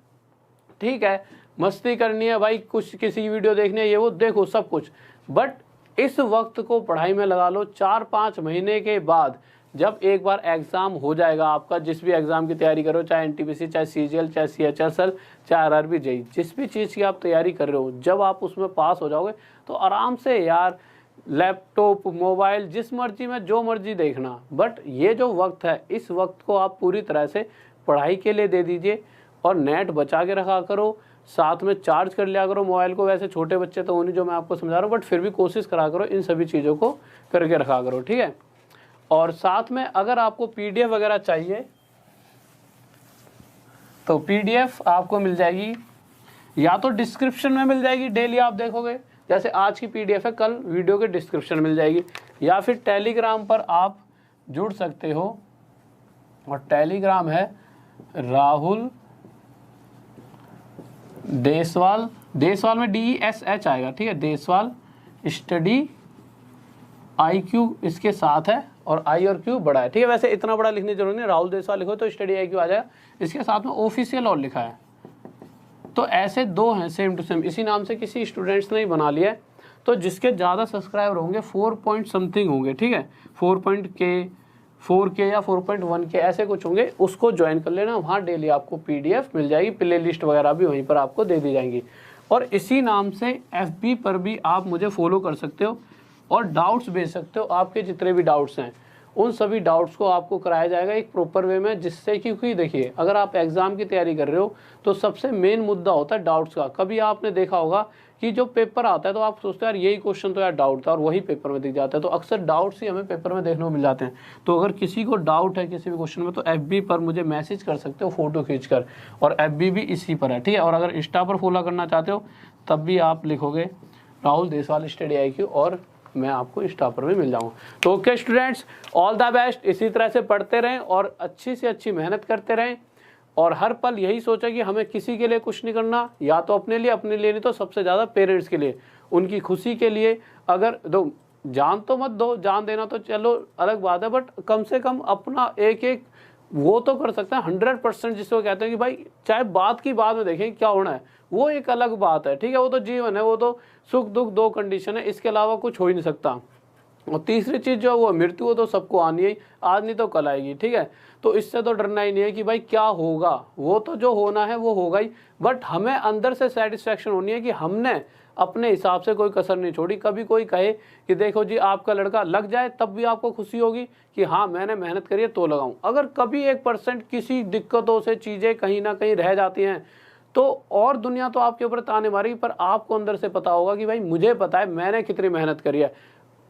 ठीक है। मस्ती करनी है भाई, कुछ किसी की वीडियो देखनी है, ये वो देखो सब कुछ, बट इस वक्त को पढ़ाई में लगा लो। 4-5 महीने के बाद जब एक बार एग्ज़ाम हो जाएगा आपका, जिस भी एग्ज़ाम की तैयारी करो, चाहे एनटीपीसी, चाहे सीजीएल, चाहे सीएचएसएल, चाहे आरआरबी, जेईई, जिस भी चीज़ की आप तैयारी कर रहे हो, जब आप उसमें पास हो जाओगे तो आराम से यार लैपटॉप, मोबाइल, जिस मर्जी में जो मर्जी देखना। बट ये जो वक्त है, इस वक्त को आप पूरी तरह से पढ़ाई के लिए दे दीजिए और नेट बचा के रखा करो, साथ में चार्ज कर लिया करो मोबाइल को। वैसे छोटे बच्चे तो उन्हीं जो मैं आपको समझा रहा हूँ, बट फिर भी कोशिश करा करो इन सभी चीज़ों को करके रखा करो, ठीक है। और साथ में अगर आपको पीडीएफ वगैरह चाहिए तो पीडीएफ आपको मिल जाएगी, या तो डिस्क्रिप्शन में मिल जाएगी, डेली आप देखोगे, जैसे आज की पीडीएफ है, कल वीडियो के डिस्क्रिप्शन मिल जाएगी, या फिर टेलीग्राम पर आप जुड़ सकते हो। और टेलीग्राम है राहुल देसवाल, देसवाल में DESH आएगा, ठीक है, देसवाल स्टडी IQ इसके साथ है, और I और Q बड़ा है, ठीक है। वैसे इतना बड़ा लिखने की जरूरत नहीं, राहुल देसवाल लिखो तो स्टडी IQ आ जाएगा। इसके साथ में ऑफिशियल और लिखा है। तो ऐसे 2 हैं सेम टू सेम, इसी नाम से किसी स्टूडेंट्स ने ही बना लिया है। तो जिसके ज़्यादा सब्सक्राइबर होंगे, 4 पॉइंट समथिंग होंगे, ठीक है, 4K या 4.1K ऐसे कुछ होंगे, उसको ज्वाइन कर लेना। वहाँ डेली आपको PDF मिल जाएगी, प्ले लिस्ट वगैरह भी वहीं पर आपको दे दी जाएंगी। और इसी नाम से FB पर भी आप मुझे फॉलो कर सकते हो और डाउट्स भेज सकते हो। आपके जितने भी डाउट्स हैं उन सभी डाउट्स को आपको कराया जाएगा एक प्रॉपर वे में, जिससे क्योंकि देखिए अगर आप एग्ज़ाम की तैयारी कर रहे हो तो सबसे मेन मुद्दा होता है डाउट्स का। कभी आपने देखा होगा कि जो पेपर आता है तो आप सोचते हैं यार यही क्वेश्चन तो यार डाउट था, और वही पेपर में दिख जाता है। तो अक्सर डाउट्स ही हमें पेपर में देखने को मिल जाते हैं। तो अगर किसी को डाउट है किसी भी क्वेश्चन में तो FB पर मुझे मैसेज कर सकते हो फ़ोटो खींचकर, और FB भी इसी पर है, ठीक है। और अगर इंस्टा पर फॉलो करना चाहते हो तब भी आप लिखोगे राहुल देसवाल स्टडी IQ और मैं आपको इंस्टा पर भी मिल जाऊंगा। तो okay students, all the best. इसी तरह से पढ़ते रहें और अच्छी से अच्छी मेहनत करते रहें, और हर पल यही सोचा कि हमें किसी के लिए कुछ नहीं करना, या तो अपने लिए नहीं तो सबसे ज़्यादा पेरेंट्स के लिए, उनकी खुशी के लिए। अगर दो जान तो मत दो, जान देना तो चलो अलग बात है, बट कम से कम अपना एक वो तो कर सकते हैं 100%, जिसको कहते हैं कि भाई चाहे बात की बाद में देखें क्या होना है, वो एक अलग बात है, ठीक है। वो तो जीवन है, वो तो सुख दुख 2 कंडीशन है, इसके अलावा कुछ हो ही नहीं सकता। और तीसरी चीज़ जो वो मृत्यु, वो तो सबको आनी है, आज नहीं तो कल आएगी, ठीक है। तो इससे तो डरना ही नहीं है कि भाई क्या होगा, वो तो जो होना है वो होगा ही, बट हमें अंदर से सेटिस्फैक्शन होनी है कि हमने अपने हिसाब से कोई कसर नहीं छोड़ी। कभी कोई कहे कि देखो जी आपका लड़का लग जाए तब भी आपको खुशी होगी कि हाँ मैंने मेहनत करी है तो लगाऊं। अगर कभी 1% किसी दिक्कतों से चीज़ें कहीं ना कहीं रह जाती हैं तो और दुनिया तो आपके ऊपर ताने मारेगी, पर आपको अंदर से पता होगा कि भाई मुझे पता है मैंने कितनी मेहनत करी है।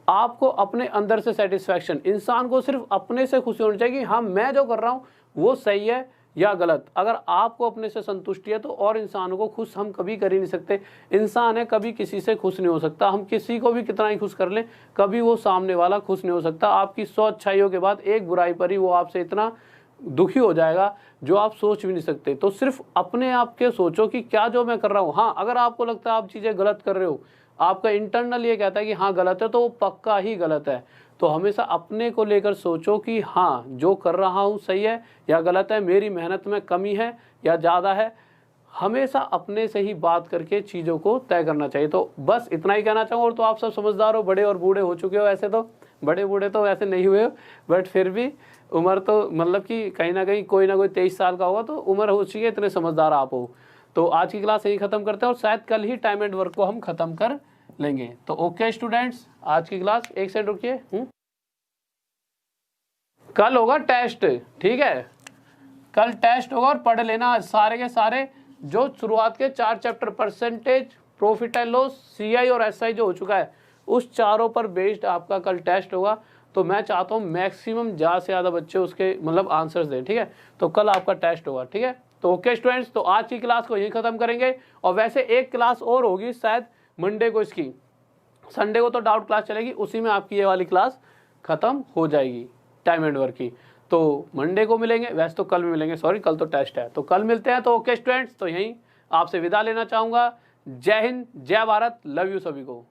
आपको अपने अंदर से सेटिस्फैक्शन, इंसान को सिर्फ अपने से खुशी होनी चाहिए कि हाँ मैं जो कर रहा हूँ वो सही है, या गलत। अगर आपको अपने से संतुष्टि है तो और इंसानों को खुश हम कभी कर ही नहीं सकते। इंसान है, कभी किसी से खुश नहीं हो सकता। हम किसी को भी कितना ही खुश कर लें, कभी वो सामने वाला खुश नहीं हो सकता। आपकी 100 अच्छाइयों के बाद एक बुराई पर ही वो आपसे इतना दुखी हो जाएगा जो आप सोच भी नहीं सकते। तो सिर्फ अपने आप के सोचो कि क्या जो मैं कर रहा हूँ, हाँ अगर आपको लगता है आप चीज़ें गलत कर रहे हो, आपका इंटरनल ये कहता है कि हाँ गलत है, तो वो पक्का ही गलत है। तो हमेशा अपने को लेकर सोचो कि हाँ जो कर रहा हूँ सही है या गलत है, मेरी मेहनत में कमी है या ज़्यादा है। हमेशा अपने से ही बात करके चीज़ों को तय करना चाहिए। तो बस इतना ही कहना चाहूँगा। और तो आप सब समझदार हो, बड़े और बूढ़े हो चुके हो, ऐसे तो बड़े बूढ़े तो वैसे नहीं हुए हो, बट फिर भी उम्र तो मतलब कि कहीं ना कहीं कोई ना कोई 23 साल का होगा, तो उम्र हो चुकी है, इतने समझदार आप हो। तो आज की क्लास यही खत्म करते हैं और शायद कल ही टाइम एंड वर्क को हम खत्म कर लेंगे। तो ओके स्टूडेंट्स, आज की क्लास एक सेकंड रुकिए। कल होगा टेस्ट, ठीक है, कल टेस्ट होगा और पढ़ लेना सारे के सारे जो शुरुआत के 4 chapter, percentage, profit and loss, CI और एसआई जो हो चुका है, उस चारों पर बेस्ड आपका कल टेस्ट होगा। तो मैं चाहता हूँ मैक्सिमम ज़्यादा से ज़्यादा बच्चे उसके मतलब आंसर्स दें, ठीक है। तो कल आपका टेस्ट होगा, ठीक है। तो ओके स्टूडेंट्स, तो आज की क्लास को यहीं ख़त्म करेंगे। और वैसे एक क्लास और होगी शायद मंडे को, इसकी संडे को तो डाउट क्लास चलेगी, उसी में आपकी ये वाली क्लास ख़त्म हो जाएगी टाइम एंड वर्क की। तो मंडे को मिलेंगे, वैसे तो कल भी मिलेंगे, सॉरी कल तो टेस्ट है, तो कल मिलते हैं। तो ओके स्टूडेंट्स, तो यहीं आपसे विदा लेना चाहूँगा। जय हिंद, जय भारत, लव यू सभी को।